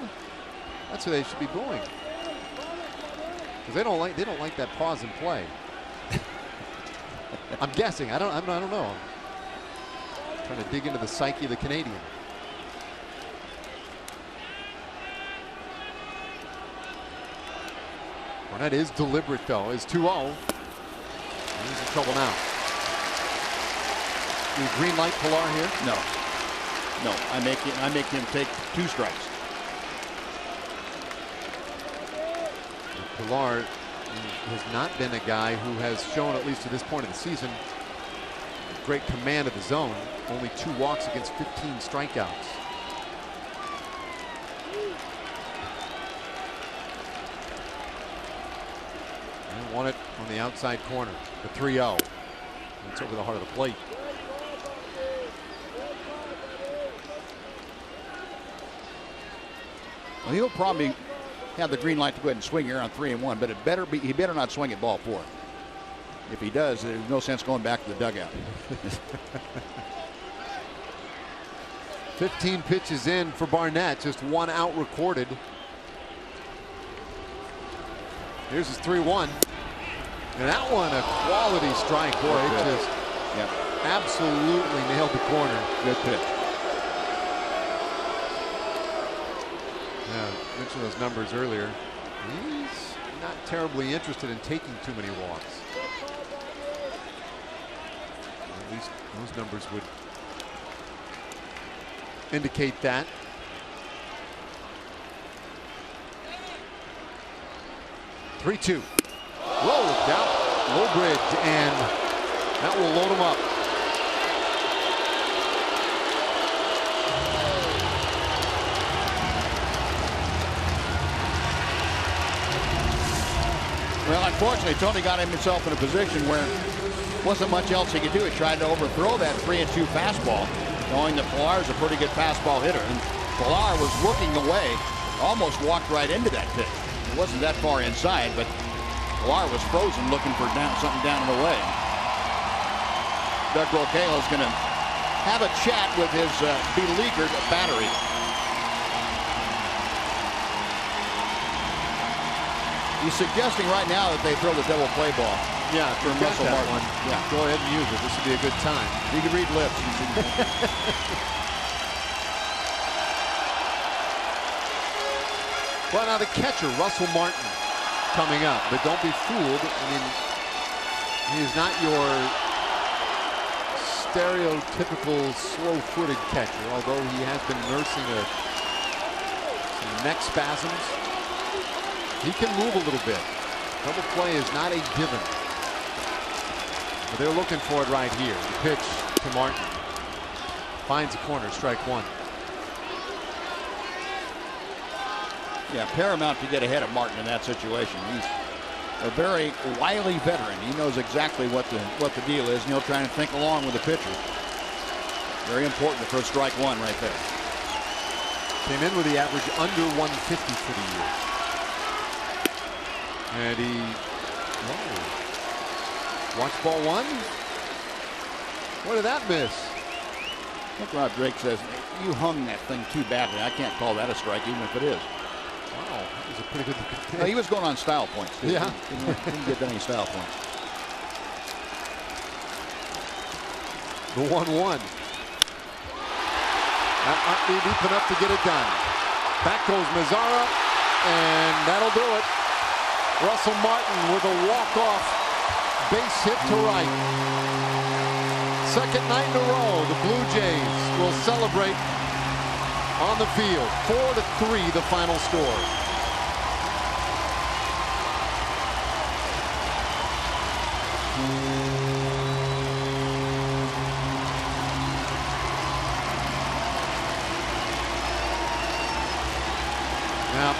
That's who they should be booing. Because they don't like that pause and play. I'm guessing. I don't know. I'm trying to dig into the psyche of the Canadian. Barnett is deliberate though. Is 2-0. He's in trouble now. Do you green light Pilar here? No. I make him take 2 strikes. Pilar has not been a guy who has shown, at least to this point of the season, great command of the zone. Only 2 walks against 15 strikeouts. And won it on the outside corner. The 3-0. It's over the heart of the plate. Well, he'll probably have the green light to go ahead and swing here on 3-1, but he better not swing at ball 4. If he does, there's no sense going back to the dugout. 15 pitches in for Barnett, just 1 out recorded. Here's his 3-1. And that one a quality strike. Boy, it just absolutely nailed the corner. Good pitch. Yeah, I mentioned those numbers earlier. He's not terribly interested in taking too many walks. At least those numbers would indicate that. Three-2. Whoa, down low bridge, and that will load him up. Well, unfortunately, Tony got himself in a position where wasn't much else he could do. He tried to overthrow that 3-2 fastball, knowing that Pilar is a pretty good fastball hitter. And Pilar was looking away, almost walked right into that pitch. It wasn't that far inside, but Pilar was frozen looking for something down and away. Doug Brocail is going to have a chat with his beleaguered battery. He's suggesting right now that they throw the double play ball. Yeah, for you got Russell that Martin. one. Yeah. Go ahead and use it. This would be a good time. You can read lips. Well, now the catcher, Russell Martin, coming up. But don't be fooled. I mean, he is not your stereotypical slow-footed catcher, although he has been nursing some neck spasms. He can move a little bit. Double play is not a given. But they're looking for it right here. The pitch to Martin. Finds a corner, strike one. Yeah, paramount to get ahead of Martin in that situation. He's a very wily veteran. He knows exactly what the deal is, and he'll try and think along with the pitcher. Very important for strike one right there. Came in with the average under 150 for the year. And he, watch ball one. What did that miss? Look, Rob Drake says, you hung that thing too badly. I can't call that a strike, even if it is. Wow, that was a pretty good pitch. He was going on style points, too. Yeah. Didn't get any style points. The 1-1. That might be deep enough to get it done. Back goes Mazzara, and that'll do it. Russell Martin with a walk-off base hit to right. Second night in a row, the Blue Jays will celebrate on the field. 4-3 the final score. Now,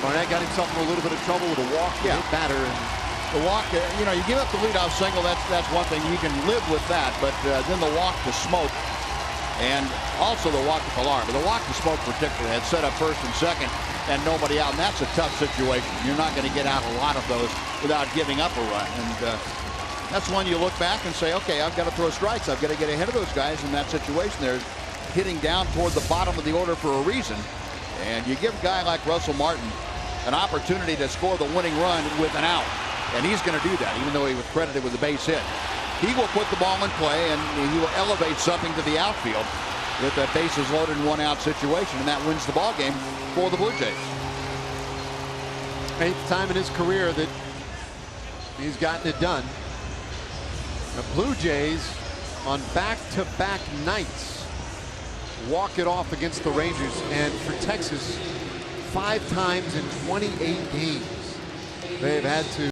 Barnett got himself in a little bit of trouble with a walk. Yeah. Batter. And The walk, you know, you give up the leadoff single, that's one thing. You can live with that, but then the walk to Smoke and also the walk to Pilar. But the walk to Smoke particularly had set up first and second and nobody out, and that's a tough situation. You're not going to get out a lot of those without giving up a run. And that's when you look back and say, okay, I've got to throw strikes. I've got to get ahead of those guys in that situation. They're hitting down toward the bottom of the order for a reason. And you give a guy like Russell Martin an opportunity to score the winning run with an out. And he's going to do that, even though he was credited with a base hit. He will put the ball in play, and he will elevate something to the outfield with a bases loaded and one out situation, and that wins the ball game for the Blue Jays. 8th time in his career that he's gotten it done. The Blue Jays on back-to-back nights walk it off against the Rangers, and for Texas, 5 times in 28 games they've had to